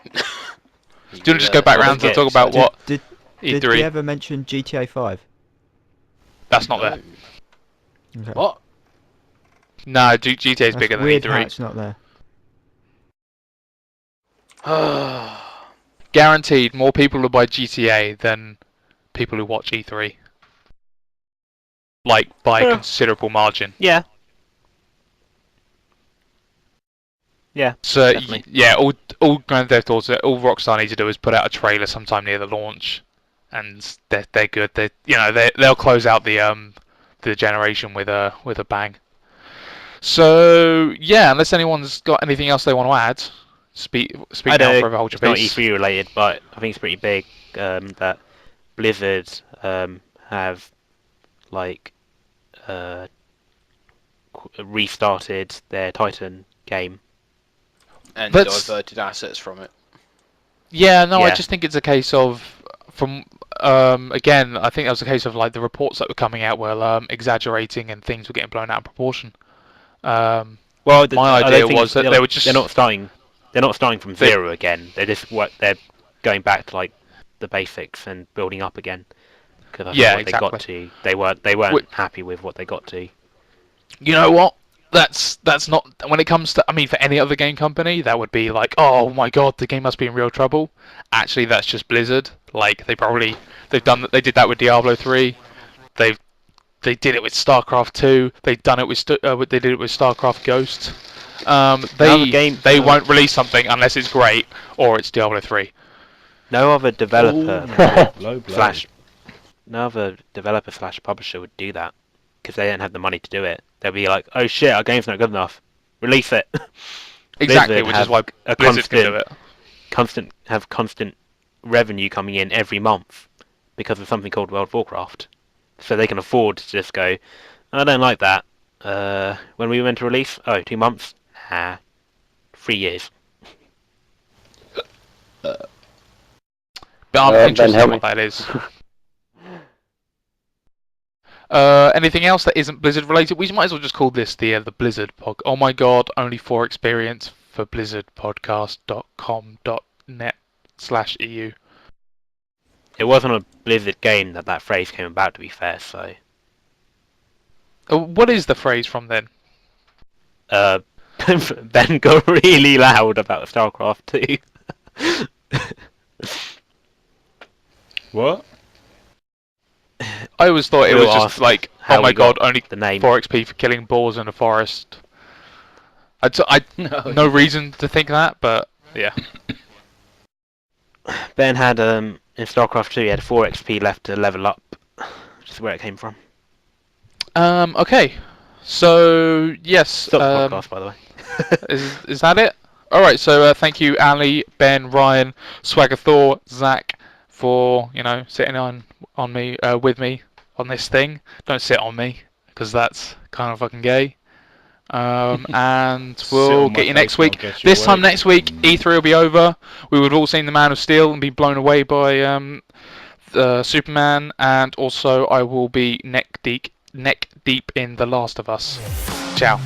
Do you want to just go back round to talk about what Did E3? they ever mention GTA 5? That's not there. Okay. What? No, GTA is That's bigger than weird how E3. it's not there. Guaranteed, more people will buy GTA than people who watch E3. Like, by a considerable margin. Yeah. Yeah. So, Definitely. yeah, all Grand Theft Auto, all Rockstar need to do is put out a trailer sometime near the launch, and they're good. They'll close out the generation with a bang. So yeah, unless anyone's got anything else they want to add, speak now forever hold your It's not peace. E3 related, but I think it's pretty big that Blizzard have like restarted their Titan game. And That's- diverted assets from it. Yeah, no, I Yeah. just think it's a case of again, I think that was a case of like the reports that were coming out were exaggerating and things were getting blown out of proportion. Um, Well, my I idea don't think was that they were just they're not starting. They're not starting from they, zero again. They're just they're going back to like the basics and building up again. Because I think yeah, what they got exactly. to, they weren't happy with what they got to. You know what? That's not when it comes to. I mean, for any other game company, that would be like, oh my god, the game must be in real trouble. Actually, that's just Blizzard. Like they did that with Diablo 3. They did it with StarCraft 2. They've done it with they did it with StarCraft Ghost. No other game, They won't release something unless it's great or it's Diablo 3. no other developer Low blow. slash no other developer slash publisher would do that because they don't have the money to do it. They'll be like, oh shit, our game's not good enough. Release it. Exactly, Blizzard which is have why a Blizzard can do it. constant revenue coming in every month because of something called World of Warcraft. So they can afford to just go, I don't like that. When we went to release? Oh, 2 months? Nah. 3 years. But I'm Ben, interested help in me. what that is. Anything else that isn't Blizzard related? We might as well just call this the Blizzard pod. Oh my god, only 4 experience for blizzardpodcast.com.net/EU. It wasn't a Blizzard game that phrase came about, to be fair, so... What is the phrase from then? Ben got really loud about StarCraft 2. What? I always thought it We'll was just ask like, how oh my we got god, only the name. 4 XP for killing boars in a forest. No reason to think that, but yeah. Ben had, in StarCraft 2, he had 4 XP left to level up. Which is where it came from. Okay. So yes. Stop the podcast, by the way. Is that it? All right. So thank you, Ali, Ben, Ryan, Swagger Thor, Zach, for sitting on me with me on this thing. Don't sit on me because that's kind of fucking gay. And we'll get you next week. This time next week, E3 will be over. We would have all seen the Man of Steel and be blown away by Superman, and also I will be neck deep in The Last of Us. Ciao.